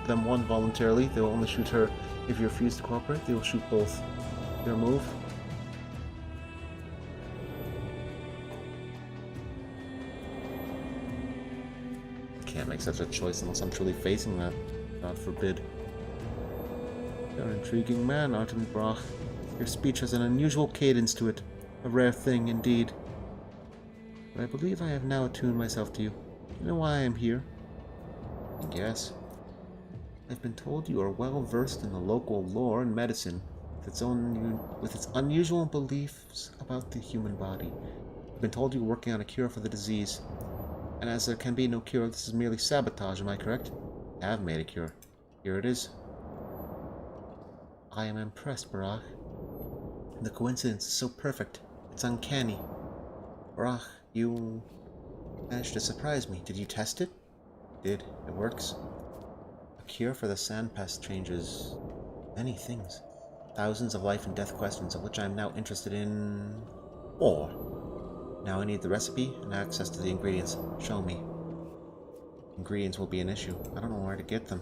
them one voluntarily. They will only shoot her. If you refuse to cooperate, they will shoot both. Your move? Can't make such a choice unless I'm truly facing that. God forbid. You're an intriguing man, Artem Brach. Your speech has an unusual cadence to it. A rare thing, indeed. But I believe I have now attuned myself to you. Do you know why I am here? Yes. I've been told you are well versed in the local lore and medicine, with its unusual beliefs about the human body. I've been told you are working on a cure for the disease. And as there can be no cure, this is merely sabotage, am I correct? I have made a cure. Here it is. I am impressed, Barach. The coincidence is so perfect. It's uncanny. Barach, you managed to surprise me. Did you test it? Did. It works. A cure for the sand pest changes many things. Thousands of life and death questions, of which I am now interested in 4. Now I need the recipe and access to the ingredients. Show me. Ingredients will be an issue. I don't know where to get them.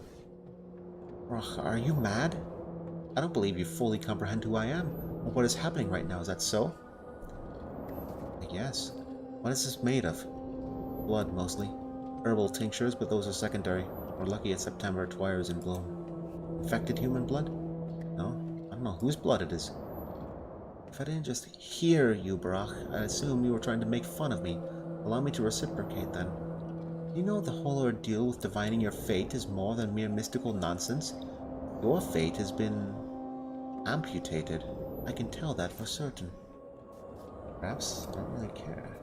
Barach, are you mad? I don't believe you fully comprehend who I am, or what is happening right now. Is that so? I guess. What is this made of? Blood, mostly. Herbal tinctures, but those are secondary. We're lucky it's September, Twire is in bloom. Infected human blood? No? I don't know whose blood it is. If I didn't just hear you, Barach, I'd assume you were trying to make fun of me. Allow me to reciprocate, then. You know the whole ordeal with divining your fate is more than mere mystical nonsense? Your fate has been amputated. I can tell that for certain. Perhaps I don't really care.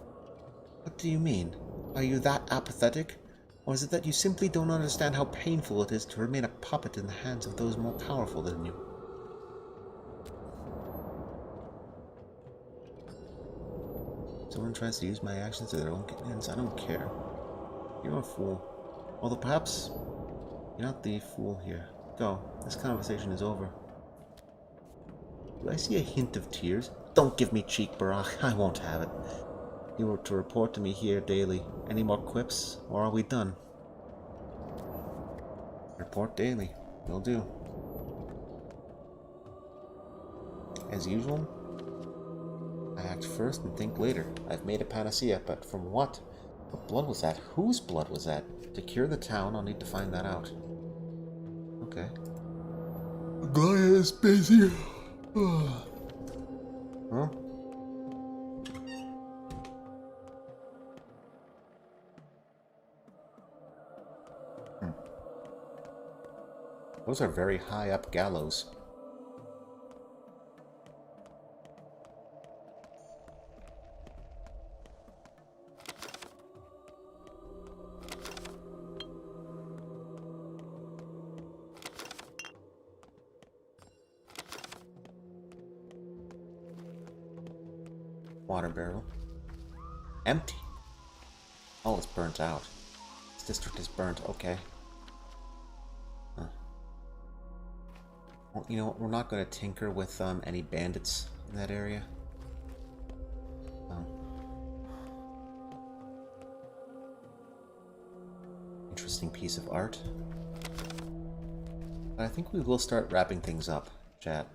What do you mean? Are you that apathetic? Or is it that you simply don't understand how painful it is to remain a puppet in the hands of those more powerful than you? Someone tries to use my actions to their own ends. I don't care. You're a fool. Although perhaps you're not the fool here. Go. This conversation is over. Do I see a hint of tears? Don't give me cheek, Barach. I won't have it. You were to report to me here daily. Any more quips, or are we done? Report daily. Will do. As usual, I act first and think later. I've made a panacea, but from what? What blood was that? Whose blood was that? To cure the town, I'll need to find that out. Okay. Glad is busy. Huh? Those are very high up gallows. Water barrel. Empty. Oh, it's burnt out. This district is burnt. Okay. Huh. Well, you know what? We're not going to tinker with any bandits in that area. Interesting piece of art. But I think we will start wrapping things up, chat.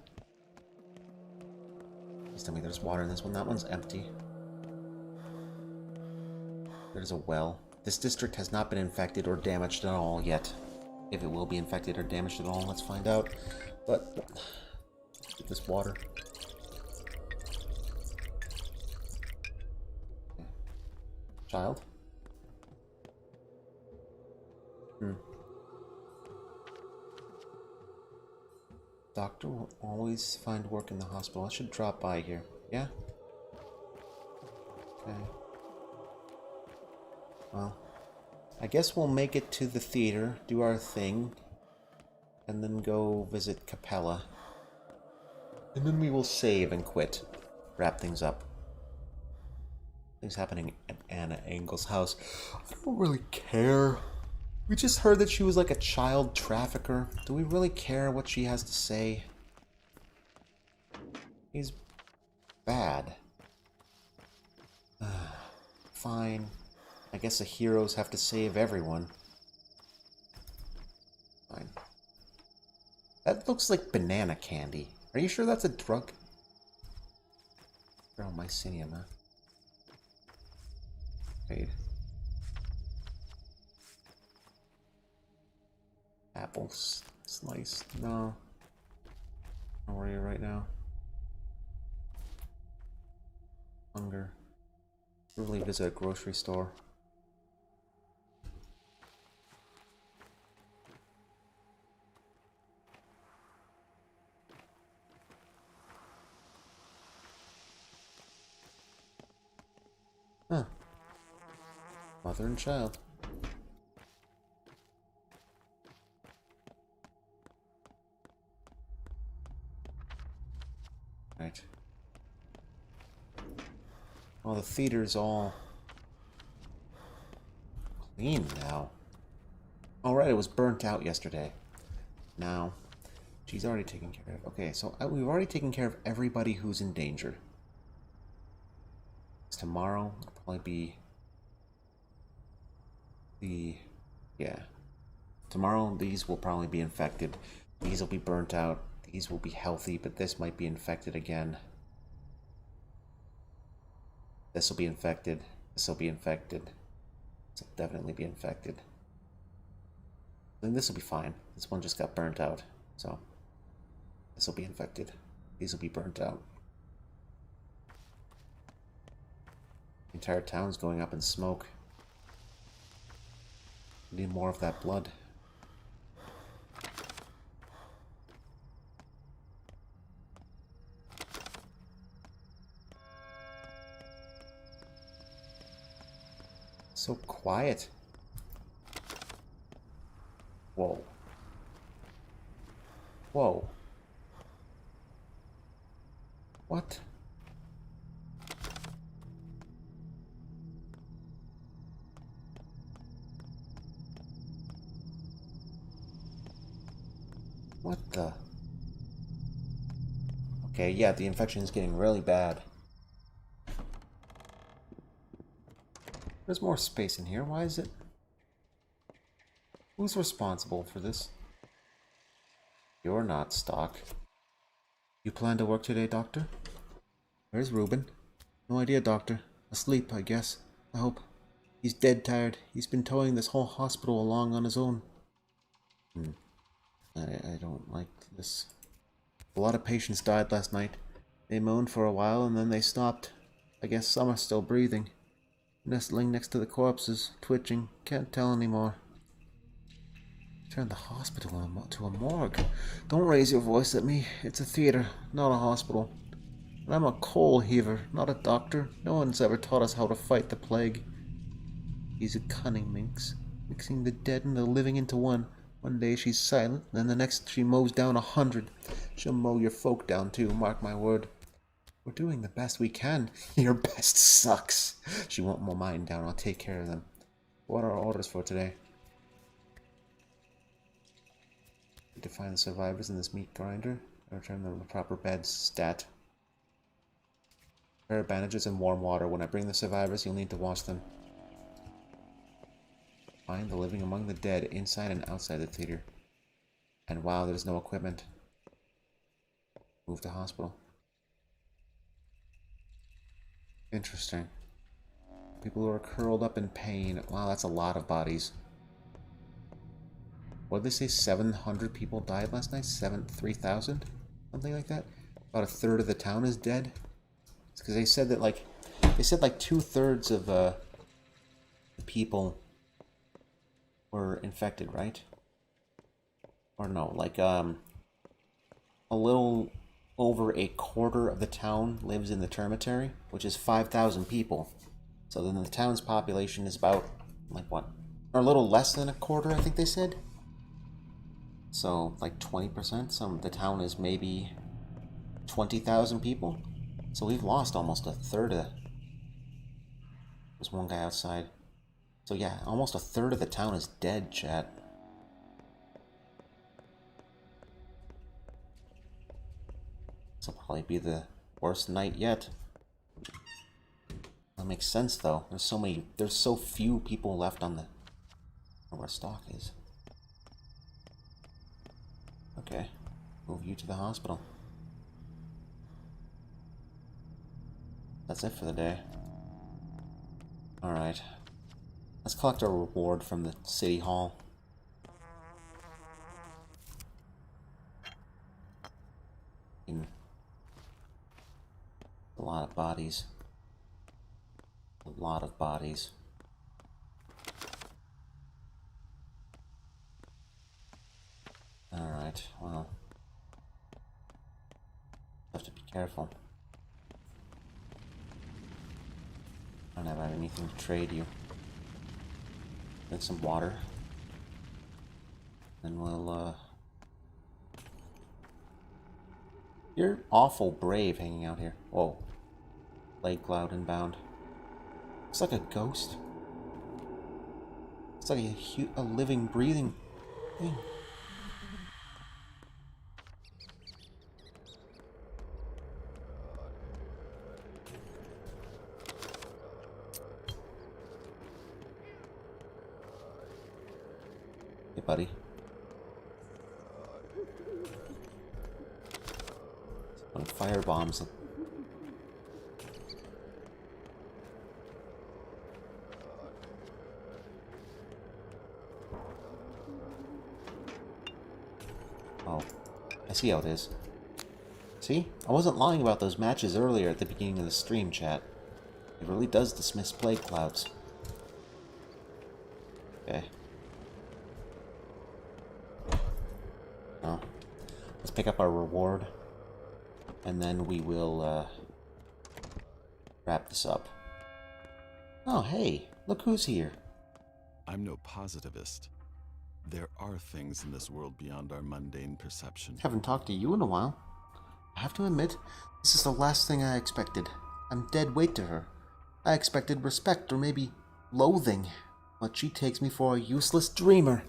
Please tell me there's water in this one. That one's empty. There's a well. This district has not been infected or damaged at all yet. If it will be infected or damaged at all, let's find out. But get this water. Okay. Child? Doctor will always find work in the hospital. I should drop by here. Yeah? Okay. Well, I guess we'll make it to the theater, do our thing, and then go visit Capella. And then we will save and quit. Wrap things up. Things happening at Anna Engel's house. I don't really care. We just heard that she was like a child trafficker. Do we really care what she has to say? He's bad. Fine. I guess the heroes have to save everyone. Fine. That looks like banana candy. Are you sure that's a drug? Oh, mycelium, huh? Wait. Apples. Slice. No. Don't worry right now. Hunger. Really visit a grocery store. Huh. Mother and child. Right. Well, the theater's all clean now. Alright, it was burnt out yesterday. Now, she's already taken care of. Okay, so we've already taken care of everybody who's in danger. Tomorrow will probably be yeah. Tomorrow these will probably be infected. These will be burnt out. These will be healthy, but this might be infected again. This will be infected. This will be infected. This will definitely be infected. Then this will be fine. This one just got burnt out, so this will be infected. These will be burnt out. The entire town's going up in smoke. We need more of that blood. So quiet. Whoa. Whoa. What? What the? Okay, yeah, the infection is getting really bad. There's more space in here. Why is it? Who's responsible for this? You're not, Stock. You plan to work today, Doctor? Where's Reuben? No idea, Doctor. Asleep, I guess. I hope. He's dead tired. He's been towing this whole hospital along on his own. I don't like this. A lot of patients died last night. They moaned for a while and then they stopped. I guess some are still breathing. Nestling next to the corpses, twitching, can't tell anymore. Turned the hospital to a morgue. Don't raise your voice at me. It's a theater, not a hospital. And I'm a coal heaver, not a doctor. No one's ever taught us how to fight the plague. He's a cunning minx, mixing the dead and the living into one. One day she's silent, then the next she mows down 100. She'll mow your folk down too, mark my word. We're doing the best we can. Your best sucks. She won't mow mine down, I'll take care of them. What are our orders for today? Need to find the survivors in this meat grinder. Return them to the proper beds. Stat. Prepare bandages and warm water. When I bring the survivors, you'll need to wash them. Find the living among the dead, inside and outside the theater. And wow, there's no equipment. Move to hospital. Interesting. People who are curled up in pain. Wow, that's a lot of bodies. What did they say? 700 people died last night? 3,000? Something like that? About a third of the town is dead? It's because they said that, like... They said, like, 2/3 of, the people were infected, right? Or no, like, a little over a quarter of the town lives in the termitary, which is 5,000 people. So then the town's population is about, like, what? Or a little less than a quarter, I think they said? So, like 20%? The town is maybe 20,000 people? So we've lost almost a third of... There's one guy outside. So yeah, almost a third of the town is dead, chat. This will probably be the worst night yet. That makes sense, though. There's so few people left on the... where stock is. Okay. Move you to the hospital. That's it for the day. Alright. Let's collect our reward from the city hall. A lot of bodies. A lot of bodies. Alright, well. Have to be careful. I don't have anything to trade you. Get some water. Then we'll, You're awful brave hanging out here. Whoa. Leg cloud inbound. It's like a ghost. It's like a living, breathing thing. Hey, buddy. Some fire bombs. Oh, I see how it is. See? I wasn't lying about those matches earlier at the beginning of the stream, chat. It really does dismiss plague clouds. Okay. Oh. Let's pick up our reward. And then we will, wrap this up. Oh, hey! Look who's here! I'm no positivist. There are things in this world beyond our mundane perception. Haven't talked to you in a while. I have to admit, this is the last thing I expected. I'm dead weight to her. I expected respect or maybe loathing, but she takes me for a useless dreamer.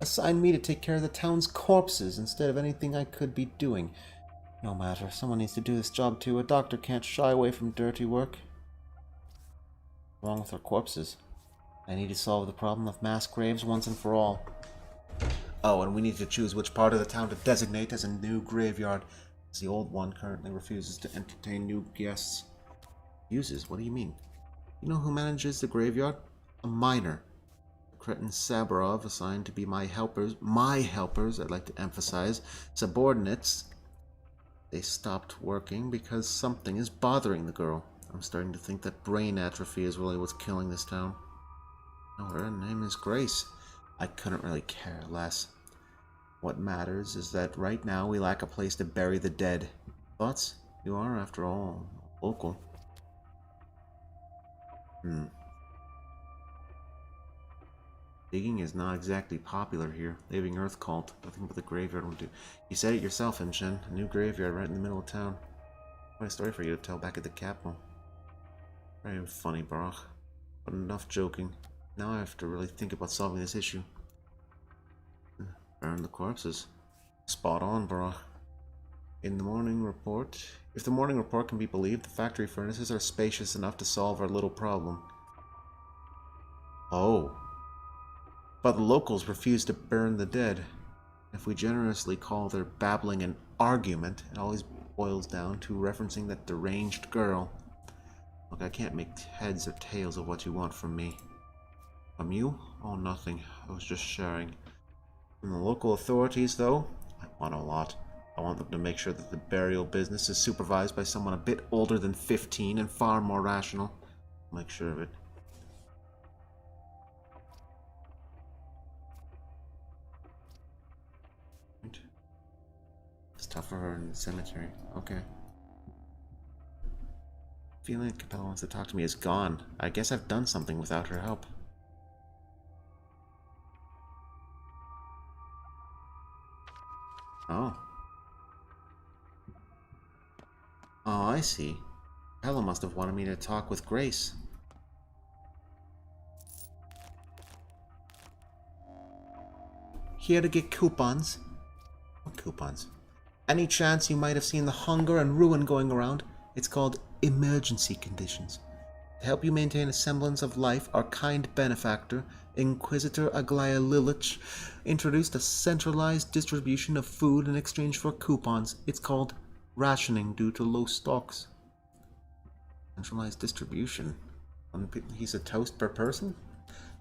Assigned me to take care of the town's corpses instead of anything I could be doing. No matter, someone needs to do this job too. A doctor can't shy away from dirty work. What's wrong with our corpses? I need to solve the problem of mass graves once and for all. Oh, and we need to choose which part of the town to designate as a new graveyard, as the old one currently refuses to entertain new guests. Uses? What do you mean? You know who manages the graveyard? A miner. Kret and Saburov assigned to be my helpers, I'd like to emphasize, subordinates. They stopped working because something is bothering the girl. I'm starting to think that brain atrophy is really what's killing this town. No, her name is Grace. I couldn't really care less. What matters is that right now we lack a place to bury the dead. Thoughts? You are, after all, local. Digging is not exactly popular here. Leaving Earth cult. Nothing but the graveyard will do. You said it yourself, Imshin. A new graveyard right in the middle of town. Quite a story for you to tell back at the capital. Very funny, Baruch. But enough joking. Now I have to really think about solving this issue. Burn the corpses. Spot on, Baruch. In the morning report... If the morning report can be believed, the factory furnaces are spacious enough to solve our little problem. Oh. But the locals refuse to burn the dead. If we generously call their babbling an argument, it always boils down to referencing that deranged girl. Look, I can't make heads or tails of what you want from me. From you? Oh, nothing. I was just sharing. From the local authorities, though, I want a lot. I want them to make sure that the burial business is supervised by someone a bit older than 15 and far more rational. I'll make sure of it. It's tough for her in the cemetery. Okay. Feeling that Capella wants to talk to me is gone. I guess I've done something without her help. Oh. Oh, I see. Capella must have wanted me to talk with Grace. Here to get coupons. What coupons? Any chance you might have seen the hunger and ruin going around? It's called emergency conditions. To help you maintain a semblance of life, our kind benefactor, Inquisitor Aglaya Lilich, introduced a centralized distribution of food in exchange for coupons. It's called rationing due to low stocks. Centralized distribution? One piece of toast per person?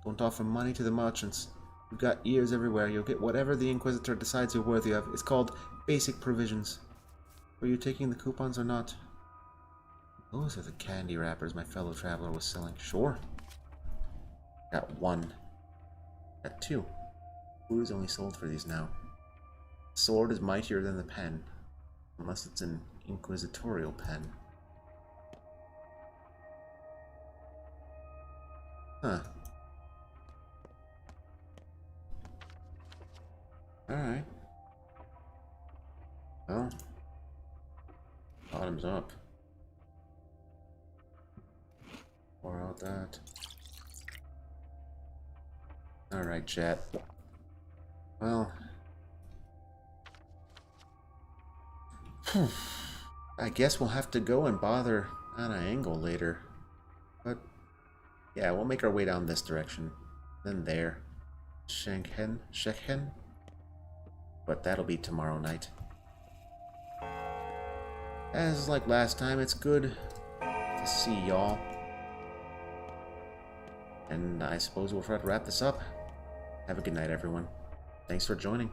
Don't offer money to the merchants. You've got ears everywhere. You'll get whatever the Inquisitor decides you're worthy of. It's called basic provisions. Were you taking the coupons or not? Those are the candy wrappers my fellow traveler was selling. Sure. Got one. Got two. Food is only sold for these now. Sword is mightier than the pen. Unless it's an inquisitorial pen. Huh. Alright. Well. Bottoms up. Pour out that. Alright, chat. Well. I guess we'll have to go and bother Anna Engel later. But, yeah, we'll make our way down this direction. Then there. Shekhen? But that'll be tomorrow night. As like last time, it's good to see y'all. And I suppose we'll try to wrap this up. Have a good night, everyone. Thanks for joining.